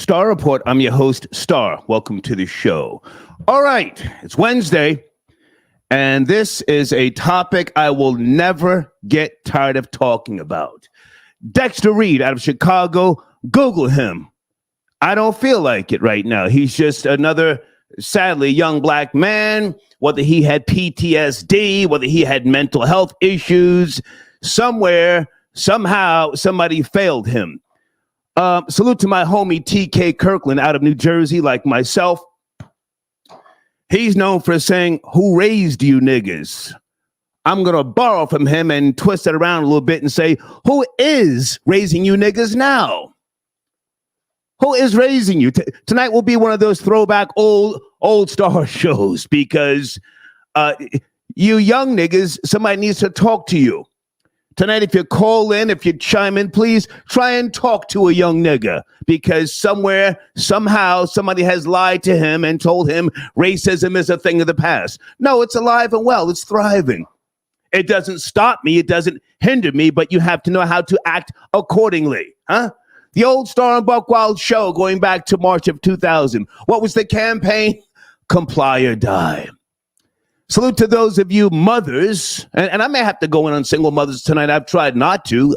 Star Report. I'm your host, Star. Welcome to the show. All right, it's Wednesday, and this is a topic I will never get tired of talking about. Dexter Reed out of Chicago. Google him. I don't feel like it right now. He's just another, sadly, young black man. Whether he had PTSD, whether he had mental health issues, somewhere, somehow, somebody failed him. Salute to my homie TK Kirkland out of New Jersey, like myself. He's known for saying, "Who raised you niggas?" I'm going to borrow from him and twist it around a little bit and say, who is raising you niggas now? Who is raising you? Tonight will be one of those throwback old star shows because you young niggas, somebody needs to talk to you. Tonight, if you call in, if you chime in, please try and talk to a young nigga because somewhere, somehow, somebody has lied to him and told him racism is a thing of the past. No, it's alive and well. It's thriving. It doesn't stop me. It doesn't hinder me, but you have to know how to act accordingly. The old Star and Buckwild show going back to March of 2000. What was the campaign? Comply or die. Salute to those of you mothers, and I may have to go in on single mothers tonight. I've tried not to,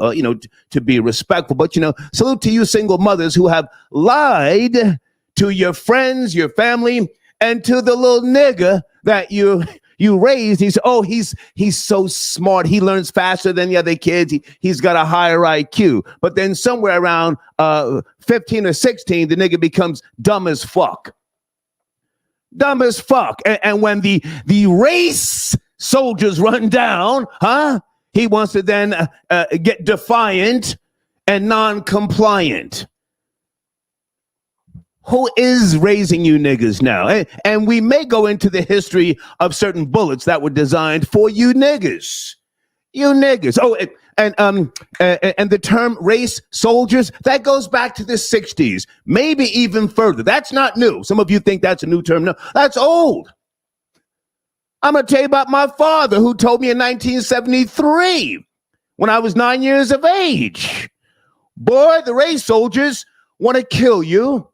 to be respectful, but, salute to you single mothers who have lied to your friends, your family, and to the little nigga that you raised. He's so smart. He learns faster than the other kids. He's got a higher IQ. But then somewhere around 15 or 16, the nigga becomes dumb as fuck. Dumb as fuck. And when the race soldiers run down, he wants to then get defiant and non-compliant. Who is raising you niggas now? And we may go into the history of certain bullets that were designed for you niggas. You niggas. Oh, and the term race soldiers, that goes back to the 60s, maybe even further. That's not new. Some of you think that's a new term. No, that's old. I'm going to tell you about my father who told me in 1973 when I was 9 years of age. Boy, the race soldiers want to kill you.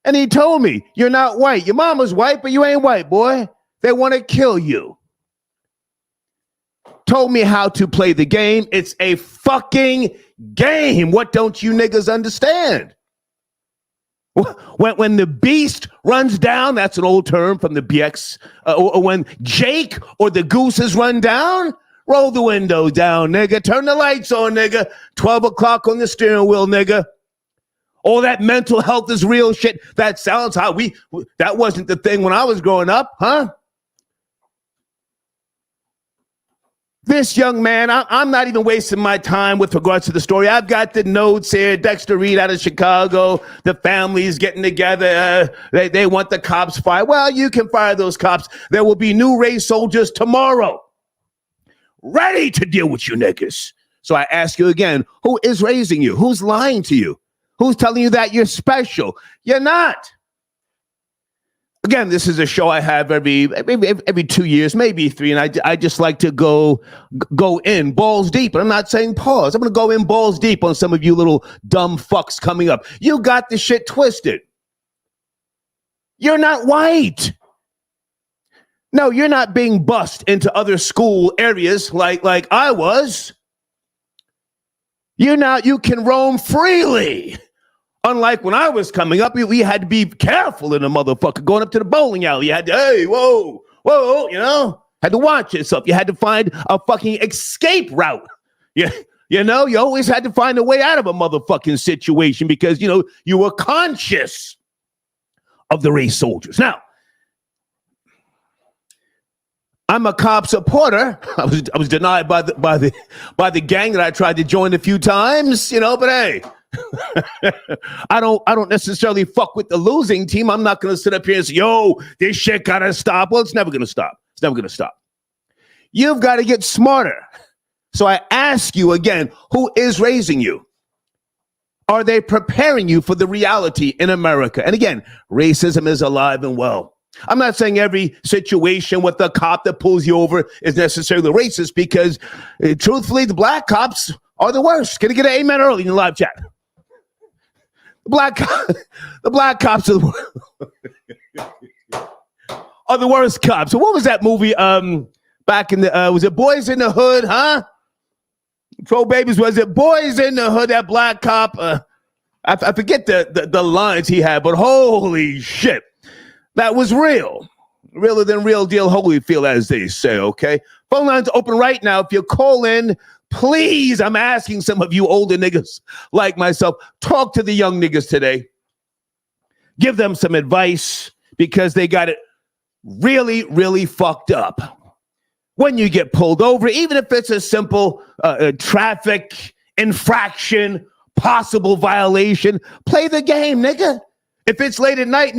And he told me, you're not white. Your mama's white, but you ain't white, boy. They want to kill you. Told me how to play the game. It's a fucking game. What don't you niggas understand? When the beast runs down, that's an old term from the BX, or when Jake or the gooses run down, roll the window down, nigga. Turn the lights on, nigga. 12 o'clock on the steering wheel, nigga. All that mental health is real shit. That sounds how that wasn't the thing when I was growing up, huh? This young man, I'm not even wasting my time with regards to the story. I've got the notes here. Dexter Reed out of Chicago. The family's getting together. They want the cops fired. Well, you can fire those cops. There will be new race soldiers tomorrow, ready to deal with you niggas. So I ask you again, who is raising you? Who's lying to you? Who's telling you that you're special? You're not. Again, this is a show I have every 2 years, maybe 3, and I just like to go in balls deep. And I'm not saying pause. I'm going to go in balls deep on some of you little dumb fucks coming up. You got the shit twisted. You're not white. No, you're not being bussed into other school areas like I was. You can roam freely. Unlike when I was coming up, we had to be careful in a motherfucker going up to the bowling alley. You had to, hey, whoa, had to watch yourself. You had to find a fucking escape route. You always had to find a way out of a motherfucking situation because, you were conscious of the race soldiers. Now, I'm a cop supporter. I was denied by the gang that I tried to join a few times, but hey. I don't necessarily fuck with the losing team. I'm not going to sit up here and say, yo, this shit got to stop. Well, it's never going to stop. It's never going to stop. You've got to get smarter. So I ask you again, who is raising you? Are they preparing you for the reality in America? And again, racism is alive and well. I'm not saying every situation with the cop that pulls you over is necessarily racist because, truthfully, the black cops are the worst. Can I get an amen early in the live chat? The black cops are the worst cops. So what was that movie? Back in the was it Boys in the Hood? Huh? Troll Babies. Was it Boys in the Hood? That black cop. I forget the lines he had, but holy shit, that was real. Realer than real deal, Holyfield, as they say, okay? Phone lines open right now. If you call in, please, I'm asking some of you older niggas like myself, talk to the young niggas today. Give them some advice because they got it really, really fucked up. When you get pulled over, even if it's a simple traffic infraction, possible violation, play the game, nigga. If it's late at night,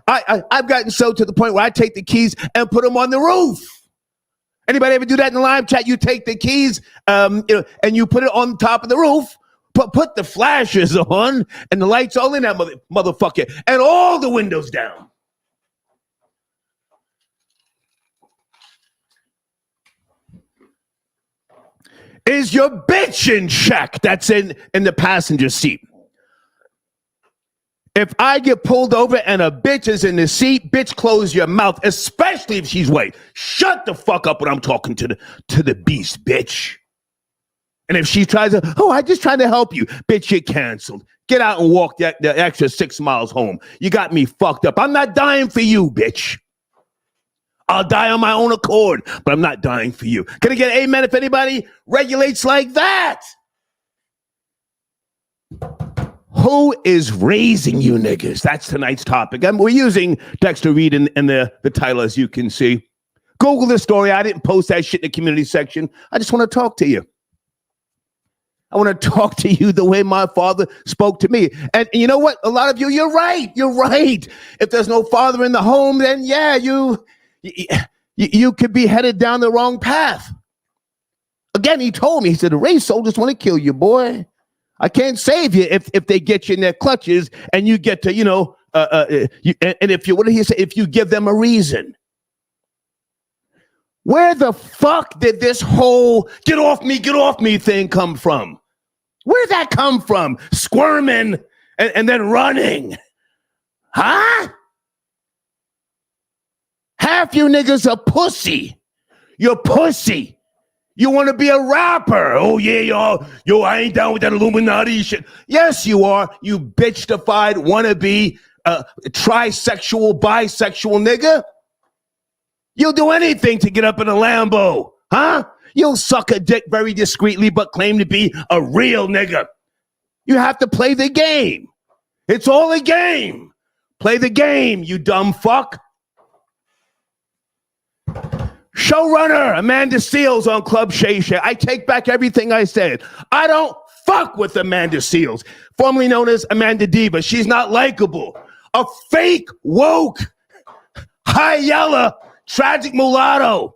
I've gotten so to the point where I take the keys and put them on the roof. Anybody ever do that in the live chat? You take the keys, and you put it on top of the roof, put the flashes on, and the lights all in that motherfucker, and all the windows down. Is your bitch in check? That's in the passenger seat. If I get pulled over and a bitch is in the seat, bitch, close your mouth, especially if she's white. Shut the fuck up when I'm talking to the beast, bitch. And if she tries to, I just trying to help you, bitch, you're canceled. Get out and walk the extra 6 miles home. You got me fucked up. I'm not dying for you, bitch. I'll die on my own accord, but I'm not dying for you. Can I get an amen if anybody regulates like that? Who is raising you niggas? That's tonight's topic. And we're using Dexter Reed in the title, as you can see. Google the story. I didn't post that shit in the community section. I just want to talk to you. I want to talk to you the way my father spoke to me. And you know what? A lot of you, you're right. You're right. If there's no father in the home, then yeah, you could be headed down the wrong path. Again, he told me, he said, the race soldiers want to kill you, boy. I can't save you if they get you in their clutches and you get to, and if you, what did he say? If you give them a reason. Where the fuck did this whole get off me thing come from? Where did that come from? Squirming and then running. Huh? Half you niggas are pussy. You're pussy. You want to be a rapper. Oh, yeah, yo, I ain't down with that Illuminati shit. Yes, you are. You bitch-defied, wannabe, trisexual, bisexual nigga. You'll do anything to get up in a Lambo. Huh? You'll suck a dick very discreetly, but claim to be a real nigga. You have to play the game. It's all a game. Play the game, you dumb fuck. Showrunner Amanda Seales on Club Shay Shay. I take back everything I said. I don't fuck with Amanda Seales, formerly known as Amanda Diva. She's not likable. A fake, woke, high yellow, tragic mulatto.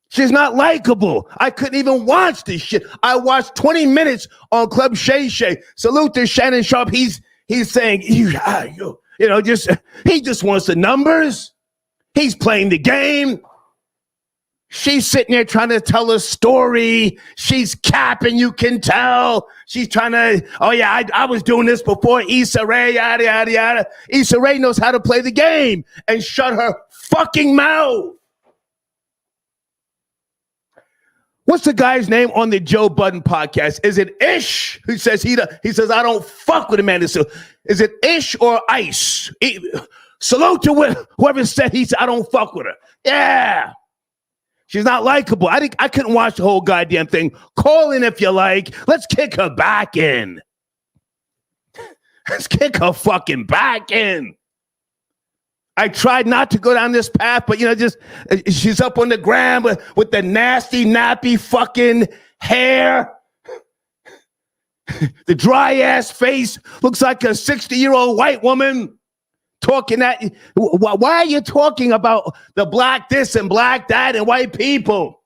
She's not likable. I couldn't even watch this shit. I watched 20 minutes on Club Shay Shay. Salute to Shannon Sharp. He's saying, he just wants the numbers. He's playing the game. She's sitting there trying to tell a story. She's capping, you can tell. She's trying to, I was doing this before Issa Rae, yada, yada, yada. Issa Rae knows how to play the game and shut her fucking mouth. What's the guy's name on the Joe Budden podcast? Is it Ish? He says I don't fuck with Amanda Seales. Is it Ish or Ice? Salute to whoever said I don't fuck with her. Yeah. She's not likable. I couldn't watch the whole goddamn thing. Call in if you like. Let's kick her back in. Let's kick her fucking back in. I tried not to go down this path, but she's up on the gram with the nasty, nappy fucking hair. The dry ass face looks like a 60-year-old white woman. Talking that, why are you talking about the black this and black that and white people?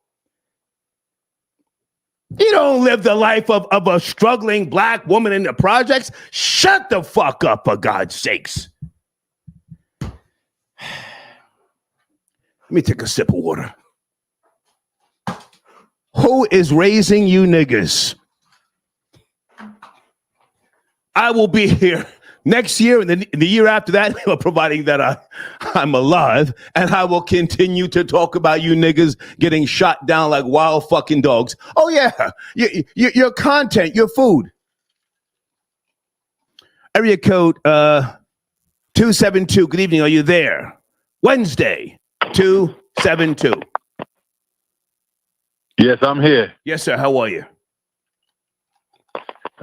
You don't live the life of a struggling black woman in the projects. Shut the fuck up, for God's sakes. Let me take a sip of water. Who is raising you niggas? I will be here next year and the year after that, providing that I'm alive, and I will continue to talk about you niggas getting shot down like wild fucking dogs. Oh yeah, your content, your food. Area code 272. Good evening. Are you there? Wednesday 272. Yes, I'm here. Yes, sir. How are you?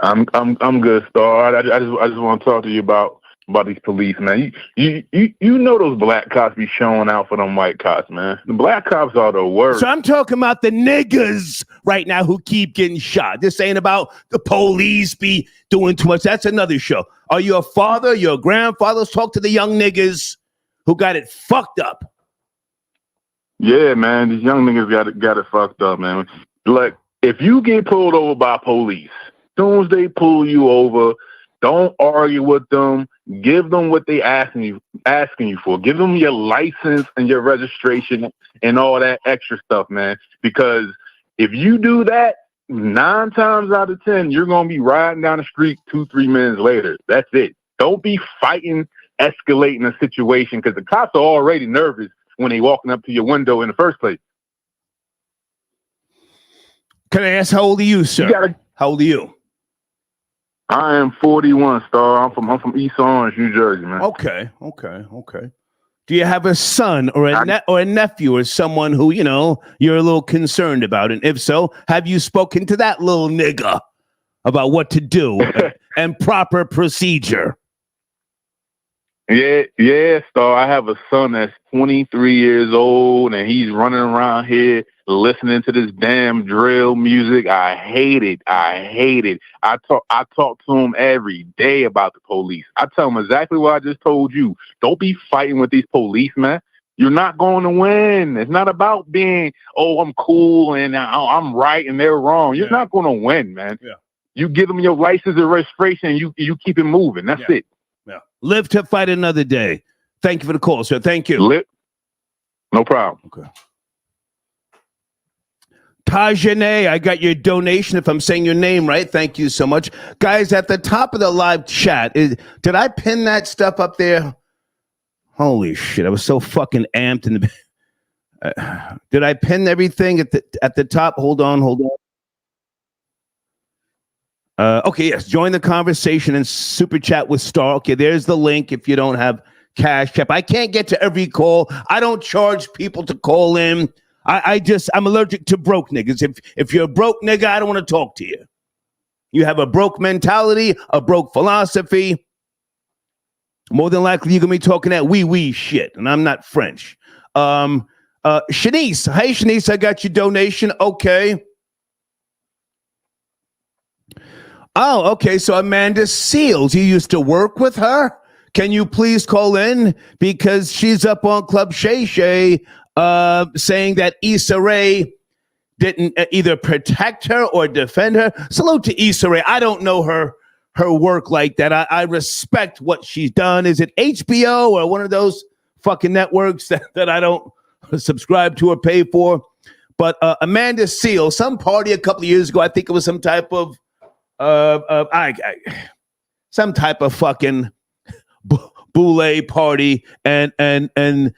I'm good, Star. I just want to talk to you about these police, man. You know those black cops be showing out for them white cops, man. The black cops are the worst. So I'm talking about the niggas right now who keep getting shot. This ain't about the police be doing too much. That's another show. Are you a father? Your grandfather? Let's talk to the young niggas who got it fucked up. Yeah, man. These young niggas got it fucked up, man. Like, if you get pulled over by police, as soon as they pull you over, don't argue with them. Give them what they asking you for. Give them your license and your registration and all that extra stuff, man. Because if you do that, 9 times out of 10, you're gonna be riding down the street 2-3 minutes later. That's it. Don't be fighting, escalating a situation, because the cops are already nervous when they walking up to your window in the first place. Can I ask how old are you, sir? How old are you? I am 41, Star. I'm from East Orange, New Jersey, man. Okay. Do you have a son or a nephew or someone who, you know, you're a little concerned about? And if so, have you spoken to that little nigga about what to do and proper procedure? Yeah, Star. I have a son that's 23 years old, and he's running around here listening to this damn drill music. I hate it. I talk to him every day about the police. I tell him exactly what I just told you. Don't be fighting with these police, man. You're not going to win. It's not about being, oh, I'm cool and I'm right and they're wrong. You're not going to win, man. Yeah. You give them your license and registration, and you keep it moving. That's it. Yeah. Live to fight another day. Thank you for the call, sir. Thank you. No problem. Okay. Tajane, I got your donation, if I'm saying your name right. Thank you so much. Guys, at the top of the live chat, did I pin that stuff up there? Holy shit, I was so fucking amped. Did I pin everything at the top? Hold on. Okay, yes. Join the conversation and super chat with Star. Okay, there's the link if you don't have Cash App. I can't get to every call. I don't charge people to call in. I'm allergic to broke niggas. If you're a broke nigga, I don't want to talk to you. You have a broke mentality, a broke philosophy. More than likely, you're going to be talking that wee shit, and I'm not French. Shanice. Hey, Shanice, I got your donation. Okay. Oh, okay. So Amanda Seals, you used to work with her? Can you please call in? Because she's up on Club Shay Shay saying that Issa Rae didn't either protect her or defend her. Salute to Issa Rae. I don't know her work like that. I respect what she's done. Is it HBO or one of those fucking networks that I don't subscribe to or pay for? But Amanda Seals, some party a couple of years ago, I think it was some type of fucking boule party, and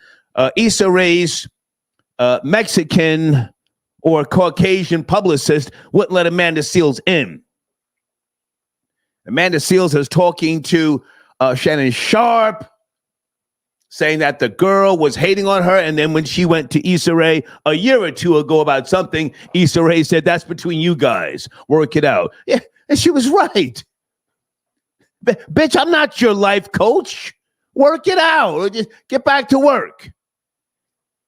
Issa Rae's Mexican or Caucasian publicist wouldn't let Amanda Seals in. Amanda Seals is talking to Shannon Sharp, saying that the girl was hating on her, and then when she went to Issa Rae a year or two ago about something, Issa Rae said, "That's between you guys. Work it out." Yeah, and she was right. Bitch, I'm not your life coach. Work it out. Or just get back to work.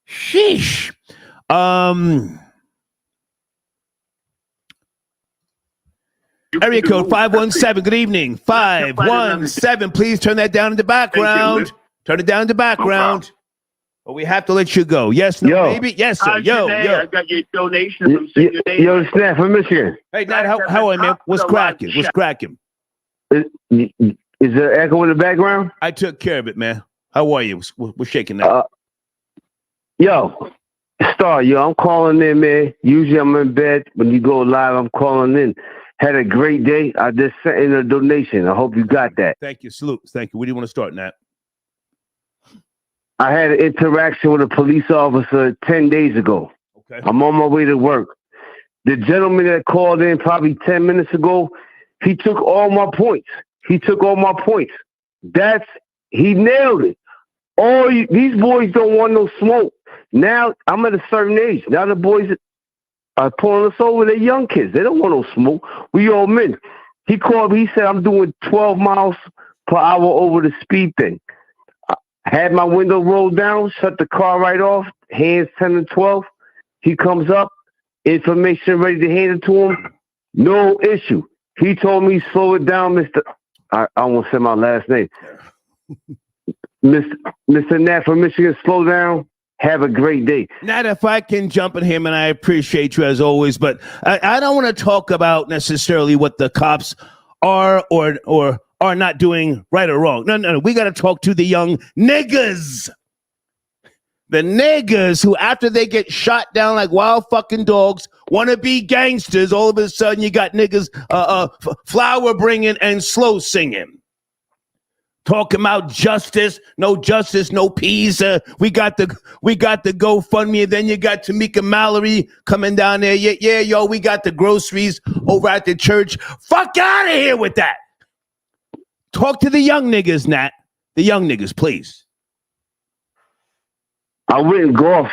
Sheesh. Area code 517. Good evening. 517. Please turn that down in the background. Turn it down in the background. But we have to let you go. Yes, no, baby. Yes, sir. Yo. I got your donation from Senior Day. Yo, Snap from Michigan. Hey, Nat, how are you, man? What's cracking? Is there echo in the background? I took care of it, man. How are you? We're shaking that. Yo, Star, I'm calling in, man. Usually I'm in bed. When you go live, I'm calling in. Had a great day. I just sent in a donation. I hope you got that. Thank you. Salute. Thank you. Where do you want to start, Nat? I had an interaction with a police officer 10 days ago. Okay. I'm on my way to work. The gentleman that called in probably 10 minutes ago, he took all my points. He nailed it. These boys don't want no smoke. Now I'm at a certain age. Now the boys are pulling us over. They're young kids. They don't want no smoke. We all men. He called me. He said, I'm doing 12 miles per hour over the speed thing. I had my window rolled down, shut the car right off, hands 10 and 12. He comes up, information ready to hand it to him. No issue. He told me, slow it down, Mr. I almost said my last name. Mr. Nat from Michigan, slow down. Have a great day. Nat, if I can jump in here, and I appreciate you as always, but I don't want to talk about necessarily what the cops are or are not doing right or wrong. No. We got to talk to the young niggas. The niggas who, after they get shot down like wild fucking dogs, want to be gangsters. All of a sudden, you got niggas flower bringing and slow singing. Talking about justice, no peace. We got the GoFundMe, and then you got Tamika Mallory coming down there. Yeah, yo, we got the groceries over at the church. Fuck out of here with that. Talk to the young niggas, Nat. The young niggas, please. I went and golf.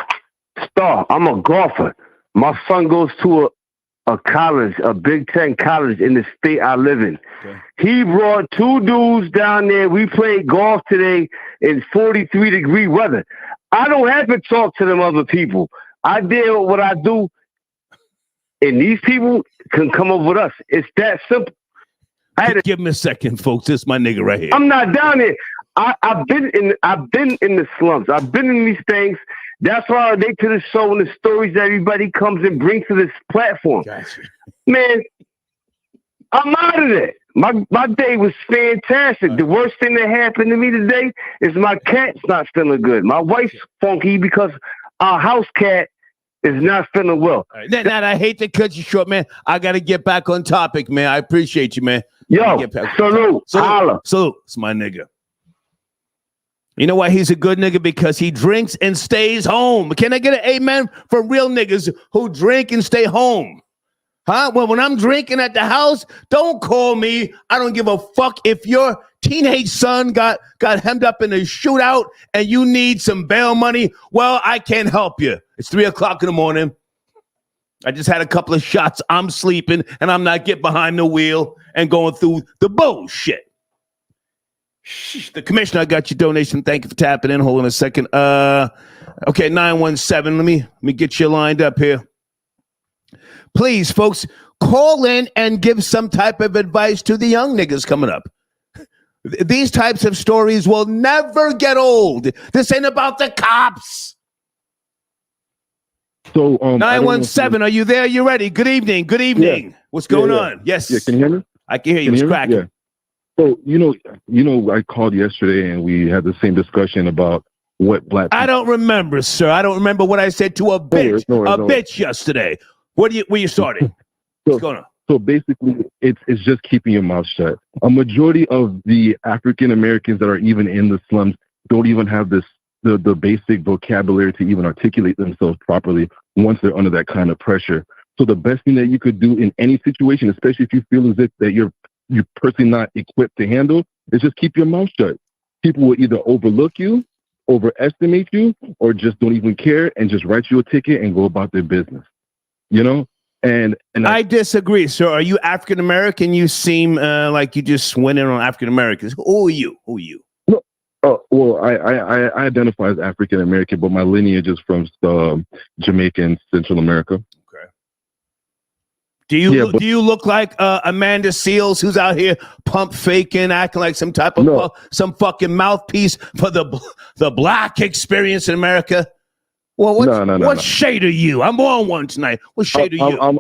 Star, I'm a golfer. My son goes to a college, a Big Ten college in the state I live in. Okay. He brought two dudes down there. We played golf today in 43-degree weather. I don't have to talk to them other people. I did what I do, and these people can come up with us. It's that simple. Give him a second, folks. This is my nigga right here. I'm not down there. I've been in the slums. I've been in these things. That's why I relate to the show and the stories that everybody comes and brings to this platform. Gotcha. Man, I'm out of there. My day was fantastic. The worst thing that happened to me today is my cat's not feeling good. My wife's funky because our house cat is not feeling well. Right. Nat, I hate to cut you short, man. I got to get back on topic, man. I appreciate you, man. Yo, salute. Salute. It's my nigga. You know why he's a good nigga? Because he drinks and stays home. Can I get an amen from real niggas who drink and stay home? Huh? Well, when I'm drinking at the house, don't call me. I don't give a fuck if your teenage son got hemmed up in a shootout and you need some bail money. Well, I can't help you. It's 3:00 in the morning. I just had a couple of shots. I'm sleeping and I'm not getting behind the wheel and going through the bullshit. The commissioner, I got your donation. Thank you for tapping in. Hold on a second. Okay, 917. Let me get you lined up here. Please, folks, call in and give some type of advice to the young niggas coming up. These types of stories will never get old. This ain't about the cops. So 917, are you there? You ready? Good evening. Good evening. Yeah. What's going on? Yes. Yeah, can you hear me? I can hear you. It's cracking. Yeah. So, you know, I called yesterday and we had the same discussion about what black people. I don't remember, sir. I don't remember what I said to a bitch, bitch yesterday. Where you starting? What's going on? So basically, it's just keeping your mouth shut. A majority of the African Americans that are even in the slums don't even have the basic vocabulary to even articulate themselves properly once they're under that kind of pressure. So the best thing that you could do in any situation, especially if you feel as if that you're personally not equipped to handle, is just keep your mouth shut. People will either overlook you, overestimate you, or just don't even care and just write you a ticket and go about their business. You know? And I disagree, sir. Are you African American? You seem like you just went in on African Americans. Who are you? No, well, I identify as African American, but my lineage is from Jamaica and Central America. Do you look like Amanda Seals, who's out here pump faking, acting like some type of some fucking mouthpiece for the black experience in America? Well, what shade are you? I'm on one tonight. What shade are you?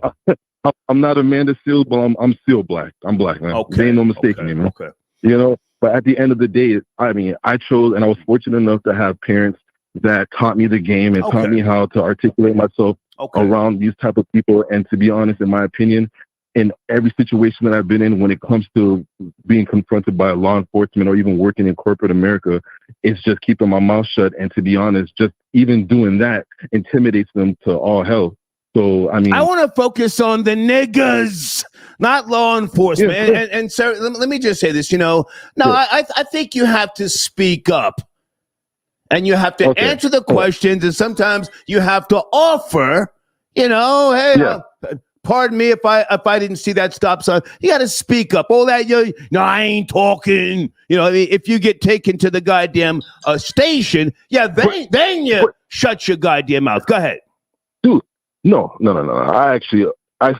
I'm not Amanda Seals, but I'm still black. I'm black, man. Okay. There ain't no mistaking me, man. Okay. You know, but at the end of the day, I mean, I chose, and I was fortunate enough to have parents that taught me the game and taught me how to articulate myself around these type of people. And to be honest, in my opinion, in every situation that I've been in when it comes to being confronted by law enforcement or even working in corporate America, it's just keeping my mouth shut. And to be honest, just even doing that intimidates them to all hell. So, I mean, I want to focus on the niggas, not law enforcement. And sir, let me just say this, I think you have to speak up and you have to answer the questions. And sometimes you have to offer, hey, pardon me if I didn't see that stop sign. You got to speak up. All that, no, I ain't talking. If you get taken to the goddamn station, then you shut your goddamn mouth. Go ahead. Dude. No. I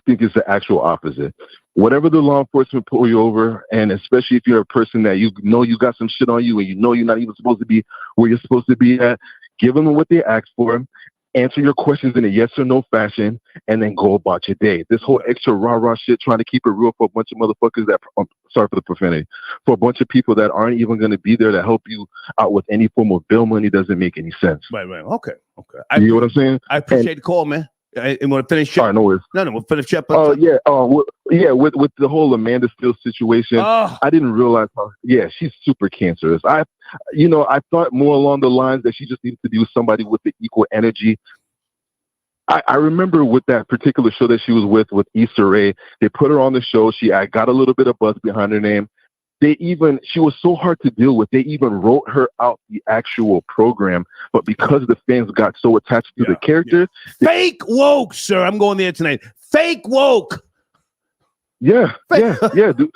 think it's the actual opposite. Whatever the law enforcement pull you over, and especially if you're a person that you got some shit on you and you're not even supposed to be where you're supposed to be at, give them what they ask for, answer your questions in a yes or no fashion, and then go about your day. This whole extra rah-rah shit, trying to keep it real for a bunch of motherfuckers that, sorry for the profanity, for a bunch of people that aren't even going to be there to help you out with any form of bill money doesn't make any sense. Right. Okay. You know what I'm saying? I appreciate the call, man. And want to finish up? No worries. No, we'll finish up. With the whole Amanda Steele situation, I didn't realize how. Yeah, she's super cancerous. I thought more along the lines that she just needed to be with somebody with the equal energy. I remember with that particular show that she was with Issa Rae, they put her on the show. I got a little bit of buzz behind her name. She was so hard to deal with. They even wrote her out the actual program, but because the fans got so attached to the character, fake woke, sir. I'm going there tonight. Fake woke. Yeah. Dude,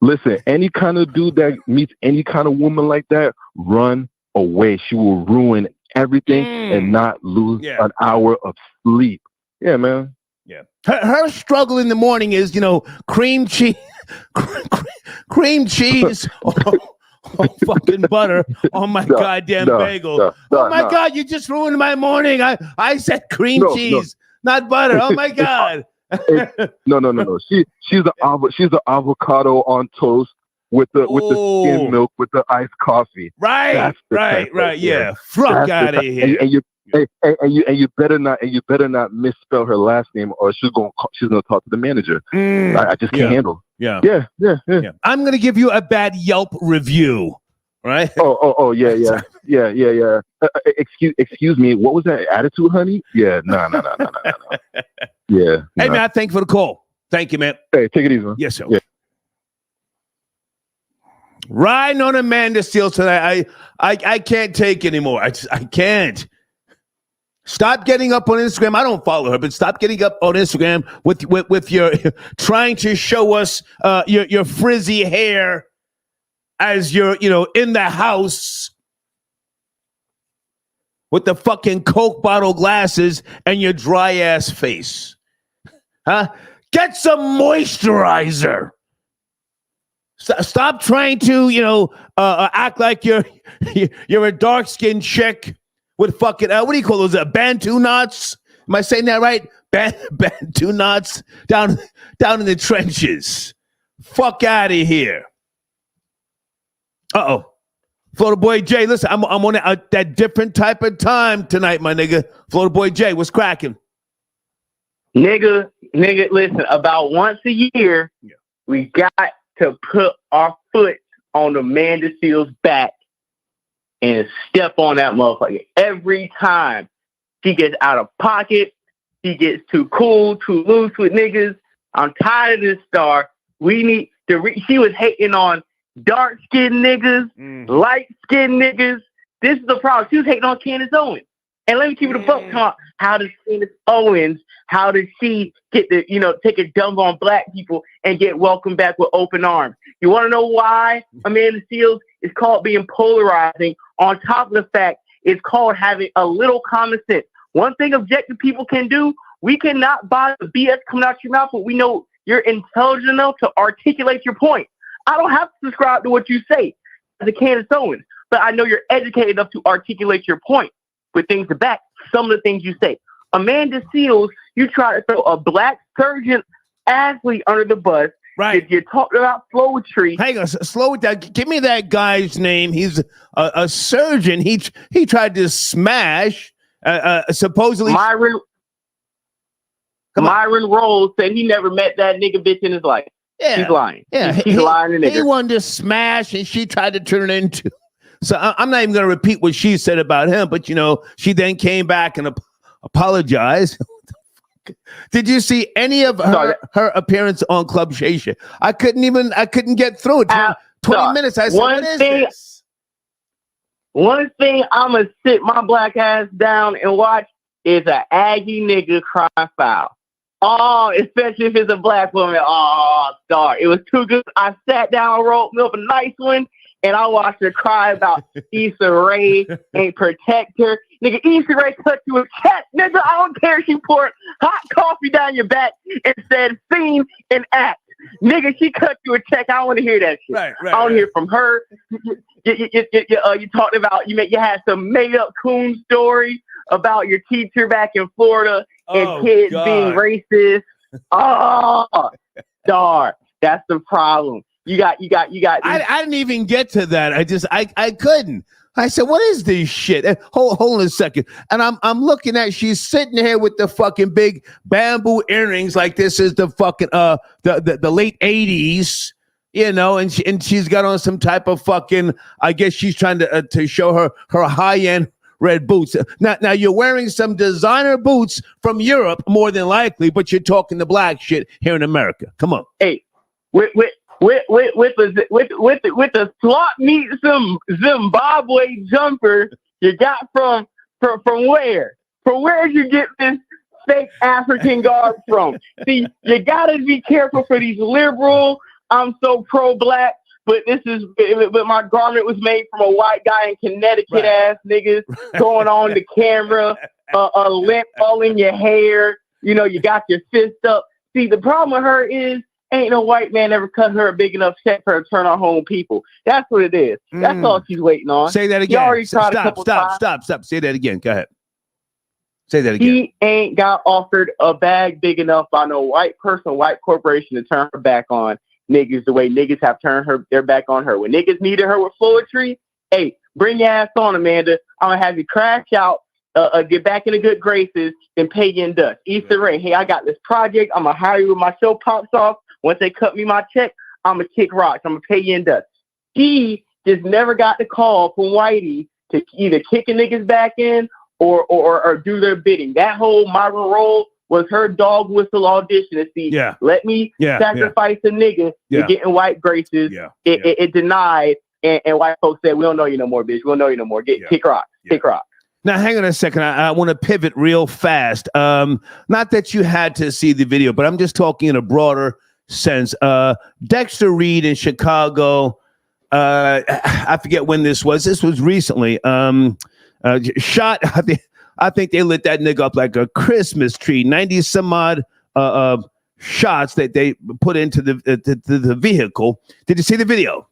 listen, any kind of dude that meets any kind of woman like that, run away. She will ruin everything and not lose an hour of sleep. Yeah, man. Yeah. Her struggle in the morning is, cream cheese. Cream cheese or fucking butter on my goddamn bagel. God, you just ruined my morning. I said cream cheese, not butter. Oh my God. No. She's the avocado on toast with the skim milk with the iced coffee. Right. Yeah. Fuck out of here. And you better not misspell her last name, or she's gonna talk to the manager. I just can't handle. Yeah. I'm gonna give you a bad Yelp review, right? Oh, yeah. Excuse me. What was that attitude, honey? Yeah, no. Yeah. Hey, man, thank you for the call. Thank you, man. Hey, take it easy, man. Yes, sir. Yeah. Riding on Amanda Steele tonight. I can't take anymore. I can't. Stop getting up on Instagram. I don't follow her, but stop getting up on Instagram with your trying to show us your frizzy hair as you're in the house with the fucking Coke bottle glasses and your dry ass face. Huh? Get some moisturizer. Stop trying to act like you're a dark skinned chick. With fucking, what do you call those? Bantu knots? Am I saying that right? Bantu knots down in the trenches. Fuck out of here. Uh-oh. Florida Boy Jay, listen, I'm on that different type of time tonight, my nigga. Florida Boy Jay, what's cracking? Nigga, listen, about once a year, we got to put our foot on Amanda Steele's back and step on that motherfucker. Every time she gets out of pocket, she gets too cool, too loose with niggas. I'm tired of this star. We need to she was hating on dark-skinned niggas, light-skinned niggas. This is the problem. She was hating on Candace Owens. And let me keep it a buck. How does Candace Owens, how did she get take a dump on black people and get welcomed back with open arms? You want to know why Amanda Steele is called being polarizing? On top of the fact, it's called having a little common sense. One thing objective people can do, we cannot buy the BS coming out your mouth, but we know you're intelligent enough to articulate your point. I don't have to subscribe to what you say as a Candace Owens, but I know you're educated enough to articulate your point with things to back some of the things you say. Amanda Steele, you try to throw a black surgeon athlete under the bus. Right. You talked about poetry. Hang on, slow it down. Give me that guy's name. He's a surgeon. He tried to smash supposedly. Myron Rose said he never met that nigga bitch in his life. Yeah. He's lying. Yeah. He's lying to nigga. He wanted to smash, and she tried to turn it into. So I'm not even going to repeat what she said about him, but, she then came back and apologized. Did you see any of her appearance on Club Shay Shay? I couldn't get through it. 20 minutes. I said, what is this? One thing I'm going to sit my black ass down and watch is an Aggie nigga cry foul. Oh, especially if it's a black woman. Oh, star. It was too good. I sat down, wrote me up a nice one, and I watched her cry about Issa Rae ain't protect her. Nigga, Issa Rae cut you a check. Nigga, I don't care if she poured hot coffee down your back and said sing and act. Nigga, she cut you a check. I don't want to hear that shit. Right, I want to hear from her. You talked about, you had some made up coon story about your teacher back in Florida and kids being racist. Oh, darn. That's the problem. You got. I didn't even get to that. I couldn't. I said, what is this shit? Hold on a second. And I'm looking at, she's sitting here with the fucking big bamboo earrings like this is the fucking the late 80s, and she's got on some type of fucking, I guess she's trying to show her high-end red boots. Now you're wearing some designer boots from Europe more than likely, but you're talking the black shit here in America. Come on. Hey, with the swap meet some Zimbabwe jumper you got from where? From where did you get this fake African garb from? See, you gotta be careful for these liberal. I'm so pro-black, but my garment was made from a white guy in Connecticut ass niggas going on the camera, a lint all in your hair. You got your fist up. See, the problem with her is, ain't no white man ever cut her a big enough check for her to turn on home people. That's what it is. That's all she's waiting on. Say that again. Stop. Say that again. Go ahead. Say that again. She ain't got offered a bag big enough by no white person, white corporation to turn her back on niggas the way niggas have turned their back on her. When niggas needed her with poetry, hey, bring your ass on, Amanda. I'm going to have you crash out, get back in the good graces, and pay you in dust. Issa Rae, hey, I got this project. I'm going to hire you when my show pops off. Once they cut me my check, I'm going to kick rocks. I'm going to pay you in dust. She just never got the call from Whitey to either kick a niggas back in or do their bidding. That whole Myron role was her dog whistle audition to see, let me sacrifice a nigga to get in white graces. It denied, and white folks said, we don't know you no more, bitch. We don't know you no more. Kick rocks. Kick rocks. Now, hang on a second. I want to pivot real fast. Not that you had to see the video, but I'm just talking in a broader sense. Dexter Reed in Chicago, I forget when this was. This was recently. Shot, I think they lit that nigga up like a Christmas tree. 90 some odd shots that they put into the vehicle. Did you see the video?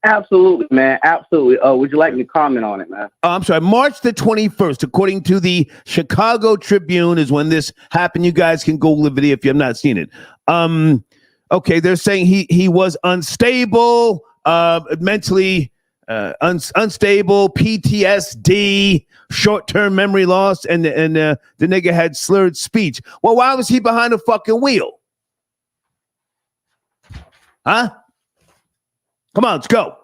Absolutely, man. Absolutely. Would you like me to comment on it, man? I'm sorry. March the 21st, according to the Chicago Tribune, is when this happened. You guys can Google the video if you have not seen it. Okay, they're saying he was unstable, mentally unstable, PTSD, short-term memory loss, and the nigga had slurred speech. Well, why was he behind the fucking wheel? Huh? Come on, let's go.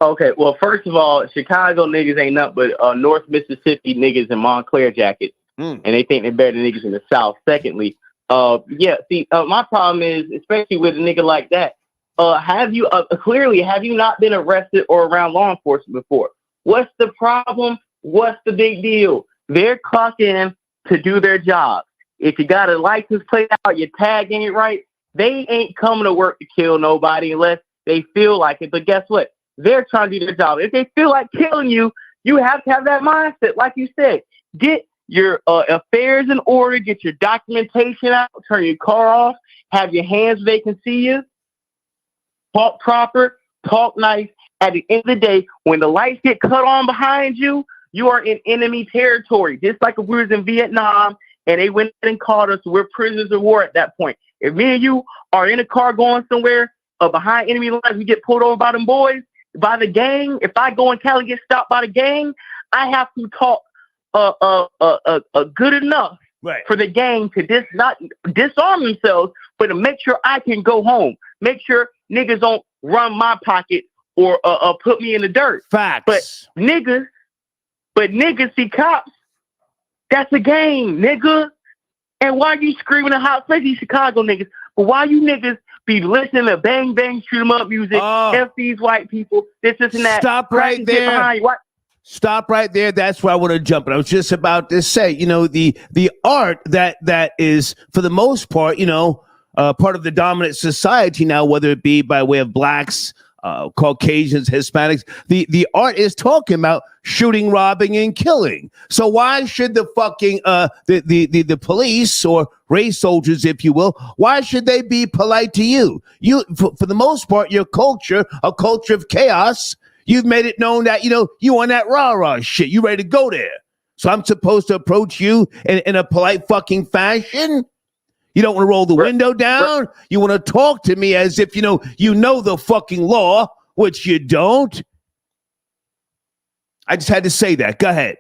Okay, well, first of all, Chicago niggas ain't nothing but North Mississippi niggas in Montclair jackets, and they think they're better than niggas in the South. Secondly, my problem is, especially with a nigga like that, have you not been arrested or around law enforcement before? What's the problem? What's the big deal? They're clocking to do their job. If you got a license plate out, your tag ain't right, they ain't coming to work to kill nobody unless they feel like it. But guess what? They're trying to do their job. If they feel like killing you, you have to have that mindset. Like you said, get your affairs in order, get your documentation out, turn your car off, have your hands they can see you, talk proper, talk nice. At the end of the day, when the lights get cut on behind you, you are in enemy territory. Just like if we was in Vietnam and they went and called us, we're prisoners of war at that point. If me and you are in a car going somewhere behind enemy lines, we get pulled over by them boys, by the gang. If I go in Cali and get stopped by the gang, I have to talk good enough for the gang to not disarm themselves, but to make sure I can go home. Make sure niggas don't run my pocket or put me in the dirt. Facts. But niggas see cops. That's a game, nigga. And why you screaming at hot places, Chicago niggas? But why you niggas be listening to bang bang shoot 'em up music? F these white people. This and that. Stop right there. Stop right there. That's where I want to jump. And I was just about to say, the art that is for the most part, part of the dominant society now, whether it be by way of blacks, Caucasians, Hispanics, the art is talking about shooting, robbing, and killing. So why should the fucking the police or race soldiers, if you will, why should they be polite to you? You for the most part, your culture, a culture of chaos. You've made it known that you on that rah-rah shit. You ready to go there? So I'm supposed to approach you in a polite fucking fashion? You don't want to roll the window down. You want to talk to me as if, you know the fucking law, which you don't. I just had to say that. Go ahead.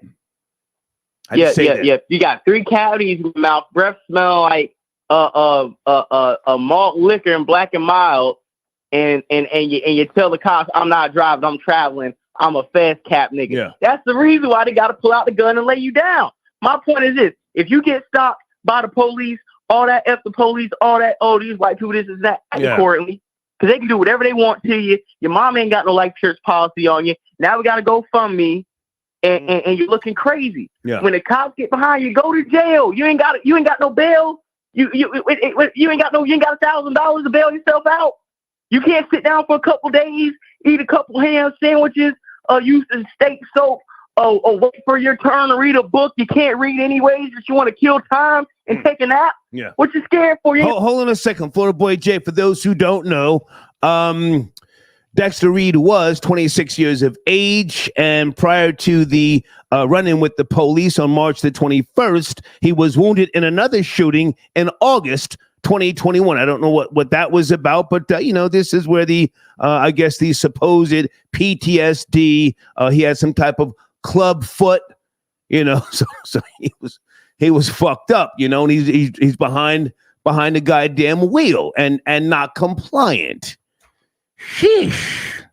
Yeah. You got 3 cavities in your mouth. Breath smell like a malt liquor and Black and Mild. And you tell the cops, I'm not driving, I'm traveling. I'm a fast cap nigga. Yeah. That's the reason why they got to pull out the gun and lay you down. My point is this. If you get stopped by the police, all that F the police, all that, these white people, this is that, accordingly. Because they can do whatever they want to you. Your mom ain't got no life insurance policy on you. Now we got to go fund me. And you're looking crazy. Yeah. When the cops get behind you, go to jail. You ain't got no bail. You ain't got $1,000 to bail yourself out. You can't sit down for a couple days, eat a couple ham sandwiches, use the steak soap, wait for your turn to read a book you can't read anyways, but you want to kill time and take a nap. Yeah. What you scared for? You? Hold on a second, Florida Boy J. For those who don't know, Dexter Reed was 26 years of age, and prior to the run-in with the police on March the 21st, he was wounded in another shooting in August 2021. I don't know what that was about, but this is where the I guess the supposed PTSD. He had some type of club foot, so he was fucked up, and he's behind the goddamn wheel and not compliant. Sheesh.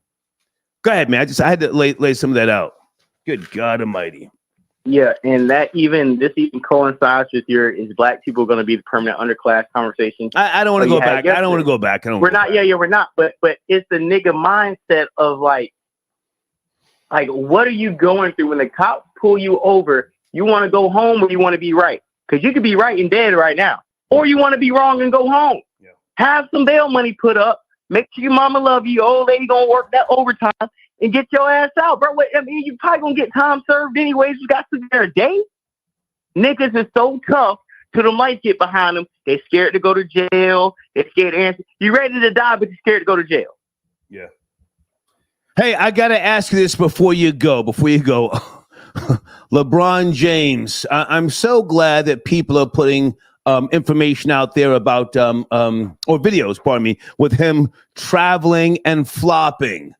Go ahead, man. I had to lay some of that out. Good God Almighty. Yeah, and this even coincides with is black people going to be the permanent underclass conversation? I don't want to go back. I don't want to go back. We're not. Yeah, we're not. But it's the nigga mindset of like what are you going through when the cops pull you over? You want to go home or you want to be right? Because you could be right and dead right now, or you want to be wrong and go home. Yeah. Have some bail money put up. Make sure your mama love you. Your old lady gonna work that overtime and get your ass out, bro. You probably gonna get time served anyways. You got to sit there a day. Niggas is so tough till the lights get behind them. They scared to go to jail. They scared to answer. You ready to die, but you're scared to go to jail. Yeah. Hey, I gotta ask you this before you go. LeBron James. I'm so glad that people are putting information out there about or videos, pardon me, with him traveling and flopping.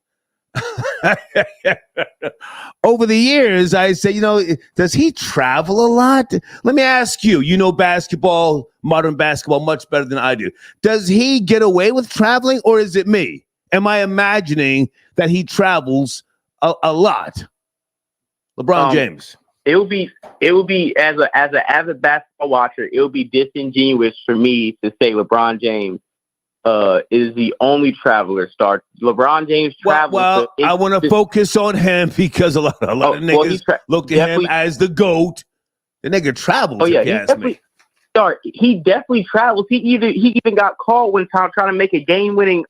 Over the years, I say, does he travel a lot? Let me ask you, basketball, modern basketball, much better than I do. Does he get away with traveling, or is it me? Am I imagining that he travels a lot? LeBron James. It would be as an avid basketball watcher, it would be disingenuous for me to say LeBron James is the only traveler star. LeBron James travels. Well, I want to focus on him because a lot of niggas look at him as the GOAT. The nigga travels. Oh yeah, he definitely travels. He even got called one time trying to make a game-winning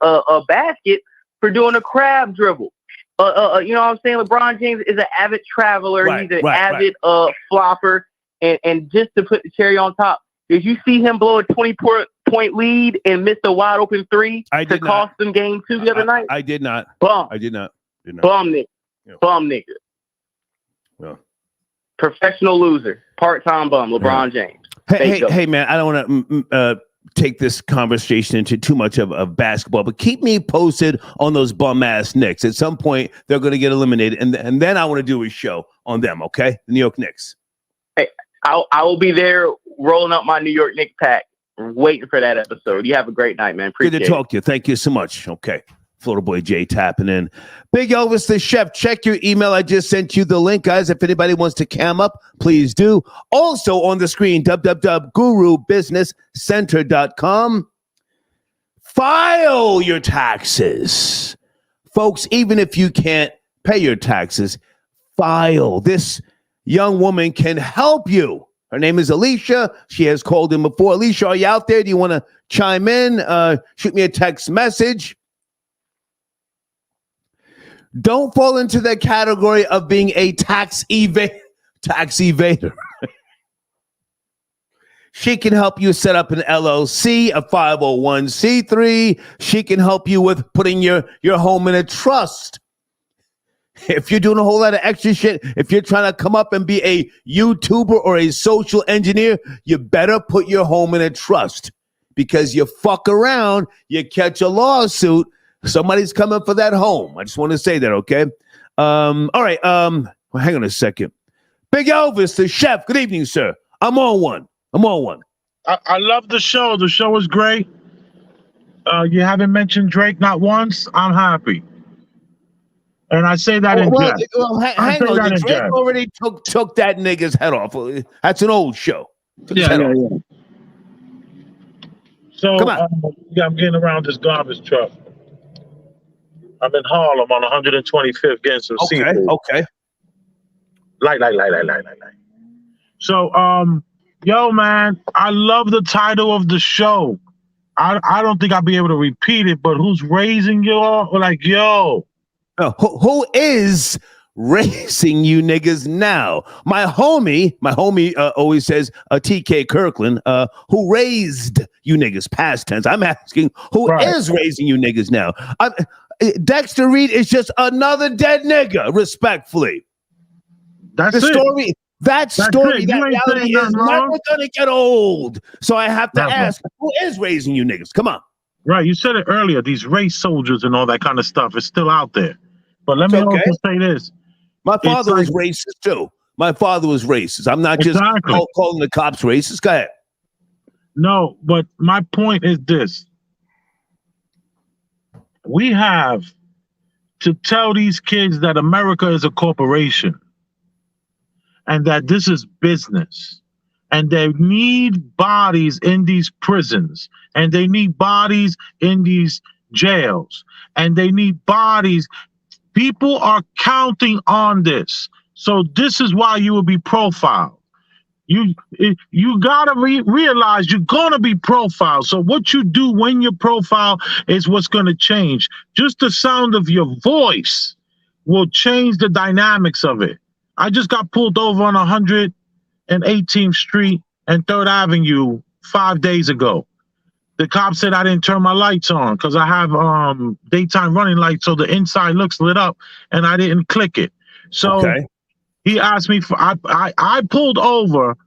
basket for doing a crab dribble. You know what I'm saying? LeBron James is an avid traveler. Right, he's an avid flopper. And just to put the cherry on top, did you see him blow a 20-point lead and miss a wide open three to cost them game 2 the other night? I did not. Bum. I did not. Bum nigga. Yeah. Bum nigga. Yeah. Professional loser. Part-time bum. LeBron James. Hey, man, I don't want to take this conversation into too much of basketball, but keep me posted on those bum-ass Knicks. At some point, they're going to get eliminated, and then I want to do a show on them, okay? The New York Knicks. Hey, I will be there rolling up my New York Knicks pack. Waiting for that episode. You have a great night, man. Appreciate Good to talk to you. Thank you so much. Okay. Florida Boy Jay tapping in. Big Elvis the Chef. Check your email. I just sent you the link, guys. If anybody wants to cam up, please do. Also on the screen, www.gurubusinesscenter.com. File your taxes. Folks, even if you can't pay your taxes, file. This young woman can help you. Her name is Alicia. She has called in before. Alicia, are you out there? Do you want to chime in? Shoot me a text message. Don't fall into the category of being a tax evader. She can help you set up an LLC, a 501c3. She can help you with putting your home in a trust. If you're doing a whole lot of extra shit, if you're trying to come up and be a YouTuber or a social engineer, you better put your home in a trust, because you fuck around, you catch a lawsuit, somebody's coming for that home. I just want to say that, okay? All right. Well, hang on a second. Big Elvis, the Chef. Good evening, sir. I'm on one. I love the show. The show is great. You haven't mentioned Drake not once. I'm happy. And I say that in jest. Well, hang on. Drake already took that nigga's head off. That's an old show. Yeah. So, come on. I'm getting around this garbage truck. I'm in Harlem on 125th getting some seafood. Okay. Light. So, yo, man, I love the title of the show. I don't think I'll be able to repeat it, but who's raising you all? Like, yo. Who is raising you niggas now? My homie always says TK Kirkland, who raised you niggas, past tense. I'm asking, who is raising you niggas now? Dexter Reed is just another dead nigga, respectfully. That's the it. Story. That story, that reality is never going to get old. So I have to ask, who is raising you niggas? Come on. Right, you said it earlier, these race soldiers and all that kind of stuff is still out there. But let me also say this. My father was racist too. My father was racist. I'm not just calling the cops racist. Go ahead. No, but my point is this. We have to tell these kids that America is a corporation and that this is business. And they need bodies in these prisons, and they need bodies in these jails, and they need bodies. People are counting on this. So this is why you will be profiled. You gotta realize you're gonna be profiled. So what you do when you're profiled is what's gonna change. Just the sound of your voice will change the dynamics of it. I just got pulled over on 118th Street and 3rd Avenue 5 days ago. The cop said I didn't turn my lights on because I have daytime running lights, so the inside looks lit up, and I didn't click it. So he asked me for I pulled over.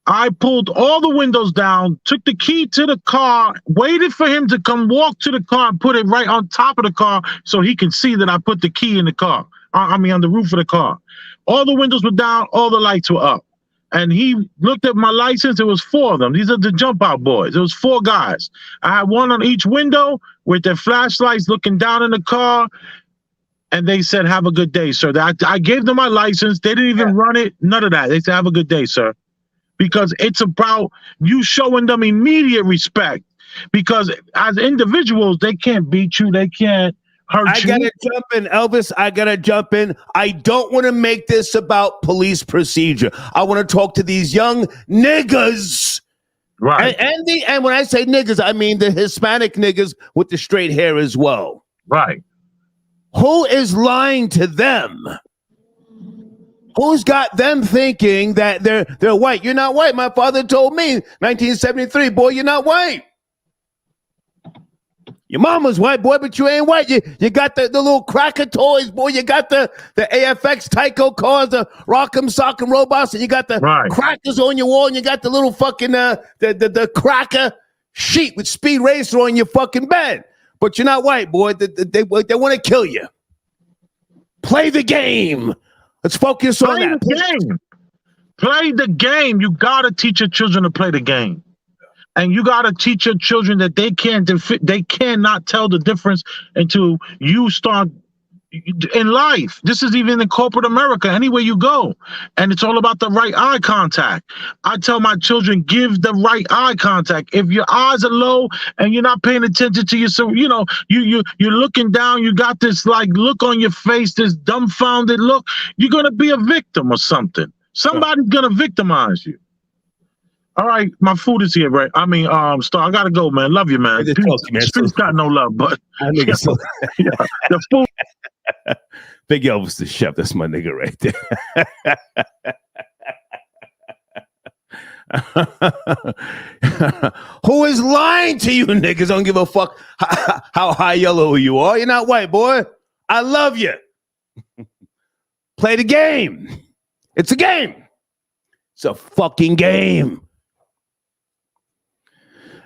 I pulled all the windows down, took the key to the car, waited for him to come walk to the car and put it right on top of the car so he can see that I put the key in the car. On the roof of the car. All the windows were down, all the lights were up. And he looked at my license. It was 4 of them. These are the jump out boys. It was 4 guys. I had one on each window with their flashlights looking down in the car. And they said, have a good day, sir. I gave them my license. They didn't even run it. None of that. They said, have a good day, sir. Because it's about you showing them immediate respect. Because as individuals, they can't beat you. They can't hurt you. I gotta jump in, Elvis. I gotta jump in. I don't want to make this about police procedure. I want to talk to these young niggas. Right. And when I say niggas, I mean the Hispanic niggas with the straight hair as well. Right. Who is lying to them? Who's got them thinking that they're white? You're not white. My father told me 1973, boy, you're not white. Your mama's white, boy, but you ain't white. You got the little cracker toys, boy. You got the AFX Tyco cars, the Rock'em Sock'em robots, and you got the crackers on your wall, and you got the little fucking the cracker sheet with Speed Racer on your fucking bed. But you're not white, boy. They want to kill you. Play the game. Let's focus on that. Game. Play the game. You gotta teach your children to play the game. And you gotta teach your children that they cannot tell the difference until you start in life. This is even in corporate America, anywhere you go. And it's all about the right eye contact. I tell my children, give the right eye contact. If your eyes are low and you're not paying attention to yourself, you know, you're looking down, you got this like look on your face, this dumbfounded look, you're gonna be a victim or something. Somebody's gonna victimize you. All right, my food is here, right? I mean, Star, I gotta go, man. Love you, man. Streets got no love, but the food. Big Elvis the chef. That's my nigga right there. Who is lying to you niggas? Don't give a fuck how high yellow you are. You're not white, boy. I love you. Play the game. It's a game. It's a fucking game.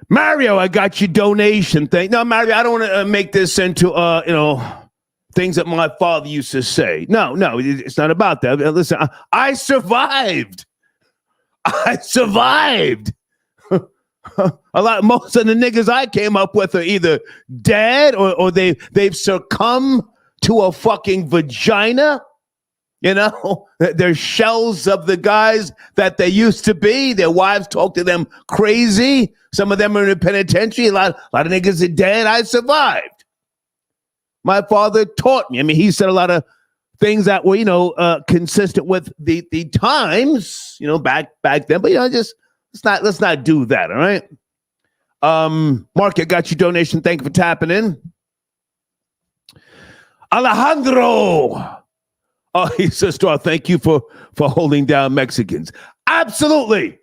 Mario, I got your donation thing. No, Mario, I don't want to make this into, things that my father used to say. No, it's not about that. Listen, I survived. Most of the niggas I came up with are either dead or they've succumbed to a fucking vagina. You know, they're shells of the guys that they used to be. Their wives talk to them crazy. Some of them are in the penitentiary. A lot of niggas are dead. I survived. My father taught me. I mean, he said a lot of things that were, consistent with the times, back then. But let's not do that. All right. Mark, I got your donation. Thank you for tapping in. Alejandro. Oh, he says, Star, thank you for holding down Mexicans. Absolutely.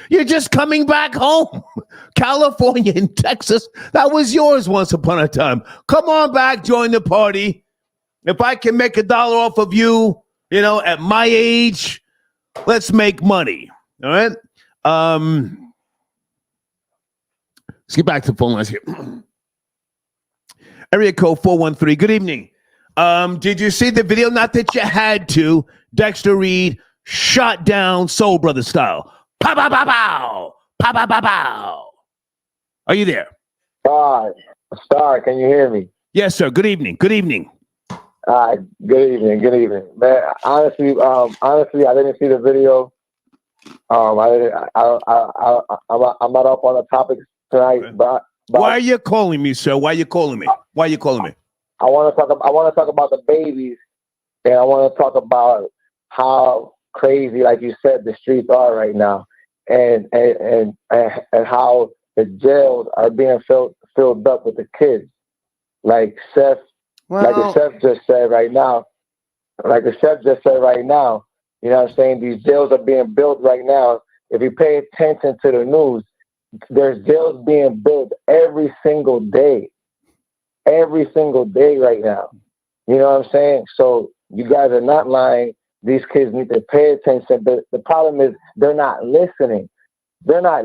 You're just coming back home. California and Texas, that was yours once upon a time. Come on back, join the party. If I can make $1 off of you, at my age, let's make money. All right? Let's get back to the phone lines here. Area code 413. Good evening. Did you see the video? Not that you had to. Dexter Reed shot down Soul Brother style. Pow, pow, pow, pow. Pow, pow, pow, pow. Are you there? Star, can you hear me? Yes, sir. Good evening. Good evening. Good evening. Man, honestly, I didn't see the video. I'm not up on the topic tonight, Okay. but Why are you calling me, sir? Why are you calling me? I want to talk about the babies, and I want to talk about how crazy, like you said, the streets are right now, and how the jails are being filled up with the kids, like Seth, like the chef just said right now. You know what I'm saying? These jails are being built right now. If you pay attention to the news, there's jails being built every single day right now. You know what I'm saying? So you guys are not lying. These kids need to pay attention. But the problem is they're not listening. When I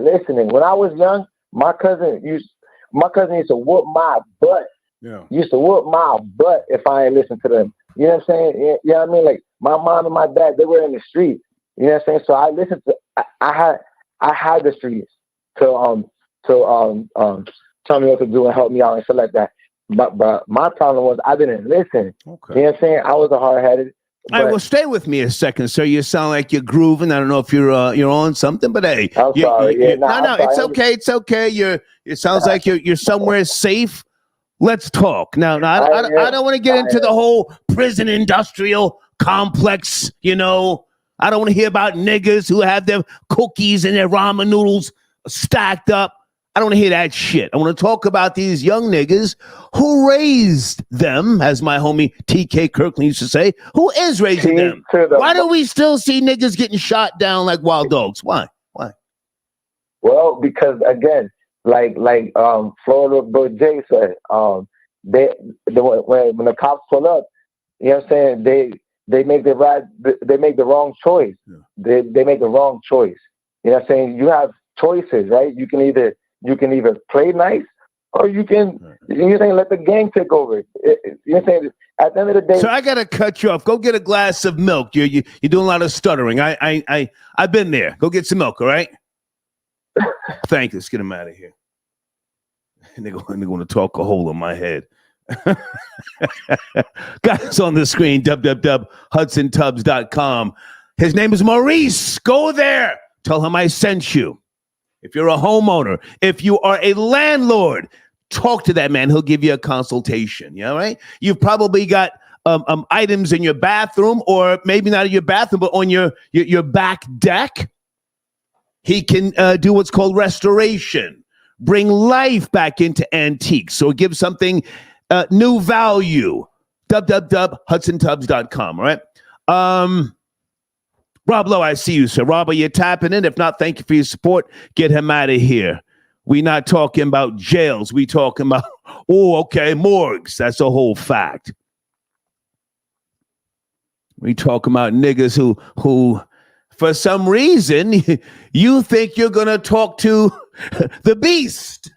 was young, my cousin used to whoop my butt. Yeah. Used to whoop my butt if I ain't listen to them. You know what I'm saying? You know what I mean? Like my mom and my dad, they were in the streets. You know what I'm saying? So I listened to. I had the streets to tell me what to do and help me out and stuff like that. But my problem was I didn't listen. Okay. You know what I'm saying? I was a hard-headed. All right, well, stay with me a second, sir. You sound like you're grooving. I don't know if you're on something, but hey, I'm sorry. No, it's okay. It's okay. It sounds like you're somewhere safe. Let's talk now. I don't want to get into the whole prison industrial complex. I don't want to hear about niggas who have their cookies and their ramen noodles stacked up. I don't want to hear that shit. I want to talk about these young niggas who raised them, as my homie TK Kirkland used to say. Who is raising them? Why do we still see niggas getting shot down like wild dogs? Why? Well, because again, like Florida Boy Jay said, when the cops pull up, you know what I'm saying, they make the wrong choice. Yeah. They make the wrong choice. You know what I'm saying? You have choices, right? You can either play nice or you can let the gang take over. You're saying at the end of the day. So I gotta cut you off. Go get a glass of milk. You're doing a lot of stuttering. I've been there. Go get some milk. All right. Thank you. Let's get him out of here. They're going to talk a hole in my head. Guys on the screen, www.HudsonTubs.com. His name is Maurice. Go there. Tell him I sent you. If you're a homeowner, if you are a landlord, talk to that man. He'll give you a consultation. You all right? You've probably got items in your bathroom, or maybe not in your bathroom, but on your back deck. He can do what's called restoration, bring life back into antiques. So give something new value. www.HudsonTubs.com. All right. Rob Lowe, I see you, sir. Rob, are you tapping in? If not, thank you for your support. Get him out of here. We're not talking about jails. We talking about, morgues. That's a whole fact. We talking about niggas who for some reason you think you're gonna talk to the beast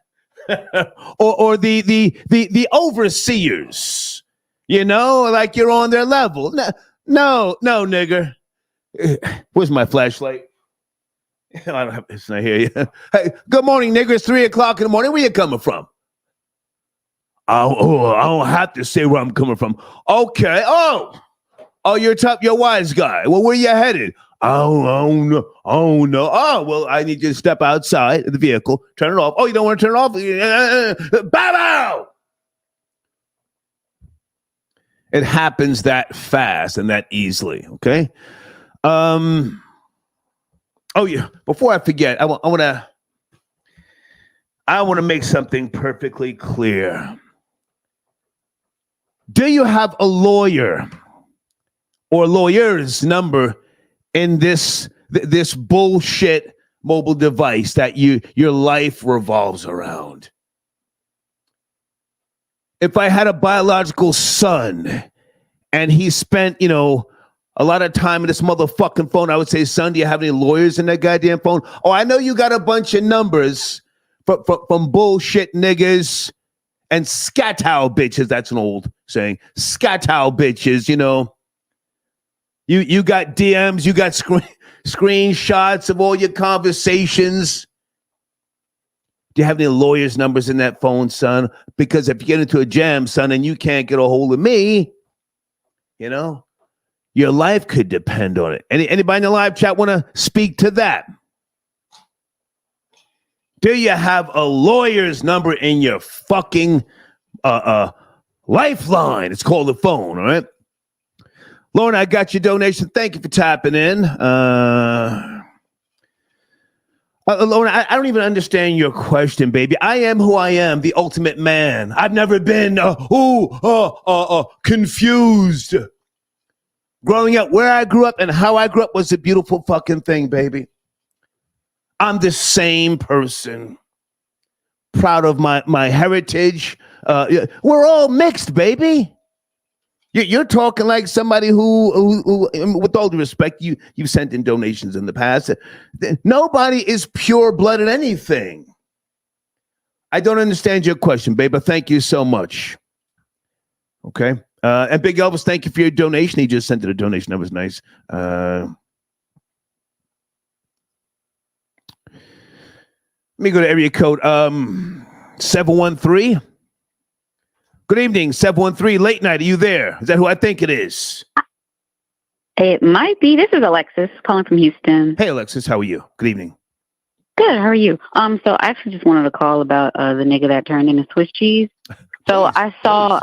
or the overseers, like you're on their level. No, nigger. Where's my flashlight? I don't have, it's not here yet. Hey, good morning, nigger. It's 3:00 in the morning. Where you coming from? I don't have to say where I'm coming from. Okay. Oh, you're wise guy. Well, where you headed? I don't know. Oh, well, I need you to step outside of the vehicle, turn it off. Oh, you don't want to turn it off? Bow! It happens that fast and that easily, okay? Oh, yeah. Before I forget, I want to make something perfectly clear. Do you have a lawyer or lawyer's number in this bullshit mobile device that your life revolves around? If I had a biological son and he spent, a lot of time in this motherfucking phone, I would say, son, do you have any lawyers in that goddamn phone? Oh, I know you got a bunch of numbers from bullshit niggas and scatow bitches. That's an old saying. Scatow bitches, You got DMs, you got screenshots of all your conversations. Do you have any lawyers' numbers in that phone, son? Because if you get into a jam, son, and you can't get a hold of me, your life could depend on it. Anybody in the live chat want to speak to that? Do you have a lawyer's number in your fucking lifeline? It's called the phone, all right? Lauren, I got your donation. Thank you for tapping in. Lauren, I don't even understand your question, baby. I am who I am, the ultimate man. I've never been confused. Growing up, where I grew up and how I grew up was a beautiful fucking thing, baby. I'm the same person. Proud of my heritage. We're all mixed, baby. You're talking like somebody who, with all due respect, you've sent in donations in the past. Nobody is pure-blooded anything. I don't understand your question, babe, but thank you so much. Okay. And Big Elvis, thank you for your donation. He just sent in a donation. That was nice. Let me go to area code 713. Good evening, 713, late night. Are you there? Is that who I think it is? It might be. This is Alexis calling from Houston. Hey, Alexis, how are you? Good evening. Good. How are you? So I actually just wanted to call about the nigga that turned into Swiss cheese. So I saw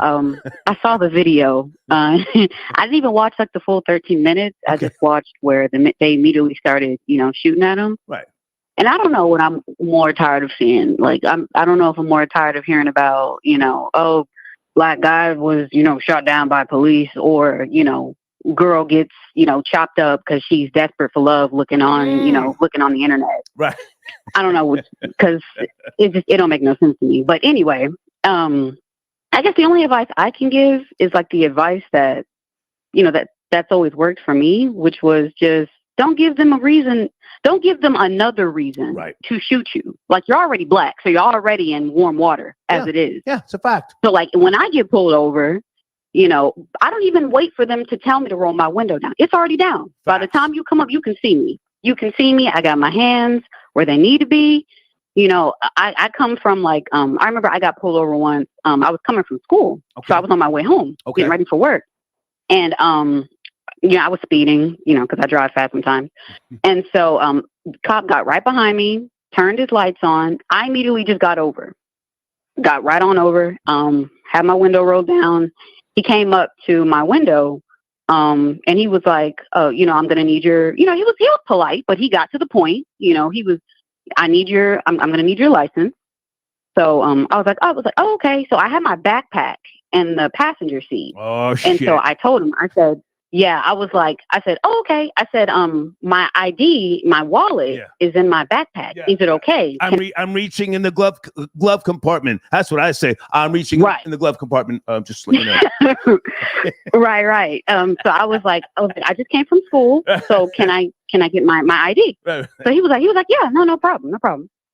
the video. I didn't even watch like the full 13 minutes. I just watched where they immediately started, shooting at him. Right. And I don't know what I'm more tired of seeing. Like I don't know if I'm more tired of hearing about, black guy was, shot down by police, or, girl gets, chopped up because she's desperate for love looking on the internet. Right. I don't know, because it don't make no sense to me. But anyway, I guess the only advice I can give is like the advice that, that's always worked for me, which was just don't give them a reason don't give them another reason to shoot you. Like, you're already black, so you're already in warm water as it is. Yeah, it's a fact. So, like, when I get pulled over, you know, I don't even wait for them to tell me to roll my window down. It's already down. Facts. By the time you come up, you can see me. You can see me. I got my hands where they need to be. You know, I come from, like, I remember I got pulled over once. I was coming from school. So I was on my way home, getting ready for work. And, I was speeding, you know, because I drive fast sometimes. And so cop got right behind me, turned his lights on. I immediately just got right on over, had my window rolled down. He came up to my window, and he was like, "Oh, you know, I'm gonna need your," you know, he was polite, but he got to the point. You know, I'm gonna need your license. So I was like, oh, okay. So I had my backpack in the passenger seat. Oh shit! And so I told him, I said, yeah, oh, okay. I said, my ID, my wallet is in my backpack. Is it okay? I'm reaching in the glove compartment. That's what I say. I'm reaching in the glove compartment. Just so you know. Right. So I was like, I just came from school. So can I get my ID? So he was like, yeah, no problem. So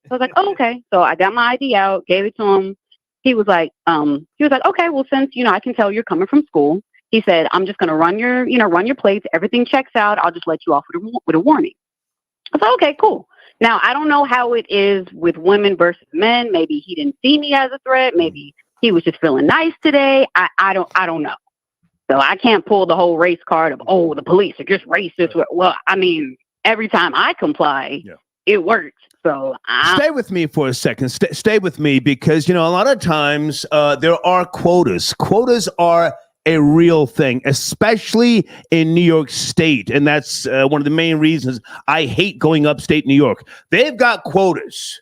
I was like, oh, okay. So I got my ID out, gave it to him. He was like, okay, well, since, you know, I can tell you're coming from school. He said, I'm just going to run your plates. Everything checks out. I'll just let you off with a warning. I said, okay, cool. Now, I don't know how it is with women versus men. Maybe he didn't see me as a threat. Maybe he was just feeling nice today. I don't know. So I can't pull the whole race card of, oh, the police are just racist. Well, I mean, every time I comply, it works. So stay with me for a second. Stay with me because, you know, a lot of times there are quotas. Quotas are a real thing, especially in New York State. And that's one of the main reasons I hate going upstate New York. They've got quotas.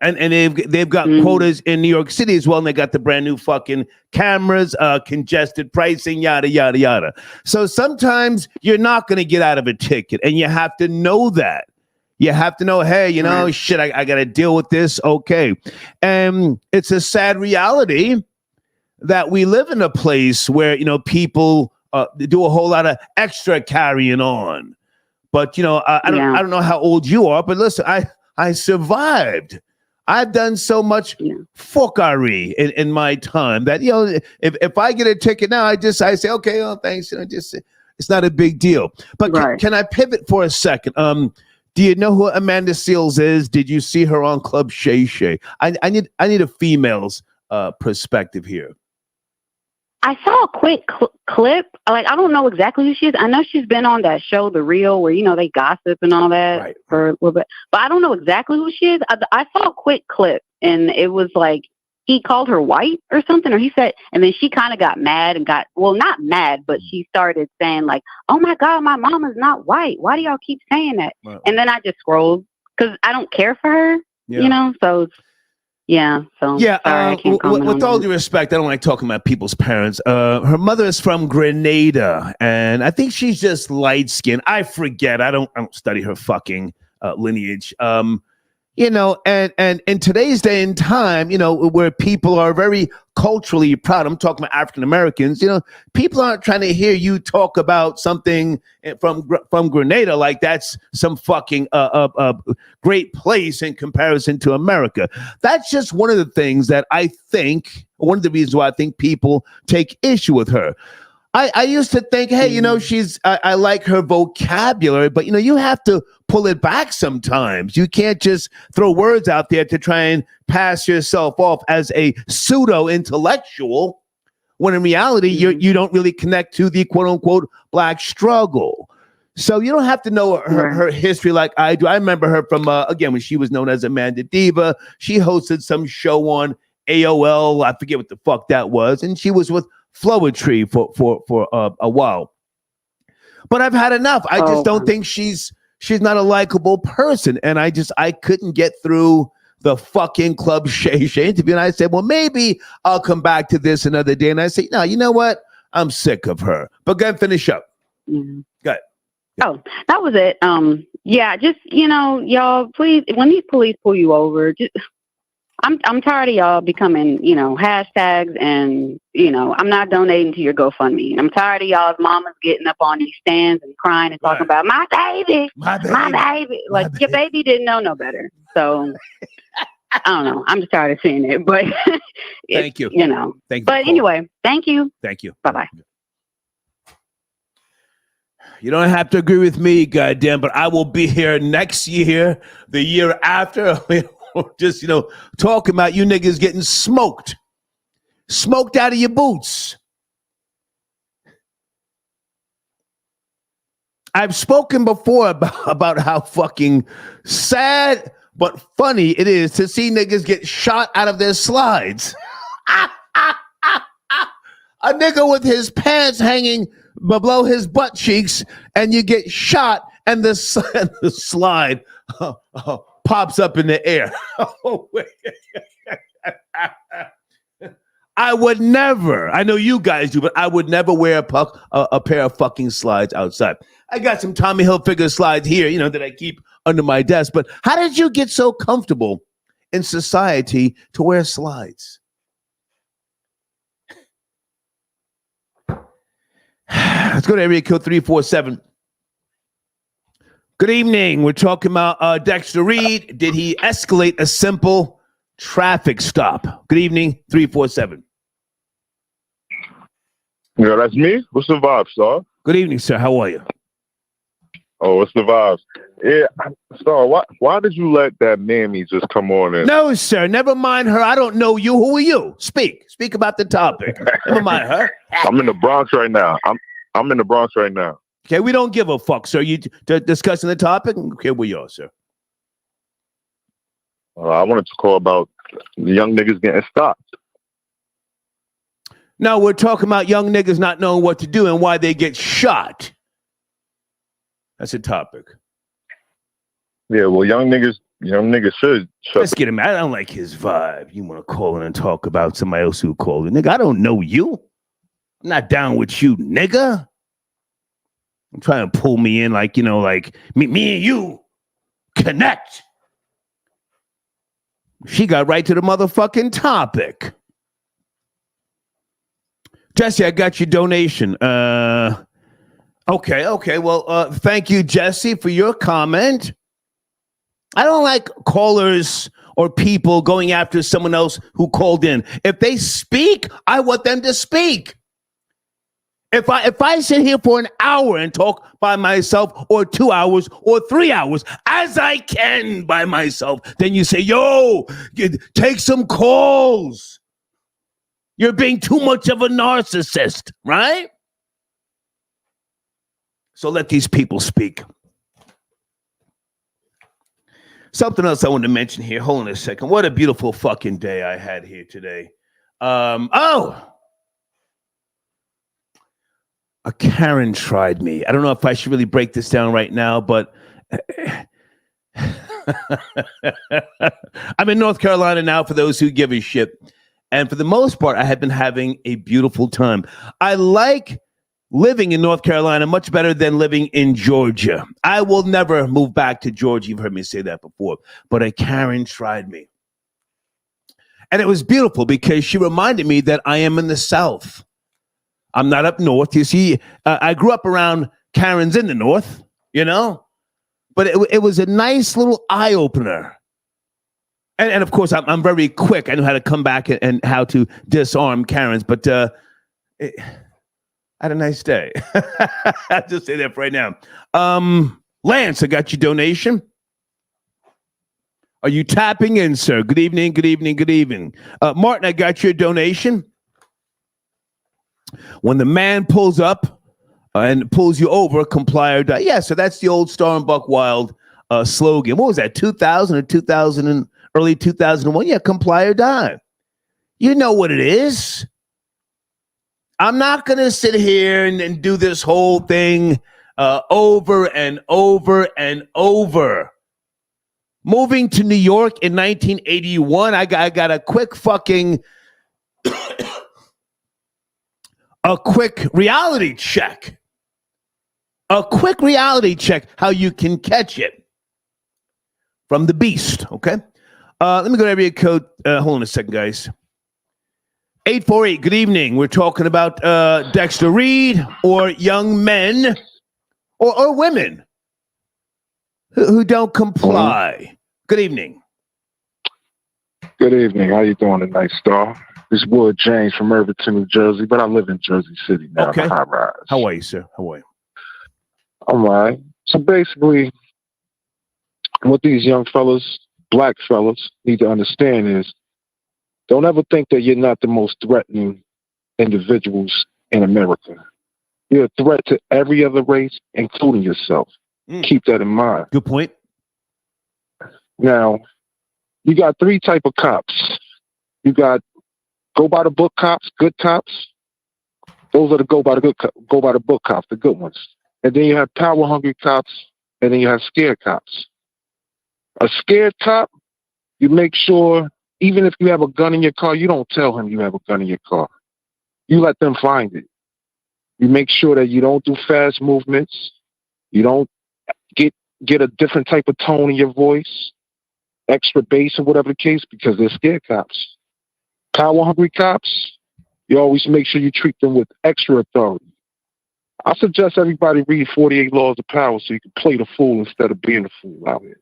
And they've got quotas in New York City as well. And they got the brand new fucking cameras, congested pricing, yada, yada, yada. So sometimes you're not going to get out of a ticket. And you have to know that. You have to know, hey, you know, shit, I got to deal with this. Okay. And it's a sad reality that we live in a place where, you know, people do a whole lot of extra carrying on. But, you know, I don't know how old you are, but listen, I survived. I've done so much fuckery in my time that, you know, if I get a ticket now, I say, okay, oh, thanks. You know, just it's not a big deal. But can I pivot for a second? Do you know who Amanda Seales is? Did you see her on Club Shay Shay? I need a female's perspective here. I saw a quick clip. Like, I don't know exactly who she is. I know she's been on that show, The Real, where, you know, they gossip and all that for a little bit. But I don't know exactly who she is. I saw a quick clip, and it was like he called her white or something, or he said, and then she kind of got mad and not mad, but she started saying, like, oh, my God, my mom is not white. Why do y'all keep saying that? Right. And then I just scrolled because I don't care for her, you know, so... with all due respect, I don't like talking about people's parents. Her mother is from Grenada, and I think she's just light skinned. I forget. I don't study her fucking lineage. You know, and in today's day and time, you know, where people are very culturally proud. I'm talking about African Americans. You know, people aren't trying to hear you talk about something from Grenada like that's some fucking great place in comparison to America. That's just one of the things that I think. One of the reasons why I think people take issue with her. I used to think, hey, you know, I like her vocabulary, but, you know, you have to pull it back sometimes. You can't just throw words out there to try and pass yourself off as a pseudo-intellectual when in reality, you don't really connect to the quote-unquote black struggle. So you don't have to know her history like I do. I remember her from, again, when she was known as Amanda Diva. She hosted some show on AOL. I forget what the fuck that was. And she was with Flowetry for a while, but I've had enough. I just don't think she's not a likable person, and I couldn't get through the fucking Club Shay Shay interview. And I said, well, maybe I'll come back to this another day. And I say, no, you know what? I'm sick of her. But go ahead and finish up. Go ahead. Oh, that was it. Just, you know, y'all, please, when these police pull you over, I'm tired of y'all becoming, hashtags and, I'm not donating to your GoFundMe. I'm tired of y'all's mamas getting up on these stands and crying and talking about my baby. Like your baby didn't know no better. So I don't know. I'm just tired of seeing it, but thank you. Thank you. But anyway, thank you. Thank you. Bye-bye. You don't have to agree with me, goddamn, but I will be here next year, the year after, just, talking about you niggas getting smoked out of your boots. I've spoken before about how fucking sad but funny it is to see niggas get shot out of their slides. A nigga with his pants hanging below his butt cheeks, and you get shot, and the slide pops up in the air. I would never, I know you guys do, but I would never wear a pair of fucking slides outside. I got some Tommy Hilfiger slides here, that I keep under my desk, but how did you get so comfortable in society to wear slides? Let's go to area code 347. Good evening. We're talking about Dexter Reed. Did he escalate a simple traffic stop? Good evening, 347. Yeah, that's me. What's the vibe, sir? Good evening, sir. How are you? Oh, what's the vibes? Yeah, Star, why did you let that mammy just come on in? No, sir. Never mind her. I don't know you. Who are you? Speak about the topic. Never mind her. I'm in the Bronx right now. I'm in the Bronx right now. Okay, we don't give a fuck, sir. You discussing the topic? Here we are, sir. I wanted to call about the young niggas getting stopped. No, we're talking about young niggas not knowing what to do and why they get shot. That's a topic. Yeah, well, young niggas should. Let's get him. I don't like his vibe. You want to call in and talk about somebody else who called in. Nigga, I don't know you. I'm not down with you, nigga. I'm trying to pull me in like me and you connect. She got right to the motherfucking topic. Jesse, I got your donation. Okay. Well, thank you, Jesse, for your comment. I don't like callers or people going after someone else who called in. If they speak, I want them to speak. If I sit here for an hour and talk by myself, or 2 hours, or 3 hours, as I can by myself, then you say, yo, take some calls. You're being too much of a narcissist, right? So let these people speak. Something else I wanted to mention here. Hold on a second. What a beautiful fucking day I had here today. A Karen tried me. I don't know if I should really break this down right now, but I'm in North Carolina now, for those who give a shit. And for the most part, I have been having a beautiful time. I like living in North Carolina much better than living in Georgia. I will never move back to Georgia. You've heard me say that before. But a Karen tried me. And it was beautiful because she reminded me that I am in the South. I'm not up north. You see, I grew up around Karens in the north, but it was a nice little eye opener. And of course, I'm very quick. I know how to come back and how to disarm Karens, but I had a nice day. I'll just say that for right now. Lance, I got your donation. Are you tapping in, sir? Good evening, good evening, good evening. Martin, I got your donation. When the man pulls up and pulls you over, comply or die. Yeah, so that's the old Star and Buck Wild slogan. What was that, 2000 or 2000 and early 2001? Yeah, comply or die. You know what it is. I'm not going to sit here and do this whole thing over and over and over. Moving to New York in 1981, I got a quick fucking... A quick reality check. How you can catch it from the beast, okay? Let me go to area code. Hold on a second, guys. 848, good evening. We're talking about Dexter Reed or young men or women who don't comply. Good evening. Good evening. How you doing tonight, Star? This boy James from Irvington, New Jersey, but I live in Jersey City now. Okay. High rise. How are you, sir? How are you? I'm all right. So basically, what these young fellas, black fellas, need to understand is don't ever think that you're not the most threatening individuals in America. You're a threat to every other race, including yourself. Keep that in mind. Good point. Now, you got three type of cops. You got go by the book cops, good cops. Those are the go by the book cops, the good ones. And then you have power hungry cops, and then you have scared cops. A scared cop, you make sure, even if you have a gun in your car, you don't tell him you have a gun in your car. You let them find it. You make sure that you don't do fast movements. You don't get a different type of tone in your voice, extra bass or whatever the case, because they're scared cops. Power hungry cops, you always make sure you treat them with extra authority. I suggest everybody read 48 Laws of Power so you can play the fool instead of being the fool out here.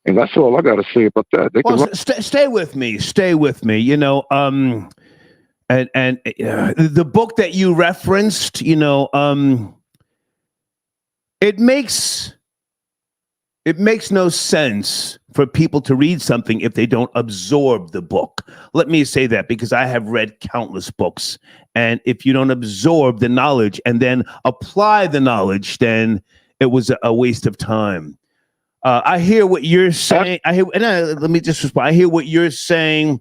And that's all I got to say about that. Stay with me. Stay with me. You know, and the book that you referenced, you know, it makes no sense for people to read something if they don't absorb the book. Let me say that because I have read countless books. And if you don't absorb the knowledge and then apply the knowledge, then it was a waste of time. I hear what you're saying. Let me just respond. I hear what you're saying.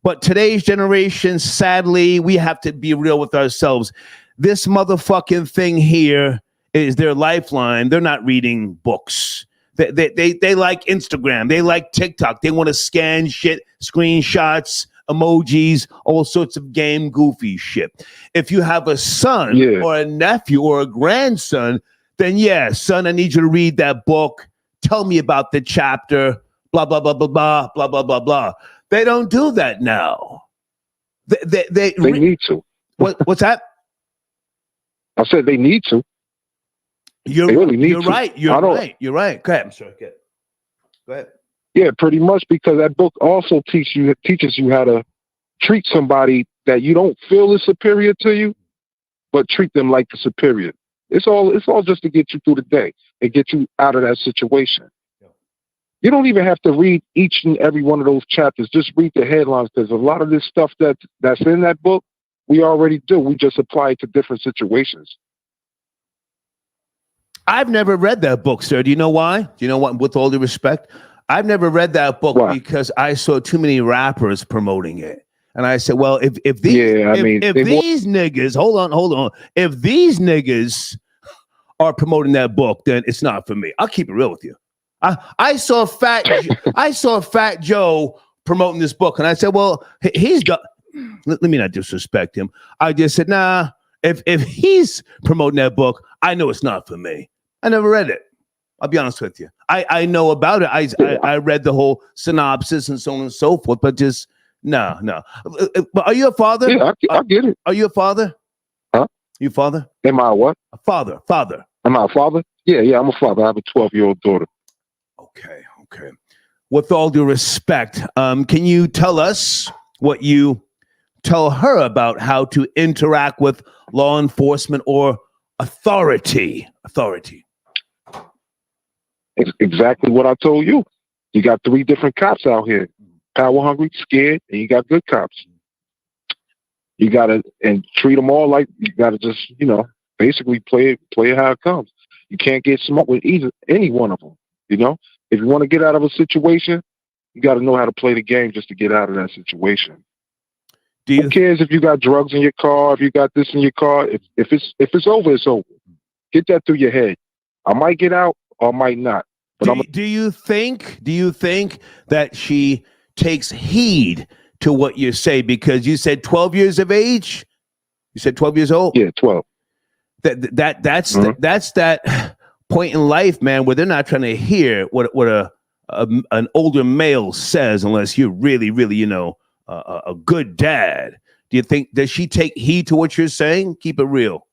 But today's generation, sadly, we have to be real with ourselves. This motherfucking thing here is their lifeline. They're not reading books. They like Instagram. They like TikTok. They want to scan shit, screenshots, emojis, all sorts of game goofy shit. If you have a son or a nephew or a grandson, then son, I need you to read that book. Tell me about the chapter, blah, blah, blah, blah, blah, blah, blah, blah, blah. They don't do that now. They need to. What's that? I said they need to. You're right. You're right. Go ahead. I'm sorry. Go ahead. Yeah, pretty much, because that book also teaches you how to treat somebody that you don't feel is superior to you, but treat them like the superior. It's all just to get you through the day and get you out of that situation. You don't even have to read each and every one of those chapters. Just read the headlines, because a lot of this stuff that's in that book, we already do. We just apply it to different situations. I've never read that book, sir. Do you know why? Do you know what? With all due respect, I've never read that book because I saw too many rappers promoting it. And I said, well, if these niggas, hold on. If these niggas are promoting that book, then it's not for me. I'll keep it real with you. I saw Fat Joe promoting this book, and I said, well, he's got. Let me not disrespect him. I just said, nah. If he's promoting that book, I know it's not for me. I never read it. I'll be honest with you. I know about it. I read the whole synopsis and so on and so forth, but just no. But are you a father? Yeah, I get it. Are you a father? Huh? You father? Am I what? A father. Am I a father? Yeah, I'm a father. I have a 12-year-old daughter. Okay. With all due respect, can you tell us what you tell her about how to interact with law enforcement or authority? It's exactly what I told you. You got three different cops out here: power hungry, scared, and you got good cops. You gotta treat them all like you gotta just basically play it how it comes. You can't get smoked with any one of them. If you want to get out of a situation, you got to know how to play the game just to get out of that situation. Who cares if you got drugs in your car, if you got this in your car? If it's over, it's over. Get that through your head. I might get out or I might not. But do you think that she takes heed to what you say? Because you said 12 years of age. You said 12 years old. Yeah, 12. That's that point in life, man, where they're not trying to hear what a an older male says, unless you're really, really, a good dad. Do you think, does she take heed to what you're saying? Keep it real.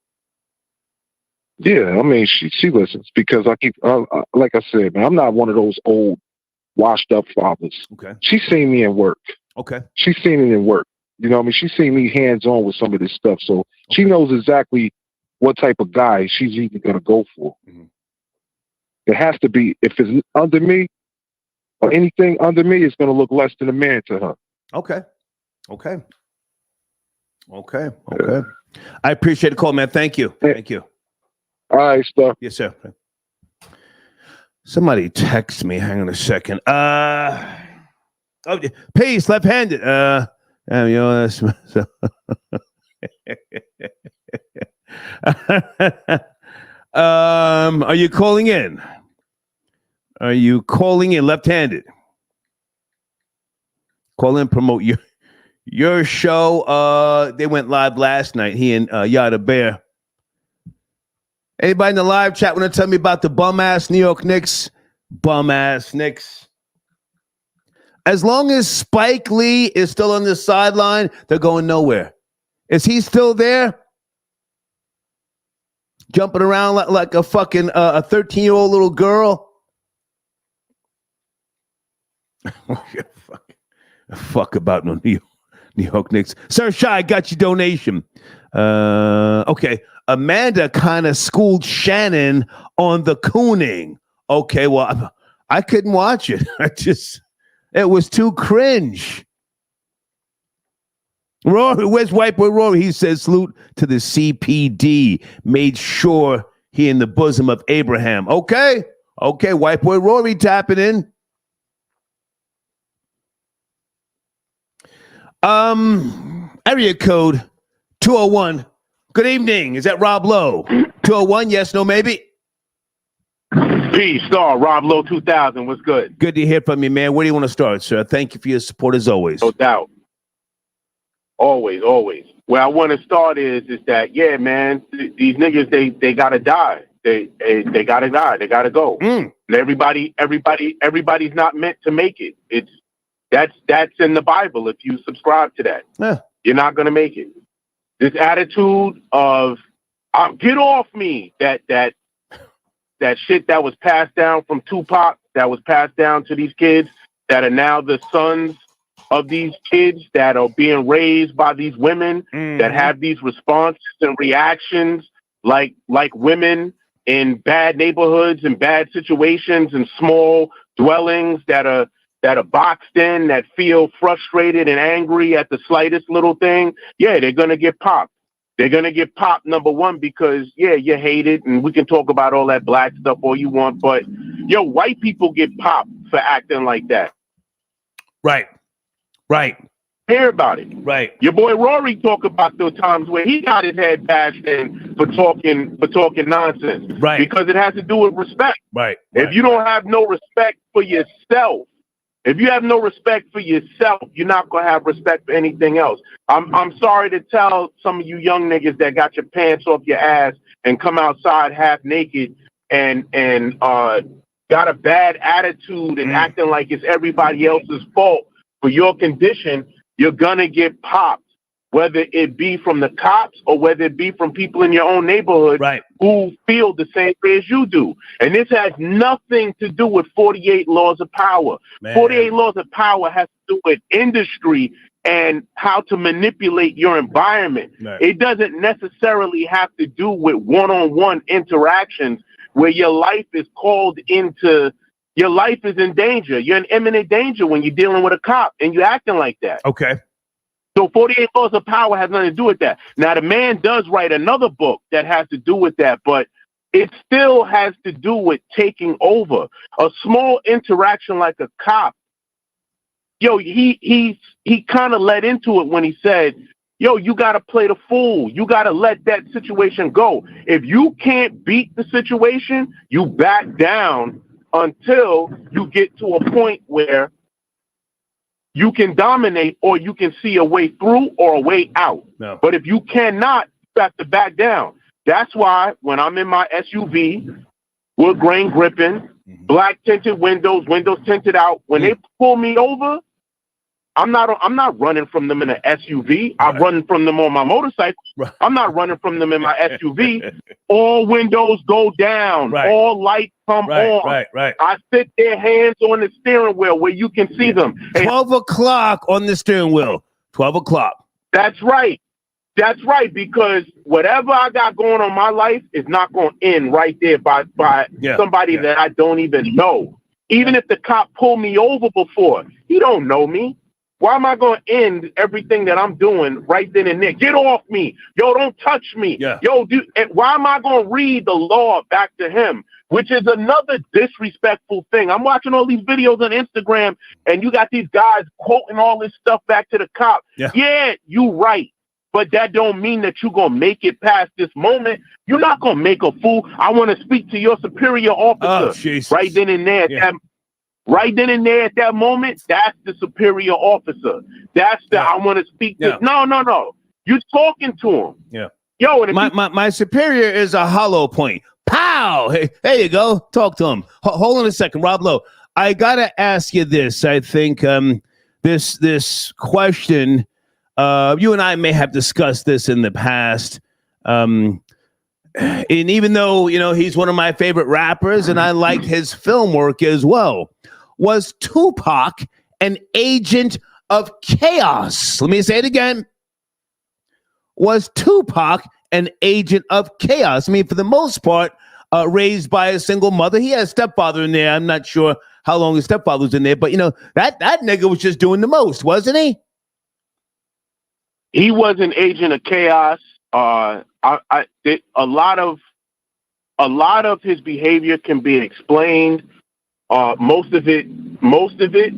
Yeah, I mean, she listens because I keep, like I said, man, I'm not one of those old, washed up fathers. Okay. She's seen me in work. Okay. She's seen it in work. You know what I mean? She's seen me hands on with some of this stuff. So she knows exactly what type of guy she's even going to go for. Mm-hmm. It has to be, if it's under me or anything under me, it's going to look less than a man to her. Okay. I appreciate the call, man. Thank you. Thank you. All right, stuff. Yes, sir. Somebody text me. Hang on a second. Peace, left-handed. That's are you calling in? Are you calling in left-handed? Call in, promote your show. They went live last night. He and Yada Bear. Anybody in the live chat want to tell me about the bum-ass New York Knicks? Bum-ass Knicks. As long as Spike Lee is still on the sideline, they're going nowhere. Is he still there? Jumping around like a fucking a 13-year-old little girl? Fuck about no New York Knicks. Sir Shy, got your donation. Okay. Amanda kind of schooled Shannon on the cooning. Okay, well, I couldn't watch it. It was too cringe. Rory, where's White Boy Rory? He says, salute to the CPD. Made sure he in the bosom of Abraham. Okay, White Boy Rory tapping in. Area code 201. Good evening. Is that Rob Lowe? 201, yes, no, maybe? Peace, Star. Rob Lowe 2000. What's good? Good to hear from you, man. Where do you want to start, sir? Thank you for your support as always. No doubt. Always. Where I want to start is that, yeah, man, these niggas, they got to die. They got to die. They got to go. Everybody's not meant to make it. That's in the Bible. If you subscribe to that, you're not going to make it. This attitude of get off me, that shit that was passed down from Tupac, that was passed down to these kids that are now the sons of these kids that are being raised by these women that have these responses and reactions like women in bad neighborhoods and bad situations and small dwellings that are boxed in, that feel frustrated and angry at the slightest little thing. Yeah, they're going to get popped. They're going to get popped, number one, because, yeah, you're hated, and we can talk about all that black stuff all you want, but, white people get popped for acting like that. Right. Hear about it. Right. Your boy Rory talk about those times where he got his head bashed in for talking nonsense. Right. Because it has to do with respect. Right. If you don't have no respect for yourself, if you have no respect for yourself, you're not going to have respect for anything else. I'm sorry to tell some of you young niggas that got your pants off your ass and come outside half naked and got a bad attitude and acting like it's everybody else's fault for your condition, you're going to get popped, whether it be from the cops or whether it be from people in your own neighborhood who feel the same way as you do. And this has nothing to do with 48 laws of power. Man. 48 laws of power has to do with industry and how to manipulate your environment. Man. It doesn't necessarily have to do with one-on-one interactions where your life is called into, your life is in danger. You're in imminent danger when you're dealing with a cop and you're acting like that. Okay. So 48 laws of power has nothing to do with that. Now, the man does write another book that has to do with that, but it still has to do with taking over. A small interaction like a cop, he kind of led into it when he said, you got to play the fool. You got to let that situation go. If you can't beat the situation, you back down until you get to a point where you can dominate or you can see a way through or a way out. No. But if you cannot, you have to back down. That's why when I'm in my SUV, wood grain gripping, black tinted windows tinted out. When they pull me over, I'm not running from them in an SUV. I'm running from them on my motorcycle. Right. I'm not running from them in my SUV. All windows go down. Right. All lights come on. Right. I sit their hands on the steering wheel where you can see them. 12 o'clock on the steering wheel. 12 o'clock. That's right. That's right, because whatever I got going on in my life is not going to end right there by somebody that I don't even know. Even if the cop pulled me over before, he don't know me. Why am I going to end everything that I'm doing right then and there? Get off me. Yo, don't touch me. Yeah. Yo, why am I going to read the law back to him? Which is another disrespectful thing. I'm watching all these videos on Instagram, and you got these guys quoting all this stuff back to the cop. Yeah, you right. But that don't mean that you're going to make it past this moment. You're not going to make a fool. I want to speak to your superior officer. Right then and there. Right then and there at that moment, that's the superior officer. That's the I want to speak to. No. You're talking to him. Yeah. Yo, and my superior is a hollow point. Pow! Hey, there you go. Talk to him. Hold on a second, Rob Lowe. I gotta ask you this. I think this question. You and I may have discussed this in the past. And even though he's one of my favorite rappers, and I like his film work as well. Was Tupac an agent of chaos? Let me say it again. Was Tupac an agent of chaos? I mean, for the most part, raised by a single mother. He had a stepfather in there. I'm not sure how long his stepfather was in there, but that nigga was just doing the most, wasn't he? He was an agent of chaos. A lot of his behavior can be explained. Most of it,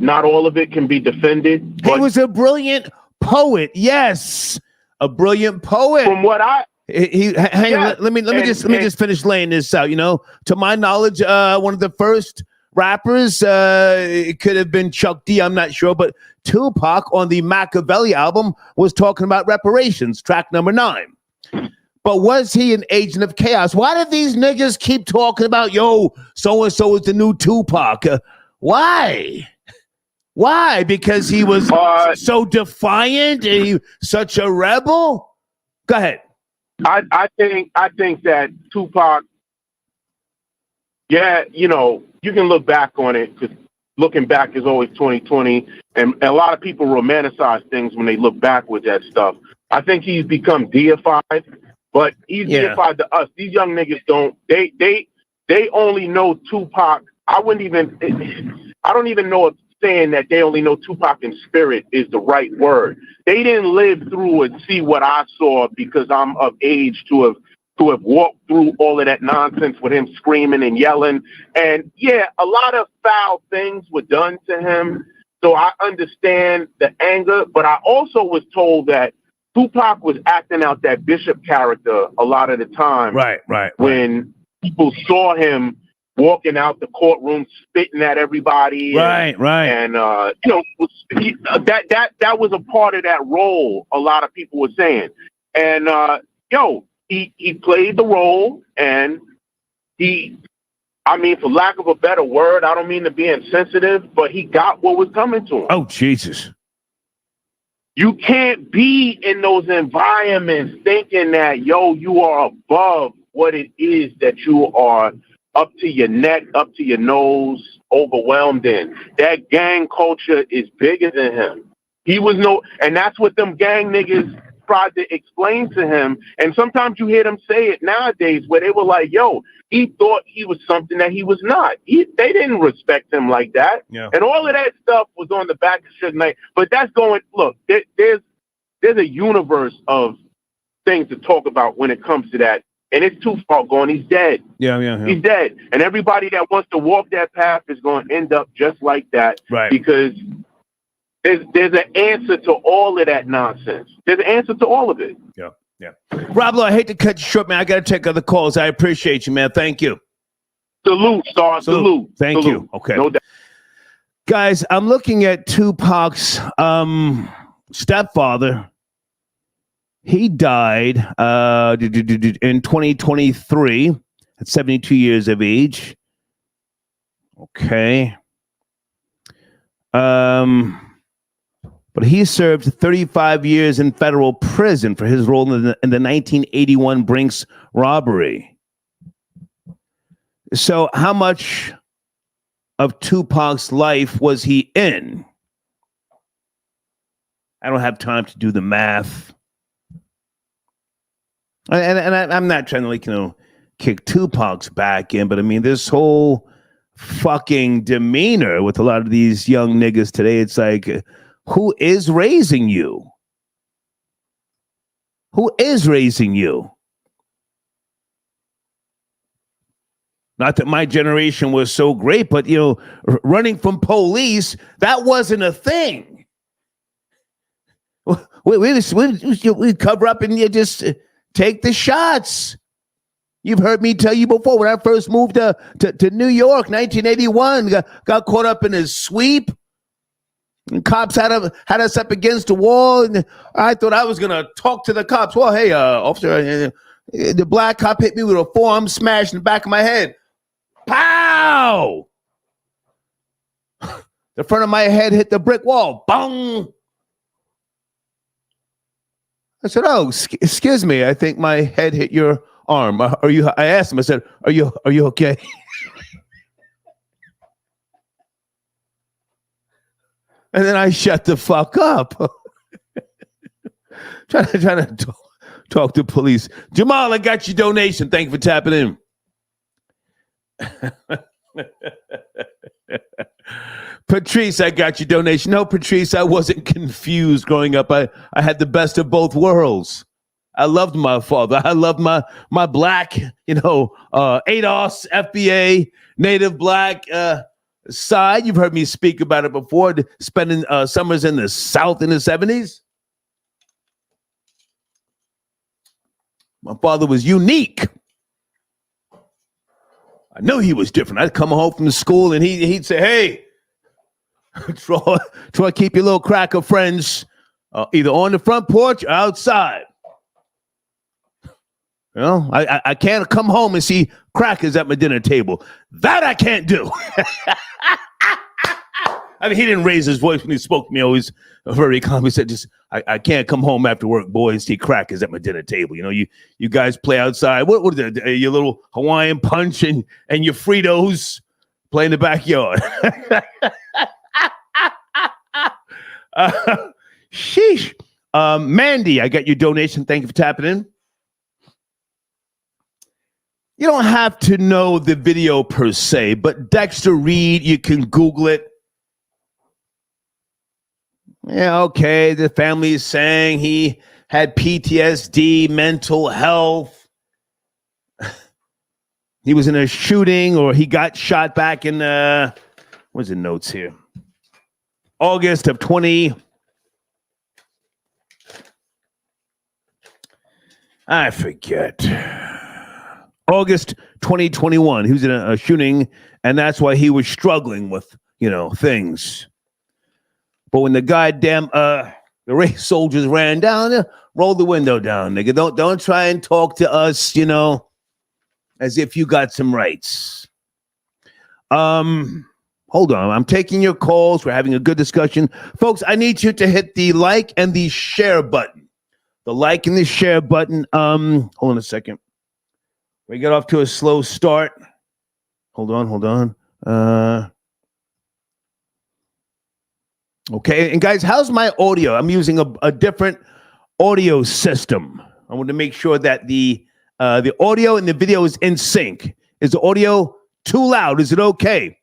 not all of it, can be defended. He was a brilliant poet. Yes, a brilliant poet. From what hang on. Let me just finish laying this out. To my knowledge, one of the first rappers, it could have been Chuck D. I'm not sure, but Tupac on the Machiavelli album was talking about reparations, track number 9. But was he an agent of chaos? Why did these niggas keep talking about, so-and-so is the new Tupac? Why? Why? Because he was so defiant and he such a rebel? Go ahead. I think that Tupac, you can look back on it, because looking back is always 2020, and a lot of people romanticize things when they look backwards at stuff. I think he's become deified. But he's deified to us. These young niggas don't. They only know Tupac. I don't even know if saying that they only know Tupac in spirit is the right word. They didn't live through and see what I saw, because I'm of age to have walked through all of that nonsense with him screaming and yelling. And a lot of foul things were done to him. So I understand the anger, but I also was told that Tupac was acting out that Bishop character a lot of the time. Right. When people saw him walking out the courtroom, spitting at everybody. Right. And, that was a part of that role, a lot of people were saying. And, he played the role, and for lack of a better word, I don't mean to be insensitive, but he got what was coming to him. Oh, Jesus. You can't be in those environments thinking that, you are above what it is that you are up to your neck, up to your nose, overwhelmed in. That gang culture is bigger than him. And that's what them gang niggas tried to explain to him. And sometimes you hear them say it nowadays, where they were like, he thought he was something that he was not. They didn't respect him like that. Yeah. And all of that stuff was on the back of Suge Knight. But that's look, there's a universe of things to talk about when it comes to that. And it's Tupac going, he's dead. Yeah. He's dead. And everybody that wants to walk that path is going to end up just like that. Right. Because there's an answer to all of that nonsense. There's an answer to all of it. Yeah. Rob Lowe, I hate to cut you short, man. I got to take other calls. I appreciate you, man. Thank you. Salute, Star. Salute. Thank you. Okay. No doubt. Guys, I'm looking at Tupac's stepfather. He died in 2023 at 72 years of age. Okay. But he served 35 years in federal prison for his role in the 1981 Brinks robbery. So how much of Tupac's life was he in? I don't have time to do the math. And I'm not trying to, like, kick Tupac's back in, but I mean, this whole fucking demeanor with a lot of these young niggas today, it's like, who is raising you? Who is raising you? Not that my generation was so great, but, running from police, that wasn't a thing. We cover up and you just take the shots. You've heard me tell you before, when I first moved to New York, 1981, got caught up in a sweep. And cops had us up against the wall, and I thought I was going to talk to the cops. Well, hey, officer, the black cop hit me with a forearm smash in the back of my head. Pow! The front of my head hit the brick wall. Bong! I said, oh, excuse me, I think my head hit your arm. Are you? I asked him, I said, are you okay? And then I shut the fuck up. trying to talk to police. Jamal, I got your donation. Thank you for tapping in. Patrice, I got your donation. No, Patrice, I wasn't confused growing up. I had the best of both worlds. I loved my father. I loved my black, ADOS, FBA, native black side. You've heard me speak about it before, spending summers in the South in the 70s. My father was unique. I knew he was different. I'd come home from school and he'd say, hey, try keep your little cracker friends either on the front porch or outside. I can't come home and see crackers at my dinner table. That I can't do. I mean, he didn't raise his voice when he spoke to me. Always very calm. He said, I can't come home after work, boy, and see crackers at my dinner table. You guys play outside. What are your little Hawaiian punch and your Fritos play in the backyard? Sheesh. Mandy, I got your donation. Thank you for tapping in. You don't have to know the video per se, but Dexter Reed, you can Google it. Yeah, okay, the family is saying he had PTSD, mental health. He was in a shooting, or he got shot back in, what's the notes here? August of 20. I forget. August 2021. He was in a shooting, and that's why he was struggling with, things. But when the goddamn the race soldiers ran down, roll the window down, nigga. Don't try and talk to us, as if you got some rights. Hold on. I'm taking your calls. We're having a good discussion. Folks, I need you to hit the like and the share button. The like and the share button. Hold on a second. We got off to a slow start. Hold on. Okay, and guys, how's my audio? I'm using a different audio system. I want to make sure that the audio and the video is in sync. Is the audio too loud? Is it okay?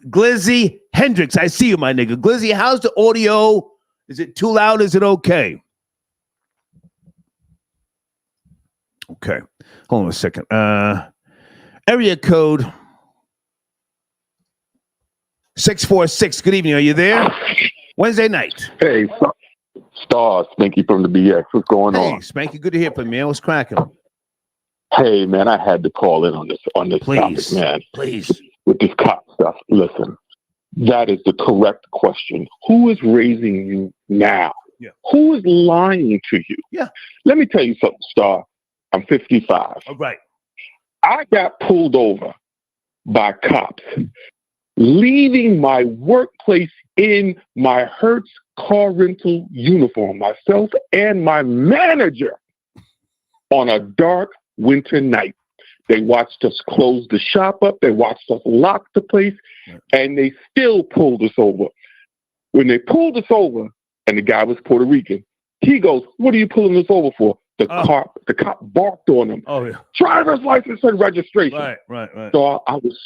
Glizzy Hendricks, I see you, my nigga. Glizzy, how's the audio? Is it too loud? Is it okay? Okay, hold on a second. Area code 646. Good evening. Are you there? Wednesday night. Hey, Star, Spanky from the BX. What's going on? Hey, Spanky, good to hear from you, man. What's cracking? Hey, man, I had to call in on this Please, topic, man. Please. With this cop stuff. Listen, that is the correct question. Who is raising you now? Yeah. Who is lying to you? Yeah. Let me tell you something, Star. I'm 55. All right. I got pulled over by cops, leaving my workplace in my Hertz car rental uniform, myself and my manager, on a dark winter night. They watched us close the shop up. They watched us lock the place, and they still pulled us over. When they pulled us over, and the guy was Puerto Rican, he goes, "What are you pulling us over for?" The cop barked on him. Oh, yeah. Driver's license and registration. Right. So I was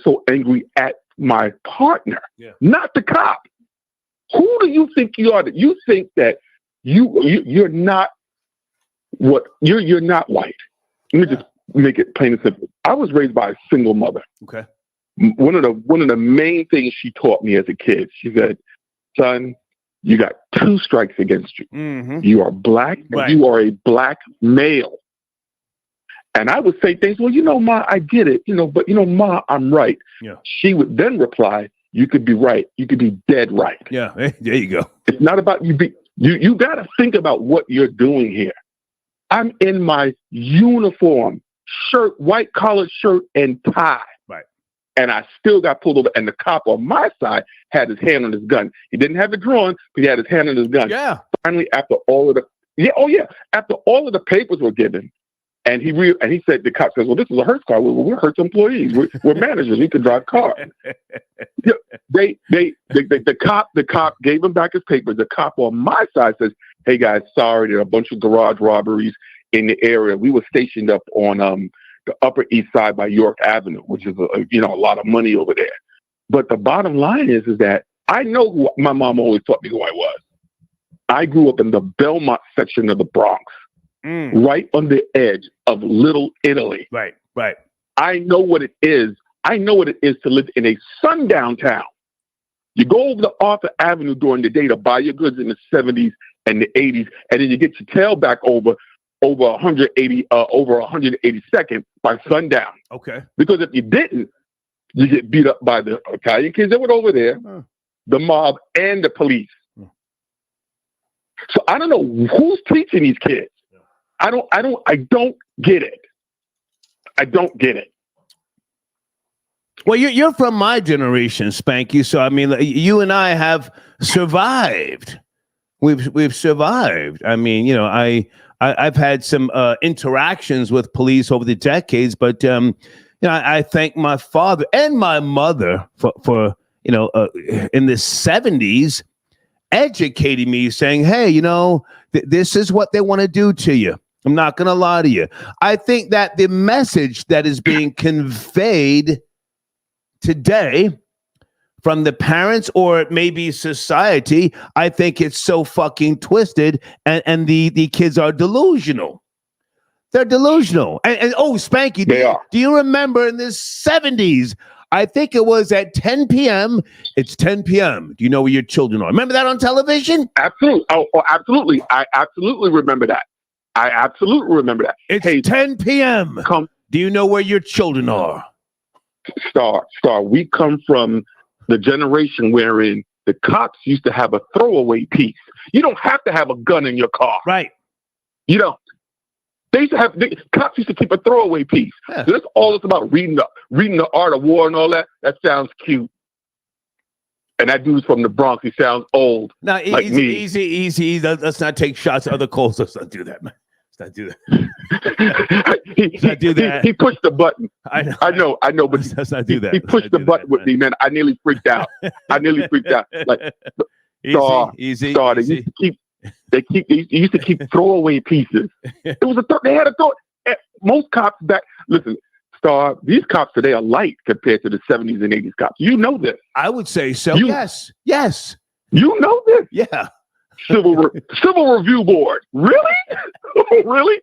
so angry at my partner, not the cop. Who do you think you are? That you think that you're not what you're not white. Let me just make it plain and simple. I was raised by a single mother. Okay. One of the main things she taught me as a kid, she said, "Son, you got 2 strikes against you. Mm-hmm. You are black, and you are a black male." And I would say things, "Well, Ma, I get it, but Ma, I'm right." Yeah. She would then reply, "You could be right. You could be dead right." Yeah. Hey, there you go. It's not about you. You got to think about what you're doing here. I'm in my uniform, shirt, white collared shirt and tie. Right. And I still got pulled over. And the cop on my side had his hand on his gun. He didn't have it drawn, but he had his hand on his gun. Yeah. Finally, after all of the papers were given, and he said, the cop says, "Well, this is a Hertz car. We're Hertz employees. We're managers. We can drive cars." The cop gave him back his papers. The cop on my side says, "Hey guys, sorry, there are a bunch of garage robberies in the area. We were stationed up on the Upper East Side by York Avenue, which is a lot of money over there." But the bottom line is that I know who my mom always taught me who I was. I grew up in the Belmont section of the Bronx, right on the edge of Little Italy. Right. I know what it is. I know what it is to live in a sundown town. You go over to Arthur Avenue during the day to buy your goods in the 70s and the 80s, and then you get your tail back over 182nd by sundown. Okay. Because if you didn't, you get beat up by the Italian kids that were over there, the mob, and the police. So I don't know who's teaching these kids. I don't get it. I don't get it. Well, you're from my generation, Spanky. So I mean, you and I have survived. We've survived. I mean, I've had some interactions with police over the decades, but I thank my father and my mother for in the 70s educating me, saying, "Hey, this is what they want to do to you. I'm not going to lie to you." I think that the message that is being conveyed today from the parents or maybe society, I think it's so fucking twisted, and the kids are delusional. They're delusional. And Spanky, do you remember in the 70s? I think it was at 10 p.m. It's 10 p.m. Do you know where your children are? Remember that on television? Absolutely. Oh, absolutely. I absolutely remember that. It's 10 p.m. Do you know where your children are? Star, we come from the generation wherein the cops used to have a throwaway piece. You don't have to have a gun in your car. Right. You don't. Cops used to keep a throwaway piece. Yeah. So that's all it's about, reading the Art of War and all that. That sounds cute. And that dude's from the Bronx. He sounds old. Now, like easy. Let's not take shots at other calls. Let's not do that, man. Let's not do that. He pushed the button. I know. But let's not do that. He pushed the button with me, man. I nearly freaked out. Like, easy. They used to keep throwaway pieces. It was they had a throw. Most cops back. Listen, Star, these cops today are light compared to the 70s and 80s cops. You know this. I would say so. Yes. You know this. Yeah. Civil Review Board. Really? Really?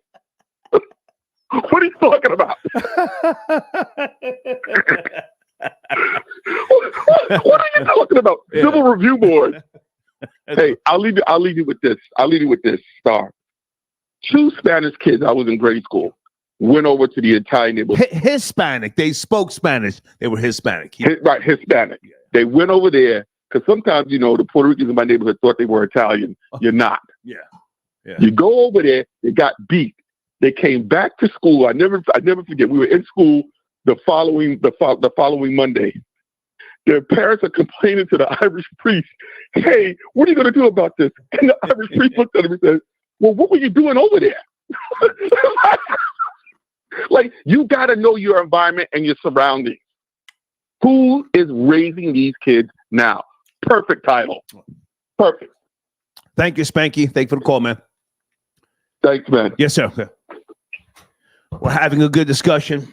What are you talking about? What are you talking about? Yeah. Civil Review Board. Hey, I'll leave you with this, Star. 2 Spanish kids, I was in grade school, went over to the Italian neighborhood. Hispanic. They spoke Spanish. They were Hispanic. Right, Hispanic. Yeah. They went over there because sometimes, the Puerto Ricans in my neighborhood thought they were Italian. You're not. Yeah. You go over there, they got beat. They came back to school. I never forget. We were in school. the following Monday. Their parents are complaining to the Irish priest, "Hey, what are you going to do about this?" And the Irish priest looked at him and said, "Well, what were you doing over there?" Like, you got to know your environment and your surroundings. Who is raising these kids now? Perfect title. Perfect. Thank you, Spanky. Thank you for the call, man. Thanks, man. Yes, sir. We're having a good discussion.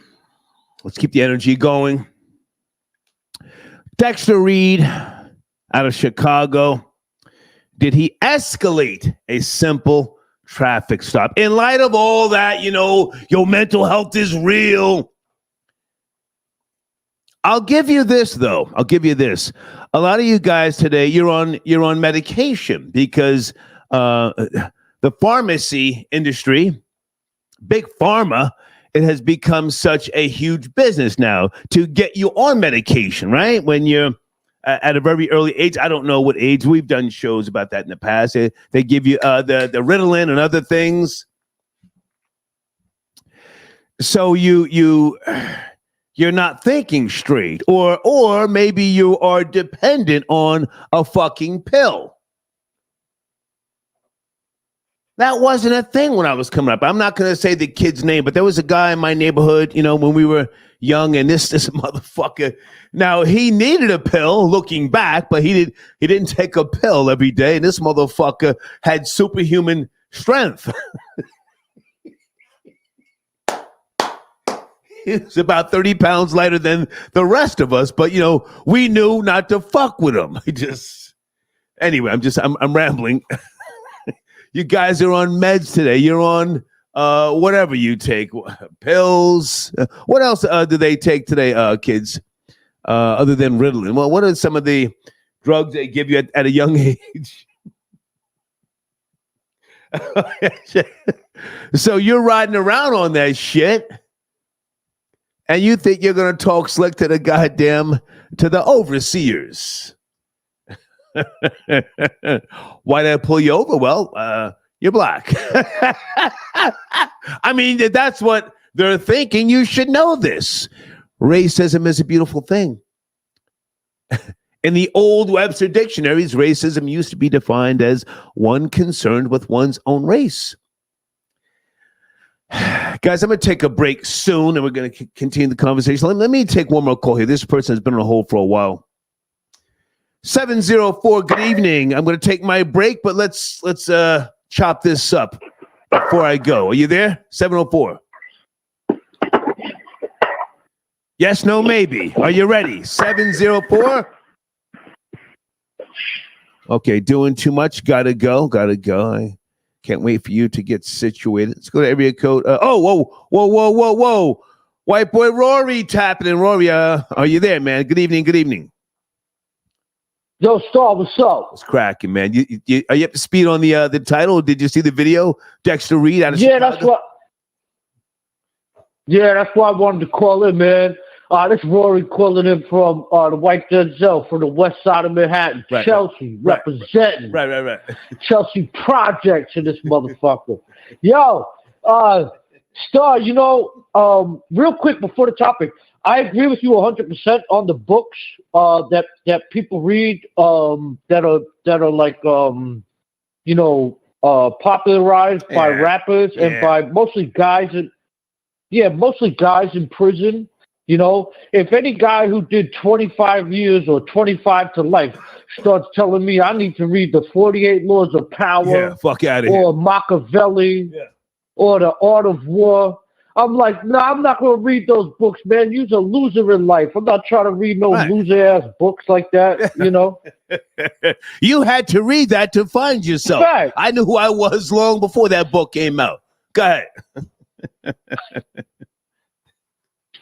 Let's keep the energy going. Dexter Reed out of Chicago. Did he escalate a simple traffic stop? In light of all that, your mental health is real. I'll give you this, though. I'll give you this. A lot of you guys today, you're on medication because the pharmacy industry, big pharma, it has become such a huge business now to get you on medication, right? When you're at a very early age. I don't know what age. We've done shows about that in the past. They give you the Ritalin and other things. So you're not thinking straight, or maybe you are dependent on a fucking pill. That wasn't a thing when I was coming up. I'm not going to say the kid's name, but there was a guy in my neighborhood, when we were young, and this motherfucker. Now, he needed a pill looking back, but he didn't take a pill every day, and this motherfucker had superhuman strength. He was about 30 pounds lighter than the rest of us, but, we knew not to fuck with him. Anyway, I'm rambling. You guys are on meds today. You're on whatever you take, pills. What else do they take today, kids, other than Ritalin? Well, what are some of the drugs they give you at a young age? So you're riding around on that shit, and you think you're going to talk slick to the overseers. Why did I pull you over? Well, you're black. I mean, that's what they're thinking. You should know this. Racism is a beautiful thing. In the old Webster dictionaries, racism used to be defined as one concerned with one's own race. Guys, I'm going to take a break soon, and we're going to continue the conversation. Let me take one more call here. This person has been on hold for a while. 704, good evening. I'm going to take my break, but let's chop this up before I go. Are you there? 704. Yes, no, maybe. Are you ready? 704. Okay, doing too much. Gotta go. I can't wait for you to get situated. Let's go to area code. Whoa. White boy Rory tapping in. Rory, are you there, man? Good evening. Yo, Star, what's up? It's cracking, man. Are you up to speed on the title? Did you see the video? Dexter Reed out of Chicago? That's why I wanted to call in, man. This is Rory calling in from the White Denzel from the west side of Manhattan. Right, Chelsea, representing. Right. Chelsea Projects in this motherfucker. Yo, Star, real quick before the topic, I agree with you 100% on the books that people read that are like popularized by rappers and by mostly guys in prison. If any guy who did 25 years or 25 to life starts telling me I need to read the 48 Laws of Power, fuck out of here, or Machiavelli, or The Art of War, I'm like, I'm not going to read those books, man. You're a loser in life. I'm not trying to read no loser-ass books like that, You had to read that to find yourself. Right. I knew who I was long before that book came out. Go ahead.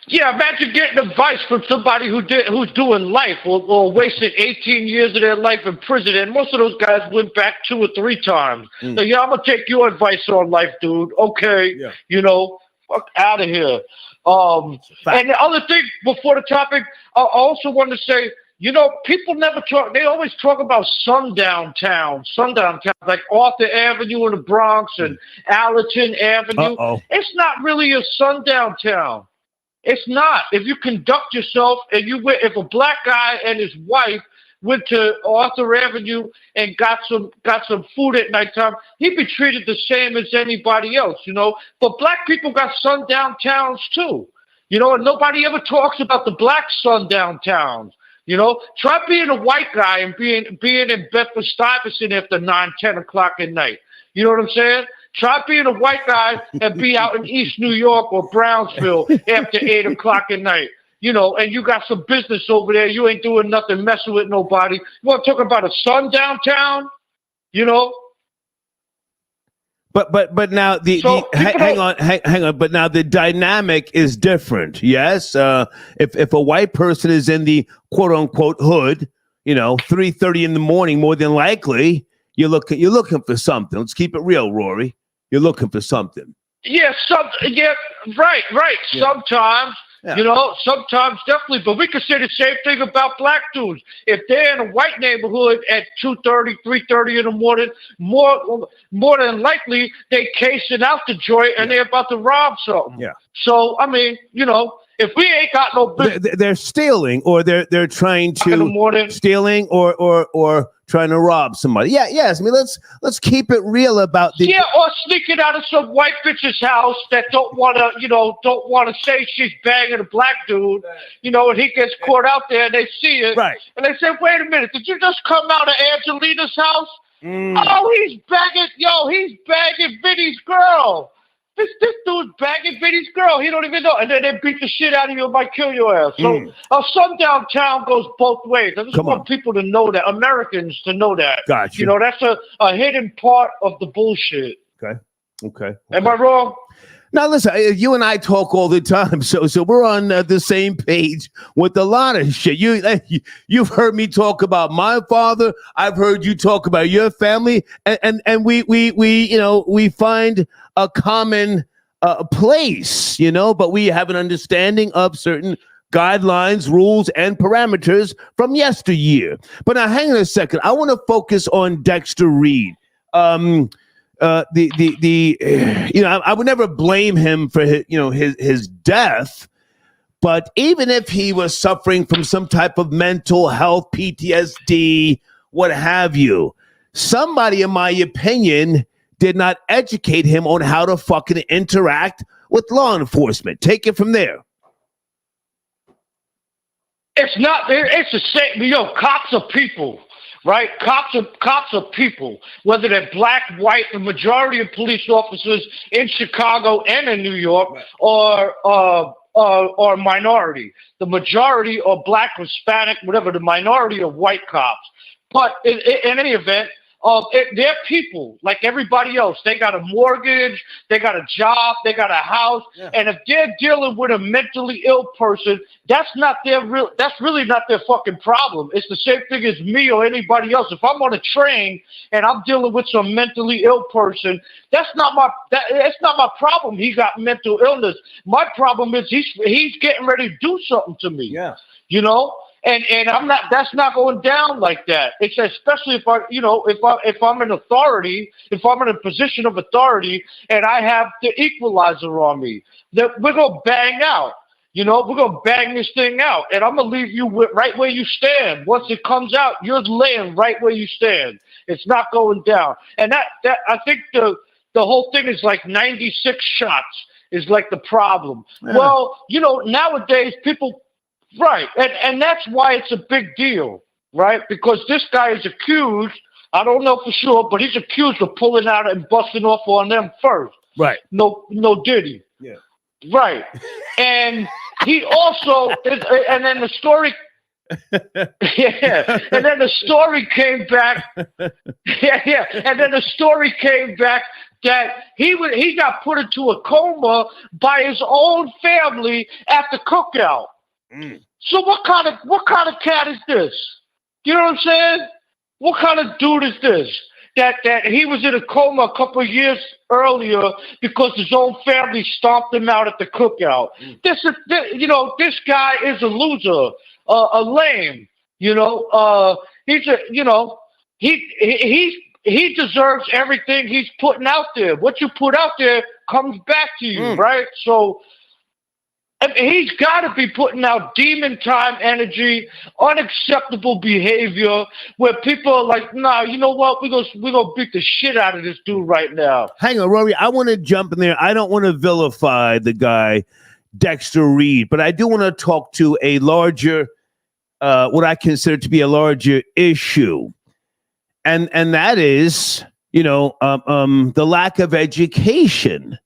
Yeah, imagine getting advice from somebody who's doing life or wasted 18 years of their life in prison, and most of those guys went back 2 or 3 times. So, I'm going to take your advice on life, dude. Okay, fuck out of here. And the other thing, before the topic, I also want to say, people never talk. They always talk about sundown towns, like Arthur Avenue in the Bronx and Allerton Avenue. It's not really a sundown town. It's not. If you conduct yourself and if a black guy and his wife went to Arthur Avenue and got some food at nighttime, he'd be treated the same as anybody else, you know. But black people got sundown towns too, you know, and nobody ever talks about the black sundown towns. You know, try being a white guy and being in Bedford-Stuyvesant after 9, 10 o'clock at night. You know what I'm saying? Try being a white guy and be out in East New York or Brownsville after 8 o'clock at night. You know, and you got some business over there. You ain't doing nothing, messing with nobody. You want to talk about a sundown town? You know? But now hang on. But now the dynamic is different. Yes, if a white person is in the quote unquote hood, you know, 3:30 in the morning, more than likely you're looking for something. Let's keep it real, Rory. You're looking for something. Yeah, right. Yeah. Sometimes. Yeah. You know, sometimes definitely, but we can say the same thing about black dudes. If they're in a white neighborhood at 2:30, 3:30 in the morning, more than likely they casing out the joint and they're about to rob something. Yeah. So I mean, you know, if we ain't got no business, they're stealing, or they're trying to stealing or trying to rob somebody. Yeah, yes. I mean, let's keep it real about the or sneaking out of some white bitch's house that don't want to say she's banging a black dude, you know, and he gets caught out there and they see it, right? And they say, "Wait a minute, did you just come out of Angelina's house? Oh, he's bagging Vinny's girl." This dude's bagging Vinny's girl. He don't even know. And then they beat the shit out of you and might kill your ass. So a sundown town goes both ways. I just want people to know that, Americans to know that. Gotcha. You know, that's a hidden part of the bullshit. Okay. Am I wrong? Now, listen, you and I talk all the time, so we're on the same page with a lot of shit. You've heard me talk about my father. I've heard you talk about your family, and we find a common place, you know, but we have an understanding of certain guidelines, rules, and parameters from yesteryear. But now, hang on a second. I want to focus on Dexter Reed. I would never blame him for his death, but even if he was suffering from some type of mental health, PTSD, what have you, somebody, in my opinion, did not educate him on how to fucking interact with law enforcement. Take it from there. It's not there. It's the same. Cops are people. Right? Cops are people, whether they're black, white. The majority of police officers in Chicago and in New York are minority. The majority are black, Hispanic, whatever. The minority are white cops. But in any event, they're people like everybody else. They got a mortgage, they got a job, they got a house, and if they're dealing with a mentally ill person, that's really not their fucking problem. It's the same thing as me or anybody else. If I'm on a train and I'm dealing with some mentally ill person, that's not my problem. He got mental illness. My problem is he's getting ready to do something to me. Yeah. You know? And I'm not. That's not going down like that. It's especially if I'm an authority, if I'm in a position of authority, and I have the equalizer on me, that we're gonna bang out. You know, we're gonna bang this thing out, and I'm gonna leave you right where you stand. Once it comes out, you're laying right where you stand. It's not going down. And that I think the whole thing is like 96 shots is like the problem. Yeah. Well, nowadays people. Right, and that's why it's a big deal, right? Because this guy is accused, I don't know for sure, but he's accused of pulling out and busting off on them first. Right. No Diddy. Yeah. Right. And he also, and then the story, and then the story came back, and then the story came back that he got put into a coma by his own family at the cookout. So what kind of cat is this? You know what I'm saying? What kind of dude is this? That he was in a coma a couple of years earlier because his own family stomped him out at the cookout. This guy is a loser, a lame. He deserves everything he's putting out there. What you put out there comes back to you, right? So. I mean, he's got to be putting out demon time energy, unacceptable behavior, where people are like, "Nah, you know what? We're gonna beat the shit out of this dude right now." Hang on, Rory. I want to jump in there. I don't want to vilify the guy, Dexter Reed, but I do want to talk to a larger, what I consider to be a larger issue, and that is, the lack of education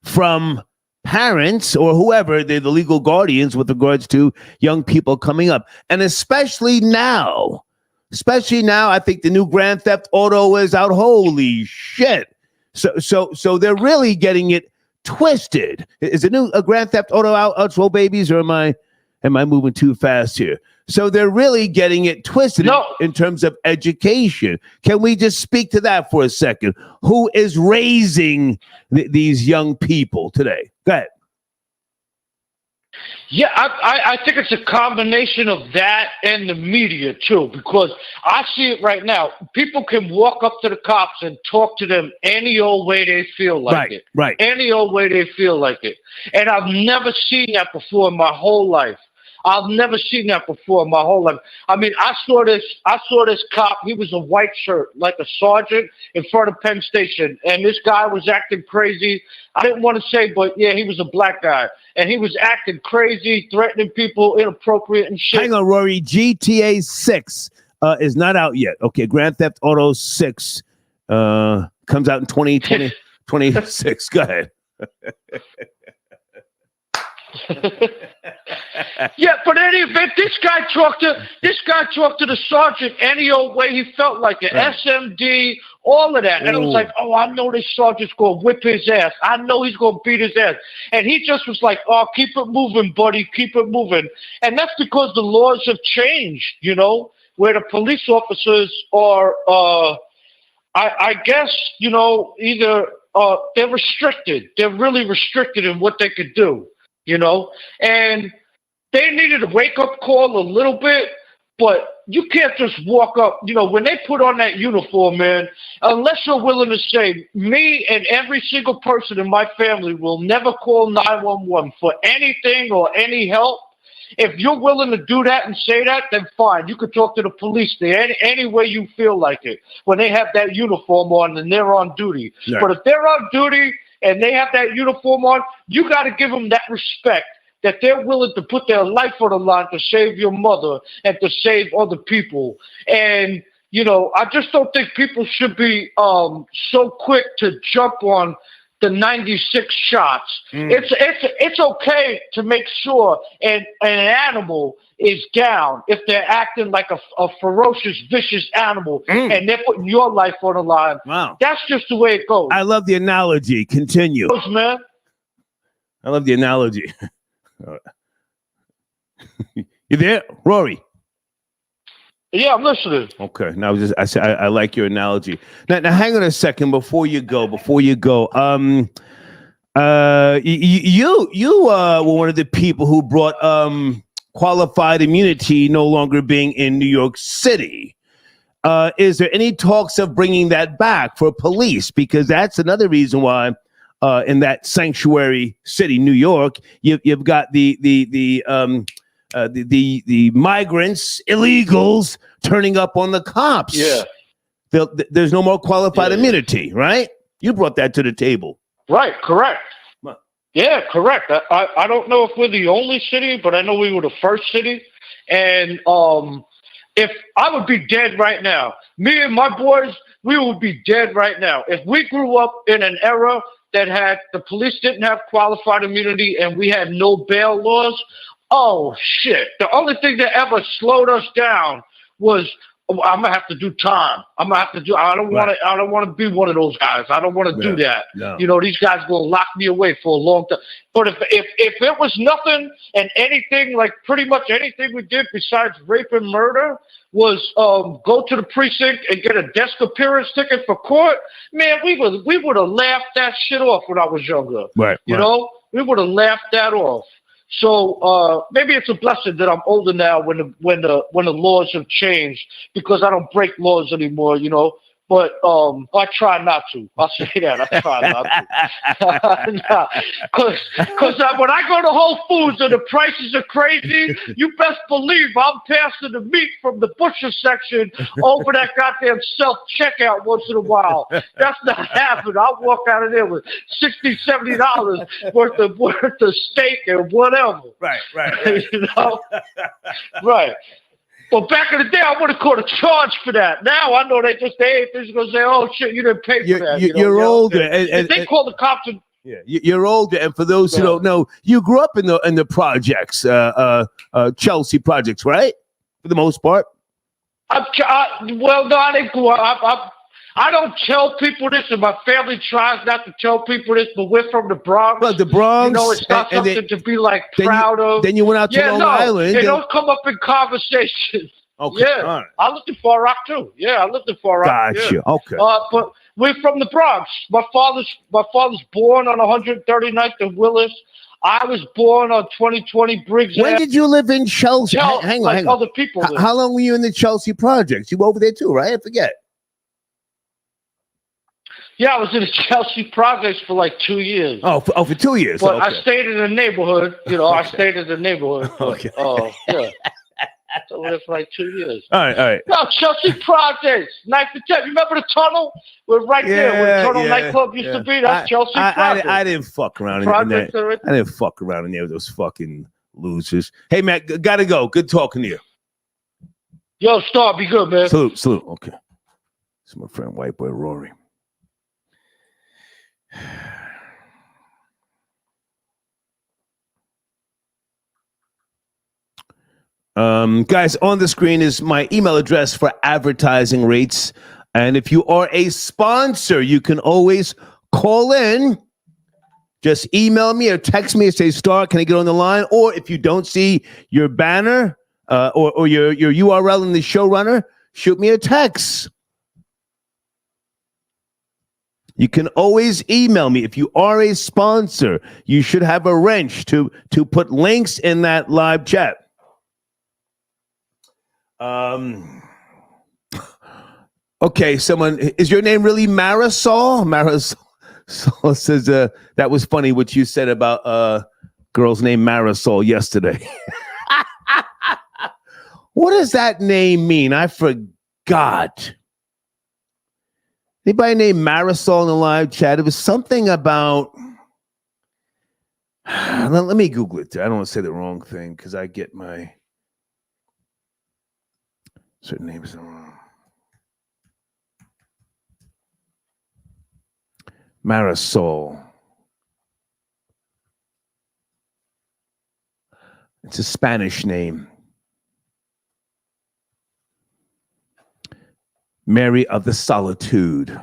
from parents or whoever they're the legal guardians with regards to young people coming up, and especially now, I think the new Grand Theft Auto is out. Holy shit! So they're really getting it twisted. Is the new Grand Theft Auto out, Roll Babies, or am I moving too fast here? So they're really getting it twisted in terms of education. Can we just speak to that for a second? Who is raising these young people today? Go ahead. Yeah, I think it's a combination of that and the media too, because I see it right now. People can walk up to the cops and talk to them any old way they feel like it. Right. Any old way they feel like it. And I've never seen that before in my whole life. I've never seen that before in my whole life. I mean, I saw this cop. He was a white shirt, like a sergeant, in front of Penn Station. And this guy was acting crazy. I didn't want to say, but yeah, he was a black guy. And he was acting crazy, threatening people, inappropriate and shit. Hang on, Rory. GTA 6 is not out yet. Okay, Grand Theft Auto 6 comes out in 2026. Go ahead. Yeah, but in any event, this guy talked to the sergeant any old way he felt like it. Right. SMD, all of that. And I was like, oh, I know this sergeant's gonna whip his ass. I know he's gonna beat his ass. And he just was like, oh, keep it moving, buddy, keep it moving. And that's because the laws have changed, where the police officers are I guess, either they're restricted. They're really restricted in what they could do. And they needed a wake-up call a little bit, but you can't just walk up. When they put on that uniform, man, unless you're willing to say, me and every single person in my family will never call 911 for anything or any help. If you're willing to do that and say that, then fine. You could talk to the police there any way you feel like it when they have that uniform on and they're on duty. Yeah. But if they're on duty and they have that uniform on, you got to give them that respect that they're willing to put their life on the line to save your mother and to save other people. And, I just don't think people should be so quick to jump on the 96 shots. It's okay to make sure an animal is down if they're acting like a ferocious, vicious animal and they're putting your life on the line. Wow. That's just the way it goes. I love the analogy. Continue. Man. I love the analogy. You there, Rory? Yeah, I'm listening. Okay. Now I like your analogy. Now hang on a second before you go. You were one of the people who brought qualified immunity no longer being in New York City. Is there any talks of bringing that back for police? Because that's another reason why in that sanctuary city, New York, you've got the migrants, illegals turning up on the cops. Yeah. There's no more qualified immunity, right? You brought that to the table. Right, correct. Yeah, correct. I don't know if we're the only city, but I know we were the first city. And if I would be dead right now, me and my boys, we would be dead right now. If we grew up in an era that had the police didn't have qualified immunity and we had no bail laws, oh shit. The only thing that ever slowed us down was I'm gonna have to do time. I don't want to be one of those guys. I don't want to do that. No. These guys gonna lock me away for a long time. But if it was nothing and anything, like pretty much anything we did besides rape and murder was go to the precinct and get a desk appearance ticket for court, man, we would have laughed that shit off when I was younger. Right. We would have laughed that off. So maybe it's a blessing that I'm older now when the laws have changed, because I don't break laws anymore. But I try not to. I'll say that. I try not to. Because when I go to Whole Foods and the prices are crazy, you best believe I'm passing the meat from the butcher section over that goddamn self-checkout once in a while. That's not happening. I'll walk out of there with $60, $70 worth of steak and whatever. Right. You know? Right. Well, back in the day, I would have caught a charge for that. Now I know they're just going to say, "Oh shit, you didn't pay for that." You're older, and they call the cops. You're older, and for those who don't know, you grew up in the projects, Chelsea projects, right? For the most part. Well, no, I didn't grow up. I don't tell people this, and my family tries not to tell people this, but we're from the Bronx. Well, the Bronx. You know, it's not something to be like proud of. Then you went out to Long Island. They don't come up in conversations. Okay. Yeah, right. I lived in Far Rock too. Yeah, I lived in Far Rock. Gotcha. Yeah. Okay. But we're from the Bronx. My father's born on 139th and Willis. I was born on 2020 Briggs. When did you live in Chelsea? Hang on. Other people. How long were you in the Chelsea projects? You were over there too, right? I forget. Yeah, I was in the Chelsea projects for like 2 years. Oh, for 2 years. But okay. I stayed in the neighborhood. You know, I stayed in the neighborhood. Okay. Yeah. So I lived for like 2 years. All right. No, Chelsea projects, 9th to 10th. Remember the tunnel? We're right there where Tunnel nightclub used to be. That's Chelsea projects. I didn't fuck around in that. I didn't fuck around in there with those fucking losers. Hey, Matt, gotta go. Good talking to you. Yo, Star, be good, man. Salute. Okay. It's my friend, white boy Rory. Guys, on the screen is my email address for advertising rates. And if you are a sponsor, you can always call in. Just email me or text me and say, Star, can I get on the line? Or if you don't see your banner or your URL in the showrunner, shoot me a text. You can always email me. If you are a sponsor, you should have a wrench to put links in that live chat. Okay, someone, is your name really Marisol? Marisol says that was funny what you said about girl's name Marisol yesterday. What does that name mean? I forgot. Anybody named Marisol in the live chat? It was something about. Let me Google it. I don't want to say the wrong thing because I get my certain names wrong. Marisol. It's a Spanish name. Mary of the Solitude.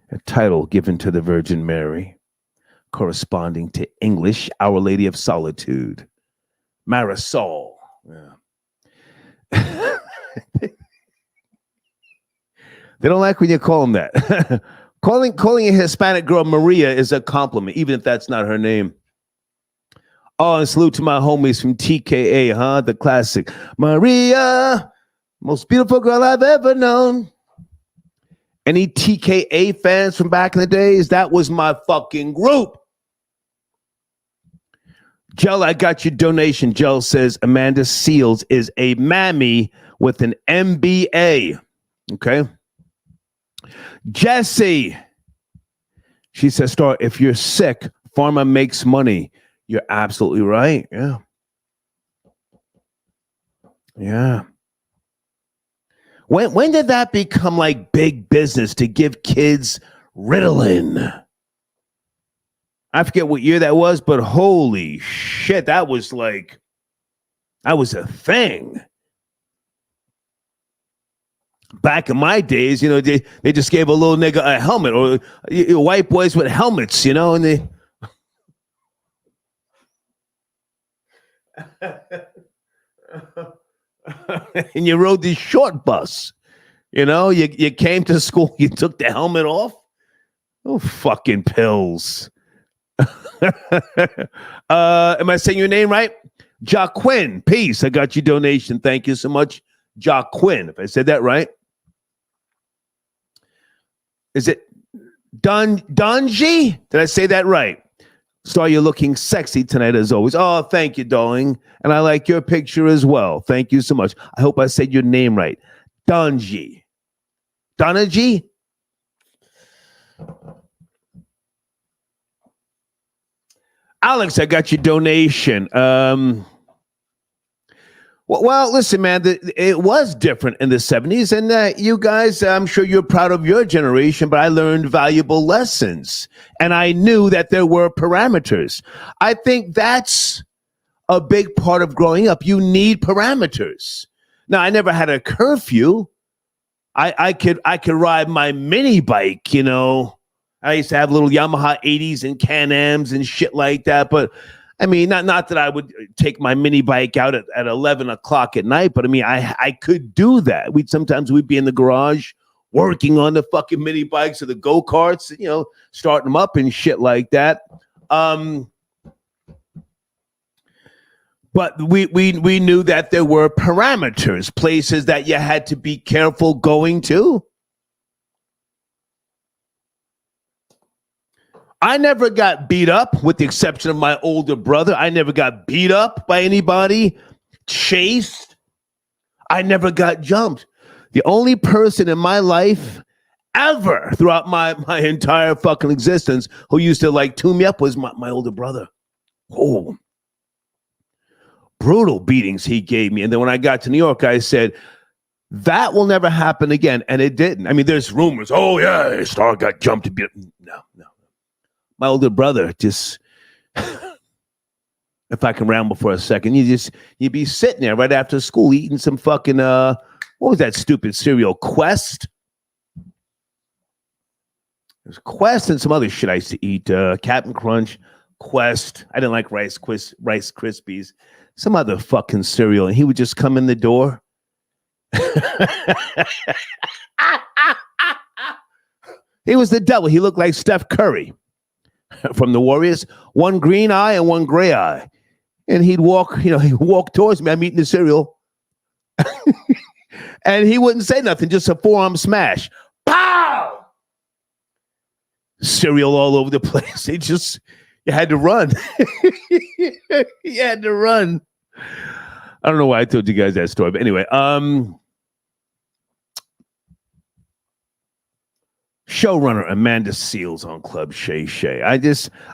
A title given to the Virgin Mary, corresponding to English Our Lady of Solitude. Marisol. Yeah. They don't like when you call them that. calling a Hispanic girl Maria is a compliment, even if that's not her name. Oh, and salute to my homies from TKA, the classic. Maria, most beautiful girl I've ever known. Any TKA fans from back in the days? That was my fucking group. Jell, I got your donation. Jell says Amanda Seals is a mammy with an MBA. Okay. Jesse, she says, Star, if you're sick, pharma makes money. You're absolutely right. Yeah. When did that become like big business to give kids Ritalin? I forget what year that was, but holy shit, that was a thing. Back in my days, they just gave a little nigga a helmet, or white boys with helmets, and they. And you rode the short bus, you came to school, you took the helmet off. Oh, fucking pills. Am I saying your name right? Jaquin, peace. I got your donation. Thank you so much, Jaquin. If I said that right. Is it Dungy? Did I say that right? Star, you're looking sexy tonight as always. Oh, thank you, darling. And I like your picture as well. Thank you so much. I hope I said your name right. Dungy. Dungy? Alex, I got your donation. Well, listen, man, it was different in the 70s. And you guys, I'm sure you're proud of your generation, but I learned valuable lessons. And I knew that there were parameters. I think that's a big part of growing up. You need parameters. Now, I never had a curfew. I could ride my mini bike, you know. I used to have little Yamaha 80s and Can-Ams and shit like that. But I mean, not that I would take my mini bike out at 11 o'clock at night, but I mean, I could do that. Sometimes we'd be in the garage working on the fucking mini bikes or the go-karts, you know, starting them up and shit like that. But we knew that there were parameters, places that you had to be careful going to. I never got beat up, with the exception of my older brother. I never got beat up by anybody, chased. I never got jumped. The only person in my life ever throughout my entire fucking existence who used to like tune me up was my older brother. Oh, brutal beatings he gave me. And then when I got to New York, I said, that will never happen again. And it didn't. I mean, there's rumors. Oh, yeah, Star got jumped to beat up. No. My older brother just, if I can ramble for a second, you'd be sitting there right after school eating some fucking, what was that stupid cereal? Quest? There's Quest and some other shit I used to eat. Captain Crunch, Quest. I didn't like Rice Krispies. Some other fucking cereal. And he would just come in the door. He was the devil. He looked like Steph Curry from the Warriors, one green eye and one gray eye. And he'd walk towards me. I'm eating the cereal. And he wouldn't say nothing, just a forearm smash. Pow! Cereal all over the place. You had to run. You had to run. I don't know why I told you guys that story, but anyway, showrunner Amanda Seales on Club Shay Shay.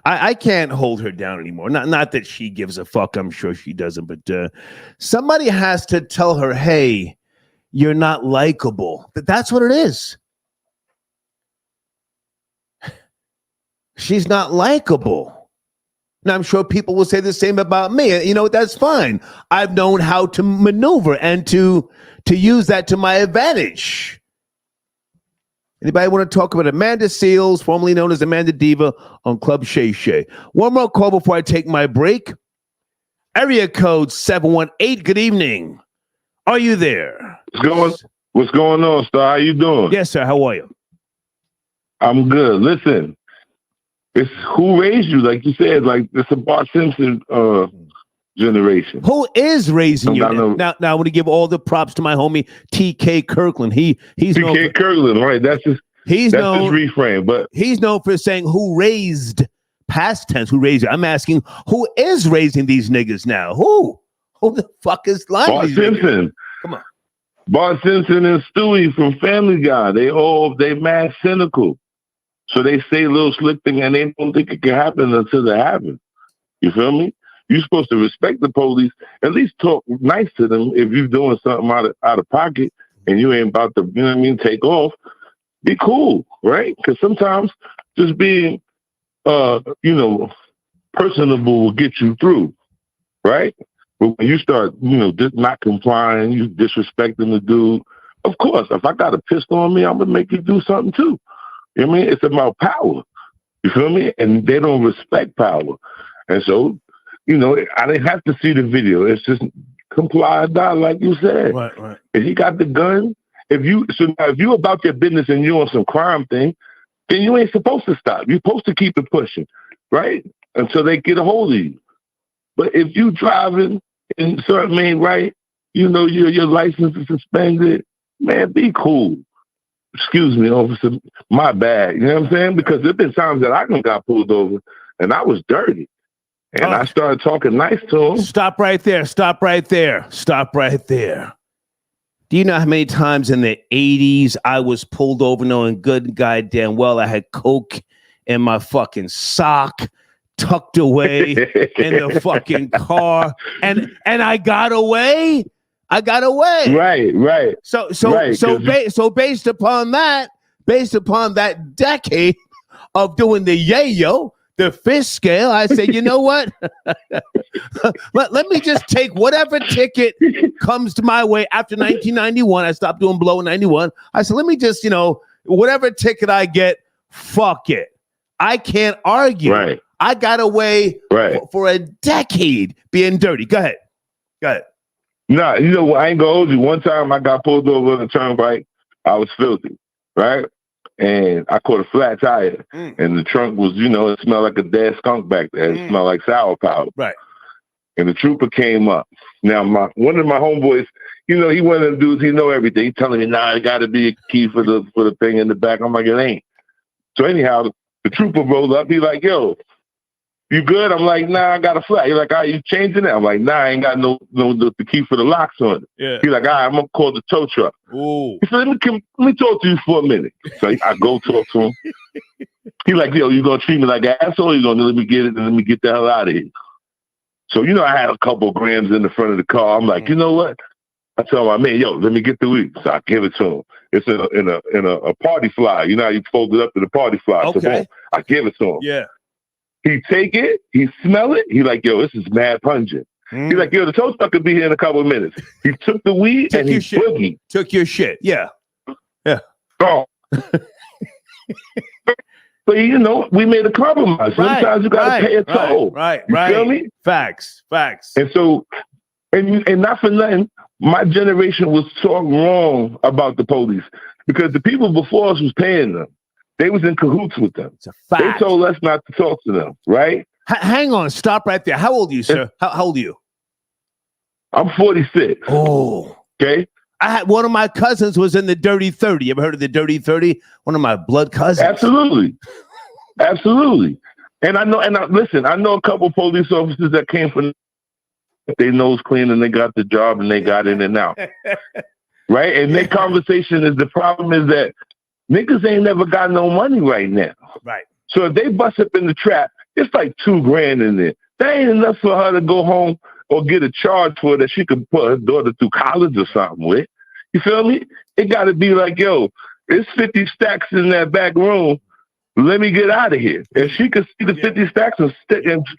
I can't hold her down anymore. Not that she gives a fuck. I'm sure she doesn't. But somebody has to tell her, hey, you're not likable. That's what it is. She's not likable. Now, I'm sure people will say the same about me. You know, that's fine. I've known how to maneuver and to use that to my advantage. Anybody want to talk about Amanda Seales, formerly known as Amanda Diva, on Club Shay Shay? One more call before I take my break. Area code 718. Good evening. Are you there? What's going on, Star? How you doing? Yes, sir. How are you? I'm good. Listen, it's who raised you, like you said. Like it's a Bart Simpson generation. Who is raising you? Now I want to give all the props to my homie T.K. Kirkland. He's T.K. Kirkland, right? That's his reframe. But he's known for saying who raised, past tense. Who raised you? I'm asking who is raising these niggas now? Who the fuck is lying? Bart Simpson. Come on. Bart Simpson and Stewie from Family Guy. They mad cynical. So they say little slick thing and they don't think it can happen until it happens. You feel me? You're supposed to respect the police, at least talk nice to them if you're doing something out of pocket and you ain't about to, you know what I mean, take off. Be cool, right? Because sometimes just being, personable will get you through, right? But when you start, just not complying, you disrespecting the dude, of course, if I got a pistol on me, I'm going to make you do something too. You know what I mean? It's about power. You feel me? And they don't respect power. And so, I didn't have to see the video. It's just comply or die, like you said. Right. If he got the gun, if you about your business and you on some crime thing, then you ain't supposed to stop. You're supposed to keep it pushing, right? Until they get a hold of you. But if you driving and something ain't right, your license is suspended, man, be cool. excuse me, officer, my bad. You know what I'm saying? Because there's been times that I got pulled over and I was dirty. And I started talking nice to him. Stop right there. Stop right there. Stop right there. Do you know how many times in the 80s I was pulled over knowing good and goddamn well I had coke in my fucking sock, tucked away in the fucking car, and I got away. I got away. Right. So based upon that decade of doing the yayo, the fish scale, I say, you know what? let me just take whatever ticket comes to my way after 1991. I stopped doing blow in 91. I said, let me just, whatever ticket I get, fuck it. I can't argue. Right. I got away for a decade being dirty. Go ahead. Nah, I ain't gonna hold you. One time I got pulled over on the turnpike. I was filthy, right? And I caught a flat tire. And the trunk was, it smelled like a dead skunk back there. It smelled like sour powder. Right. And the trooper came up. Now, one of my homeboys, he one of them dudes, he know everything. He telling me, it got to be a key for the thing in the back. I'm like, it ain't. So anyhow, the trooper rolled up. He like, yo, you good? I'm like, nah, I got a flat. He's like, all right, you changing it? I'm like, nah, I ain't got the key for the locks on it. Yeah. He's like, all right, I'm going to call the tow truck. Ooh. He said, let me talk to you for a minute. So I go talk to him. He's like, yo, you going to treat me like an asshole? You going to let me get it and let me get the hell out of here? So, I had a couple grams in the front of the car. I'm like, you know what? I tell my man, yo, let me get the weed. So I give it to him. It's in a party fly. You know how you fold it up in a party fly. Okay. So boom, I give it to him. Yeah. He take it, he smell it, he like, yo, this is mad pungent. He's like, yo, the tow truck could be here in a couple of minutes. He took the weed and he boogied. Took your shit, yeah. Oh. But we made a compromise. Sometimes you gotta pay a toll. Right. You feel me? Facts. And so, and not for nothing, my generation was so wrong about the police because the people before us was paying them. They was in cahoots with them. It's a fact. They told us not to talk to them, right? Hang on, stop right there. How old are you, sir? How old are you? I'm 46. Oh. Okay. I had one of my cousins was in the Dirty 30. You ever heard of the Dirty 30? One of my blood cousins. Absolutely. And I know a couple police officers that came from their nose clean and they got the job and they got in and out. Right? And their conversation is the problem is that niggas ain't never got no money right now. Right. So if they bust up in the trap, it's like $2,000 in there. That ain't enough for her to go home or get a charge for that she could put her daughter through college or something with. You feel me? It got to be like, yo, there's 50 stacks in that back room. Let me get out of here. If she could see the 50 stacks and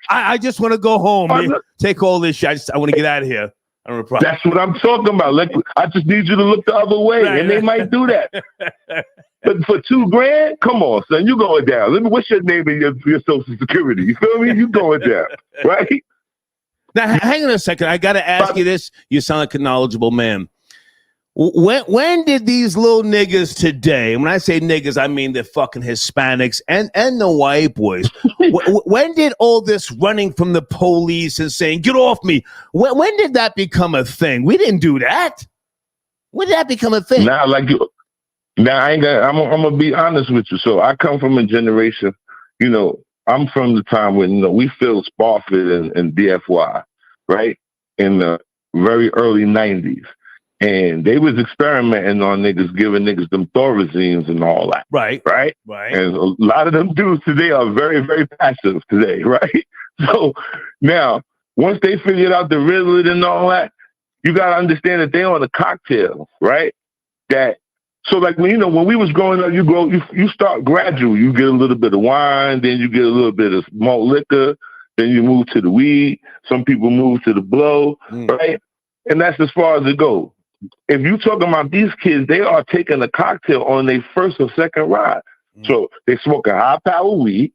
I just want to go home, man. Take all this shit. I want to get out of here. That's what I'm talking about. Like, I just need you to look the other way, and they might do that. But for $2,000, come on, son, you going down. What's your name and your social security? You feel me? You going down, right? Now, hang on a second. I got to ask you this. You sound like a knowledgeable man. When did these little niggas today, and when I say niggas, I mean the fucking Hispanics and the white boys, when did all this running from the police and saying, get off me, when did that become a thing? We didn't do that. When did that become a thing? I'm going to be honest with you. So I come from a generation, I'm from the time when, we filled Spofford and DFY, right? In the very early 90s. And they was experimenting on niggas, giving niggas them Thorazines and all that. Right. And a lot of them dudes today are very, very passive today, right? So now, once they figured out the Ritalin and all that, you got to understand that they on a cocktail, right? So like when we was growing up, you start gradual. You get a little bit of wine, then you get a little bit of malt liquor, then you move to the weed. Some people move to the blow, right? And that's as far as it goes. If you talking about these kids, they are taking a cocktail on their first or second ride. So they smoking high power weed,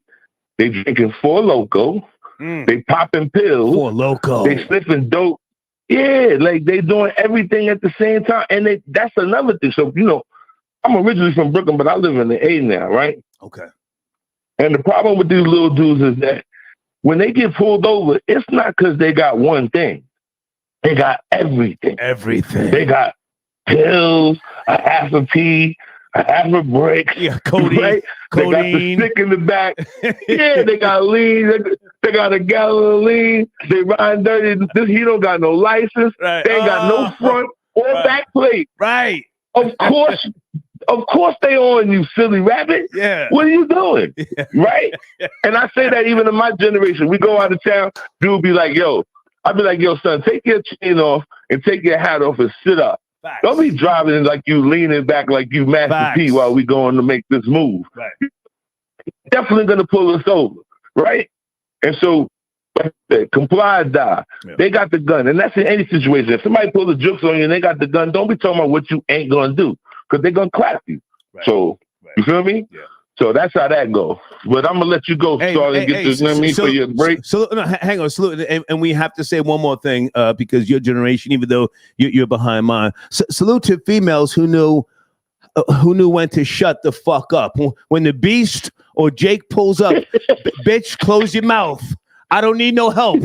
they drinking Four Loko, they popping pills, Four Loko, they sniffing dope. Yeah, like they doing everything at the same time, and that's another thing. So I'm originally from Brooklyn, but I live in the A now, right? Okay. And the problem with these little dudes is that when they get pulled over, it's not because they got one thing. They got everything. Everything. They got pills, a half a pea, half a brick. Yeah, codeine. Right? Codeine. They got the stick in the back. Yeah, they got lean. They got a gallon of lean. They riding dirty. He don't got no license. Right. They ain't got no front or back plate. Right. Of course they on you, silly rabbit. Yeah. What are you doing? Yeah. Right? And I say that even in my generation. We go out of town, dude be like, yo. I'd be like, yo, son, take your chain off and take your hat off and sit up. Facts. Don't be driving like you leaning back like you Master P while we going to make this move. Right. Definitely going to pull us over, right? And so, comply or die. Yeah. They got the gun. And that's in any situation. If somebody pulls the jokes on you and they got the gun, don't be talking about what you ain't going to do because they're going to clap you. Right. So, you feel me? Yeah. So that's how that goes. But I'm gonna let you go, start and get this. For your break. So no, hang on, salute, and we have to say one more thing because your generation, even though you're behind mine, salute to females who knew when to shut the fuck up when the Beast or Jake pulls up. Bitch, close your mouth. I don't need no help.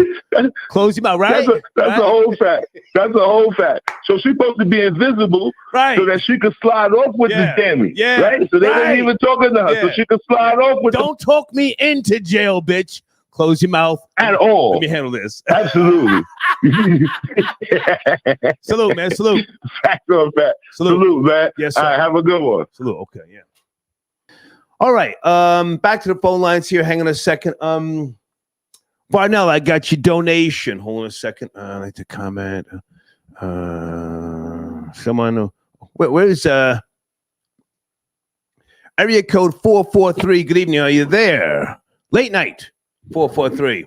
Close your mouth, right? That's a whole fact. That's a whole fact. So she's supposed to be invisible, right? So that she could slide off with the Jamie, right? So they didn't even talk to her, so she could slide off with. Don't talk me into jail, bitch. Close your mouth at all. Let me handle this. Absolutely. Salute, man. Salute. Fact on fact. Salute, man. Yes, sir. All right, have a good one. Salute. Okay, yeah. All right. Back to the phone lines here. Hang on a second. Barnell, I got your donation. Hold on a second. I'd like to comment. Someone, where's area code 443? Good evening. Are you there? Late night 443.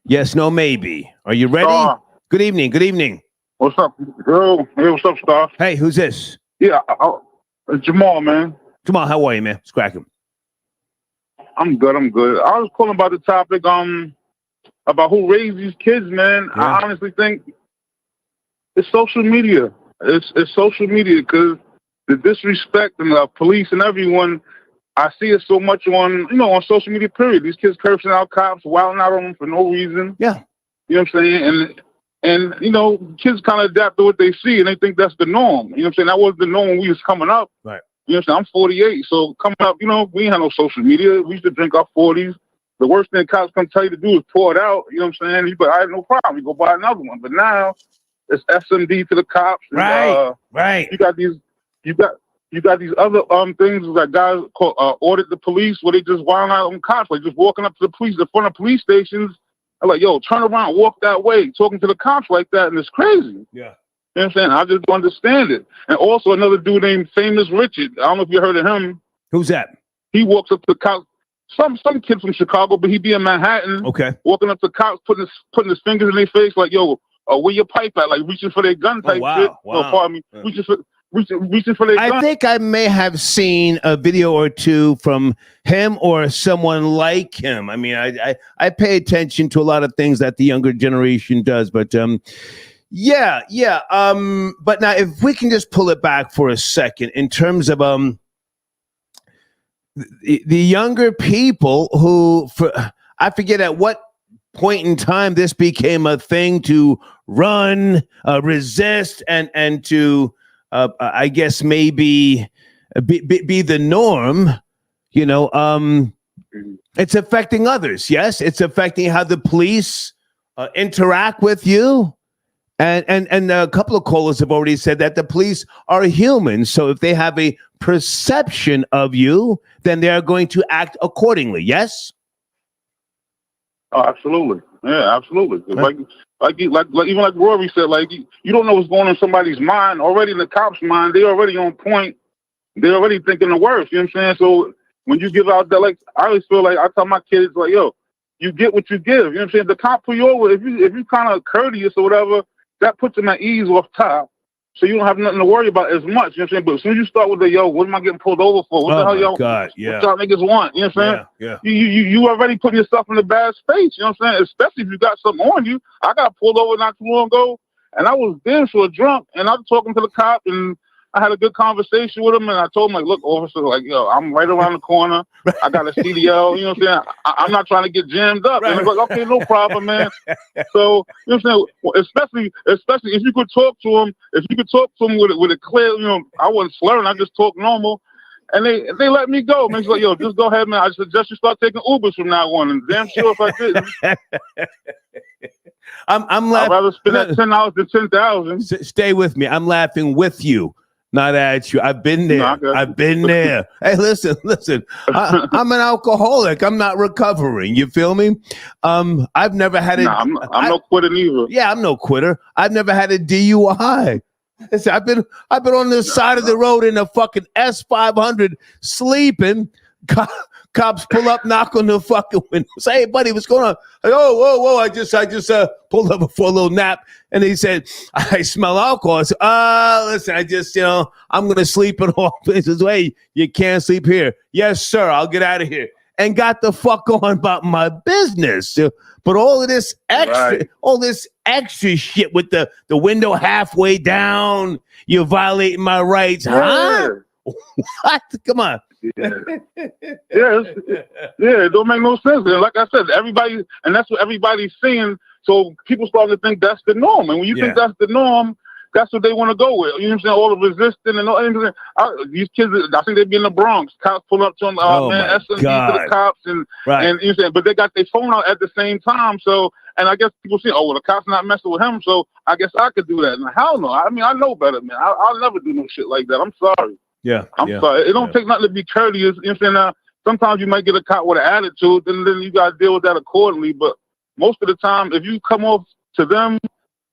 Yes, no, maybe. Are you ready? Good evening. Good evening. What's up, girl? Hey, what's up, Star? Hey, who's this? Yeah, Jamal, man. Jamal, how are you, man? It's cracking. I'm good. I was calling about the topic about who raised these kids, man. Yeah. I honestly think it's social media. It's social media because the disrespect and the police and everyone, I see it so much on social media, period. These kids cursing out cops, wilding out on them for no reason. Yeah. You know what I'm saying? And kids kind of adapt to what they see and they think that's the norm. You know what I'm saying? That was the norm when we was coming up. Right. You know what I'm saying? I'm 48, so coming up, we ain't had no social media. We used to drink our 40s. The worst thing cops can tell you to do is pour it out. You know what I'm saying? But I had no problem. You go buy another one. But now it's SMD to the cops. And, right. You got these other things that guys call audit the police where they just wild out on cops, like just walking up to the police in front of police stations. I'm like, yo, turn around, walk that way, talking to the cops like that, and it's crazy. Yeah. You know what I'm saying? I just don't understand it. And also another dude named Famous Richard. I don't know if you heard of him. Who's that? He walks up to cops. Some kid from Chicago, but he be in Manhattan. Okay. Walking up to cops, putting his fingers in their face, like, yo, where your pipe at? Like reaching for their gun type shit. Wow. No, pardon me. Reaching for their gun. I think I may have seen a video or two from him or someone like him. I mean, I pay attention to a lot of things that the younger generation does, but yeah. But now, if we can just pull it back for a second in terms of the younger people who, I forget at what point in time this became a thing to run, resist, and to, I guess maybe be the norm. It's affecting others. Yes, it's affecting how the police interact with you. And a couple of callers have already said that the police are human. So if they have a perception of you, then they are going to act accordingly. Yes? Oh, absolutely. Yeah, absolutely. Right. Like even like Rory said, like you don't know what's going on in somebody's mind. Already in the cops' mind, they already on point. They're already thinking the worst. You know what I'm saying? So when you give out that, like, I always feel like I tell my kids, like, yo, you get what you give. You know what I'm saying? The cop pull you over. If you kind of courteous or whatever, that puts them at ease off top. So you don't have nothing to worry about as much. You know what I'm saying? But as soon as you start with the, yo, what am I getting pulled over for? What the hell, yo? God, yeah. What y'all niggas want? You know what I'm saying? Yeah. You already putting yourself in a bad space. You know what I'm saying? Especially if you got something on you. I got pulled over not too long ago, and I was damn sure drunk, and I was talking to the cop, and I had a good conversation with him, and I told him, like, look, officer, like, yo, I'm right around the corner. I got a CDL. You know what I'm saying? I'm not trying to get jammed up. And I'm like, okay, no problem, man. So, you know what I'm saying? Well, especially if you could talk to him, with a clear, you know, I wasn't slurring. I just talked normal. And they let me go. Man, he's like, yo, just go ahead, man. I suggest you start taking Ubers from now on. And damn sure if I did. I'm laughing. I'd rather spend that $10 than 10,000. Stay with me. I'm laughing with you, not at you. I've been there. No, I've been there. Hey, listen. I'm an alcoholic. I'm not recovering. You feel me? I've never had a. I'm no quitter neither. Yeah, I'm no quitter. I've never had a DUI. Listen, I've been on the side of the road in a fucking S500 sleeping. Cops pull up, knock on the fucking window, say, "Hey, buddy, what's going on?" Like, "Oh, whoa! I just pulled up for a little nap." And he said, "I smell alcohol." I said, listen, I just, I'm gonna sleep in all places. Hey, you can't sleep here. Yes, sir. I'll get out of here. And got the fuck on about my business. But all this extra shit with the window halfway down, you're violating my rights, huh? What? Come on. It don't make no sense. And like I said, everybody, and that's what everybody's seeing. So people starting to think that's the norm. And when you think that's the norm, that's what they want to go with. You know what I'm saying? All the resisting and all these kids, I think they be in the Bronx. Cops pull up to them, man, SMG to the cops, and you know what I'm saying? But they got their phone out at the same time. So, and I guess people say, oh, well, the cops not messing with him, so I guess I could do that. And hell no. I mean, I know better, man. I'll never do no shit like that. I'm sorry. I'm sorry. It don't take nothing to be courteous. You know what I'm saying? Sometimes you might get a cop with an attitude, then you got to deal with that accordingly. But most of the time, if you come off to them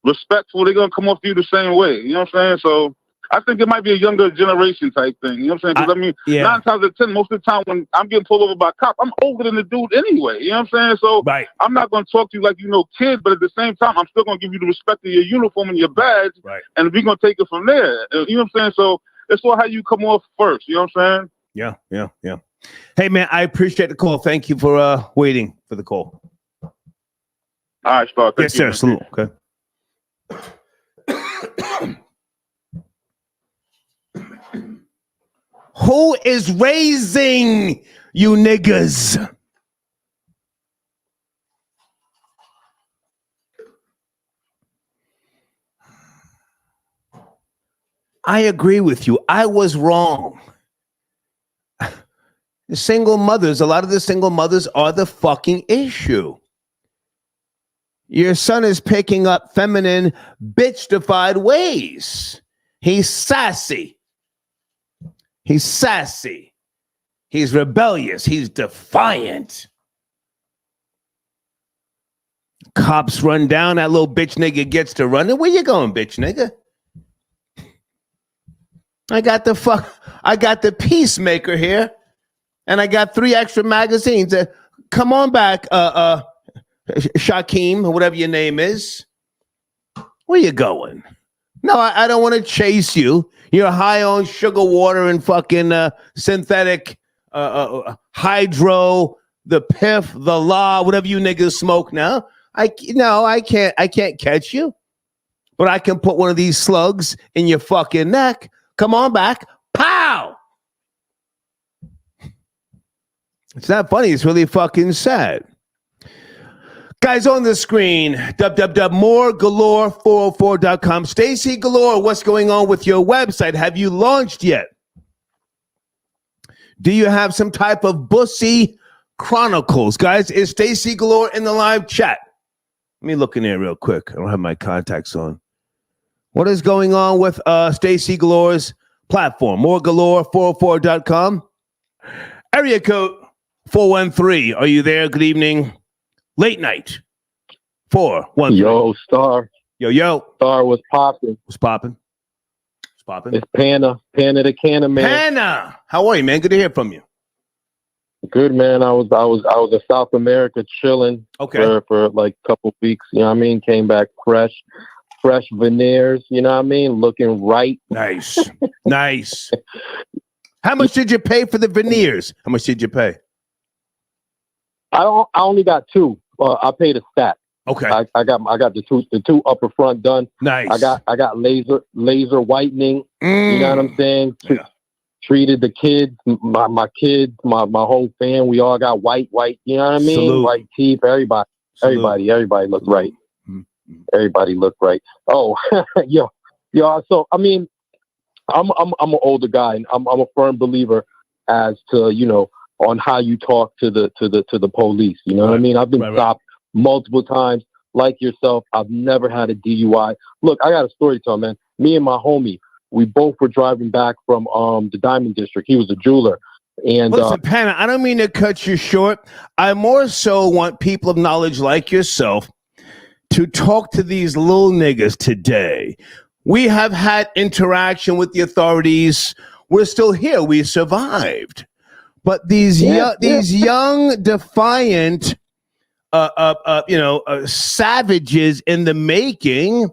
respectful, they're going to come off to you the same way. You know what I'm saying? So I think it might be a younger generation type thing. You know what I'm saying? Because, I mean, 9 times out of 10, most of the time when I'm getting pulled over by a cop, I'm older than the dude anyway. You know what I'm saying? So I'm not going to talk to you like kid, but at the same time, I'm still going to give you the respect of your uniform and your badge, and we're going to take it from there. You know what I'm saying? So it's all how you come off first. You know what I'm saying? Yeah. Hey, man, I appreciate the call. Thank you for waiting for the call. All right, Star. Yes, sir. Salute. Okay. Who is raising you niggas? I agree with you. I was wrong. The single mothers, a lot of the single mothers are the fucking issue. Your son is picking up feminine, bitch-defied ways. He's sassy. He's rebellious. He's defiant. Cops run down. That little bitch nigga gets to running. Where you going, bitch nigga? I got the Peacemaker here, and I got 3 extra magazines. Come on back, Shaquem, or whatever your name is. Where you going? No, I don't want to chase you. You're high on sugar water and fucking synthetic hydro, the piff, the law, whatever you niggas smoke now. I can't catch you. But I can put one of these slugs in your fucking neck. Come on back. Pow! It's not funny. It's really fucking sad. Guys on the screen, www.moregalore404.com. Stacy Galore, what's going on with your website? Have you launched yet? Do you have some type of Bussy Chronicles? Guys, is Stacy Galore in the live chat? Let me look in there real quick. I don't have my contacts on. What is going on with Stacy Galore's platform? Moregalore404.com. Area code 413. Are you there? Good evening. Late night. 413. Yo, Star. Yo. Star, what's popping? What's popping? It's Panna the Canna, man. Panna, how are you, man? Good to hear from you. Good, man. I was in South America chilling for like a couple weeks. You know what I mean? Came back fresh veneers. You know what I mean? Looking right. Nice. How much did you pay for the veneers? How much did you pay? I only got 2. I paid a stack. Okay. I got the two upper front done. Nice. I got laser whitening. You know what I'm saying? Yeah. Treated the kids, my kids, my whole fam. We all got white. You know what I mean? Salute. White teeth. Everybody looked right. Mm-hmm. Everybody looked right. Oh, yo. So I mean, I'm an older guy, and I'm a firm believer as to, you know, on how you talk to the police. You know what I mean? I've been stopped multiple times. Like yourself, I've never had a DUI. Look, I got a story to tell, man. Me and my homie, we both were driving back from the Diamond District. He was a jeweler. And listen, Panna, I don't mean to cut you short. I more so want people of knowledge like yourself to talk to these little niggas today. We have had interaction with the authorities. We're still here. We survived. But these young, defiant, savages in the making,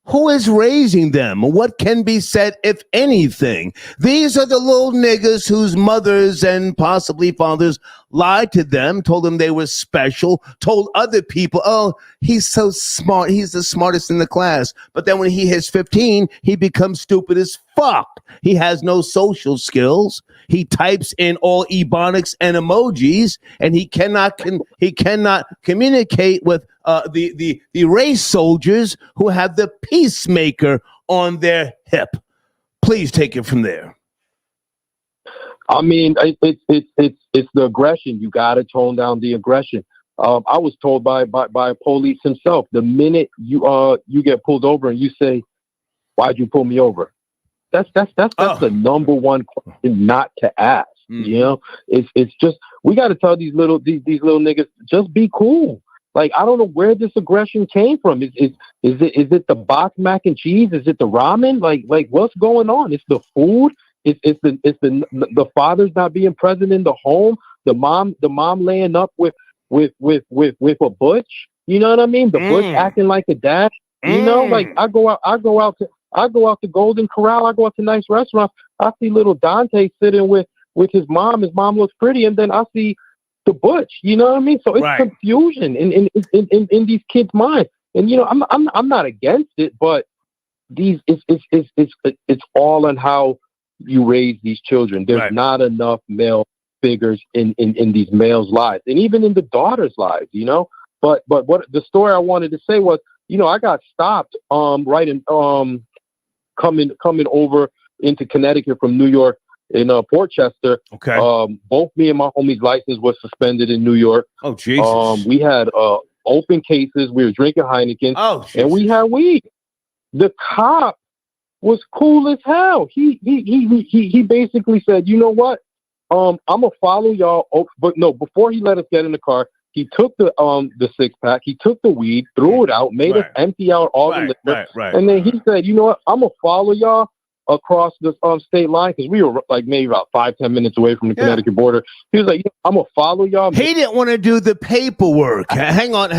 who is raising them? What can be said, if anything? These are the little niggas whose mothers and possibly fathers lied to them, told them they were special, told other people, oh, he's so smart, he's the smartest in the class. But then when he hits 15, he becomes stupid as fuck. He has no social skills. He types in all ebonics and emojis, and he cannot communicate with the race soldiers who have the peacemaker on their hip. Please take it from there. I mean, it's the aggression. You got to tone down the aggression. I was told by police himself, the minute you get pulled over and you say, "Why'd you pull me over?" That's the number one question not to ask. You know, it's just, we got to tell these little niggas, just be cool. Like, I don't know where this aggression came from. Is it the box mac and cheese? Is it the ramen? Like what's going on? It's the food. It's the father's not being present in the home. The mom laying up with a butch. You know what I mean? The butch acting like a dad. You know, like I go out to Golden Corral. I go out to nice restaurants. I see little Dante sitting with his mom. His mom looks pretty, and then I see the butch. You know what I mean? So it's confusion in these kids' minds. And you know, I'm not against it, but it's all on how you raise these children. There's not enough male figures in these males' lives, and even in the daughters' lives. You know, but what the story I wanted to say was, you know, I got stopped coming over into Connecticut from New York in Port Chester. Okay. Both me and my homie's license was suspended in New York. Oh Jesus. We had open cases. We were drinking Heineken. Oh Jesus. And we had weed. The cop was cool as hell. He basically said, you know what? I'm gonna follow y'all. But no, before he let us get in the car, he took the 6-pack, he took the weed, threw it out, made us empty out all the liquor, and then he said, you know what? I'm gonna follow y'all across the state line, because we were like maybe about 5-10 minutes away from the Connecticut border. He was like, I'm gonna follow y'all. He didn't want to do the paperwork. Hang on.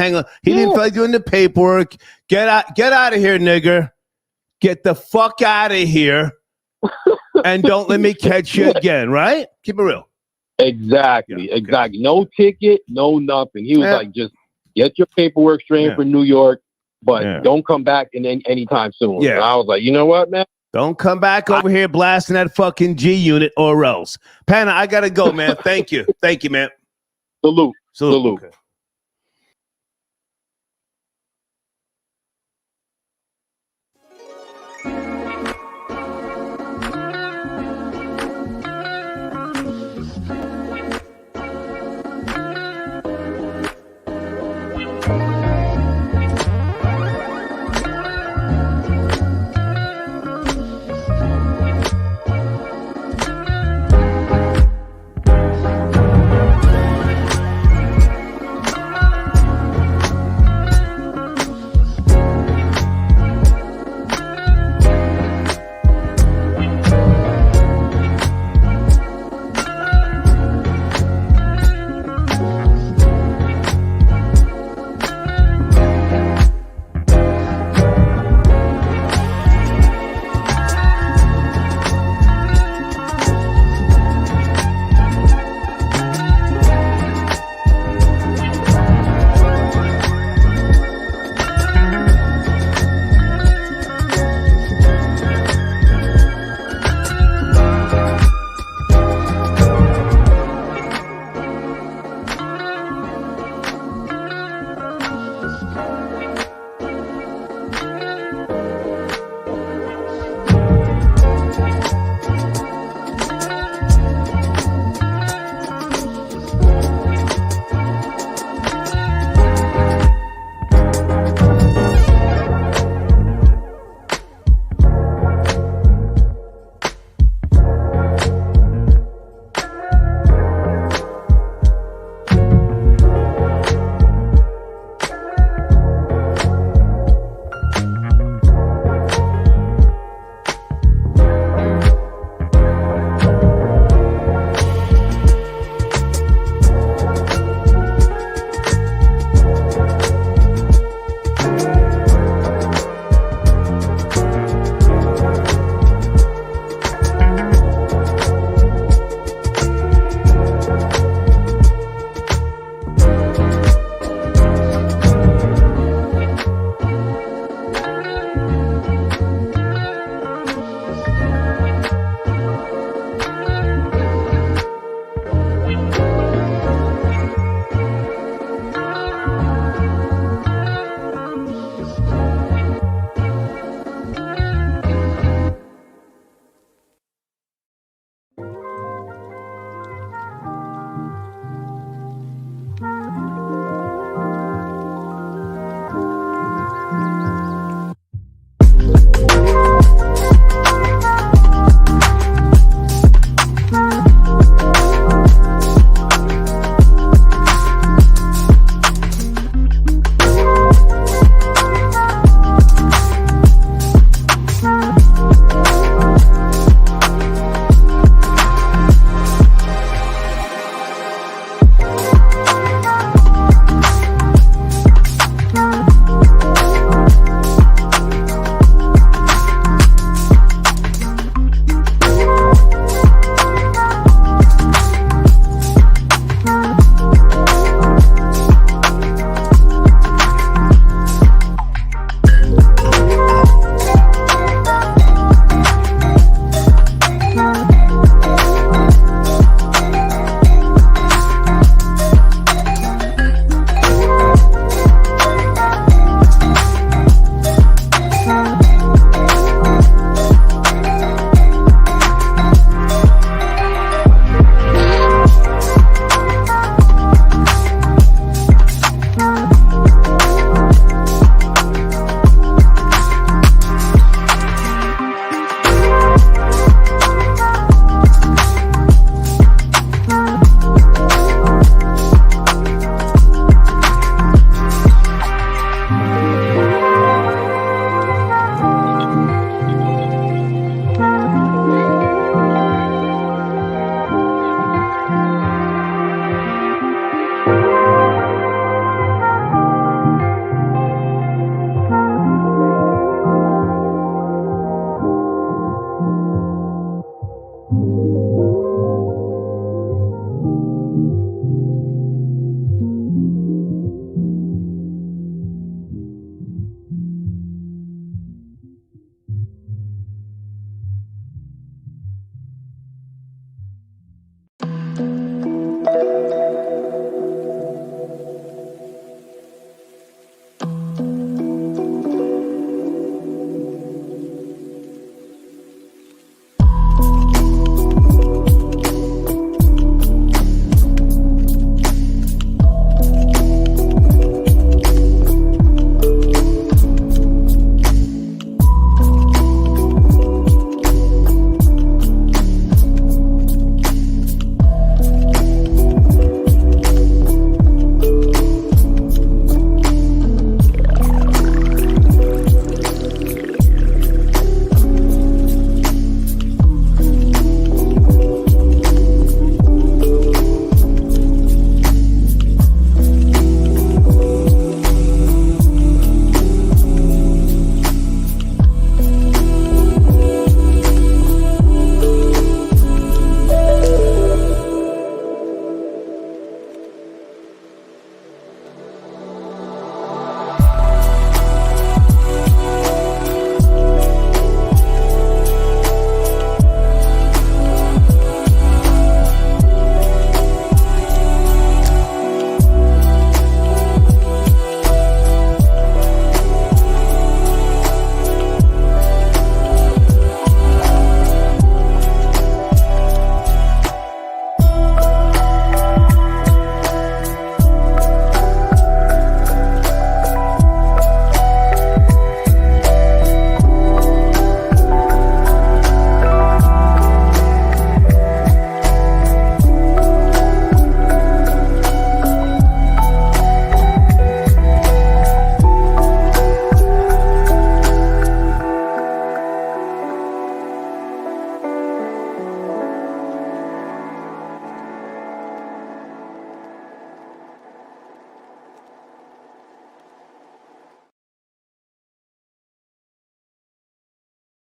He didn't feel like doing the paperwork. Get out of here, nigger. Get the fuck out of here, and don't let me catch you again. Right? Keep it real. Exactly. No ticket, no nothing. He was like, just get your paperwork straight for New York, but don't come back anytime soon. Yeah. And I was like, you know what, man? Don't come back over here blasting that fucking G unit or else. Panna, I gotta go, man. Thank you, man. Salute. Okay.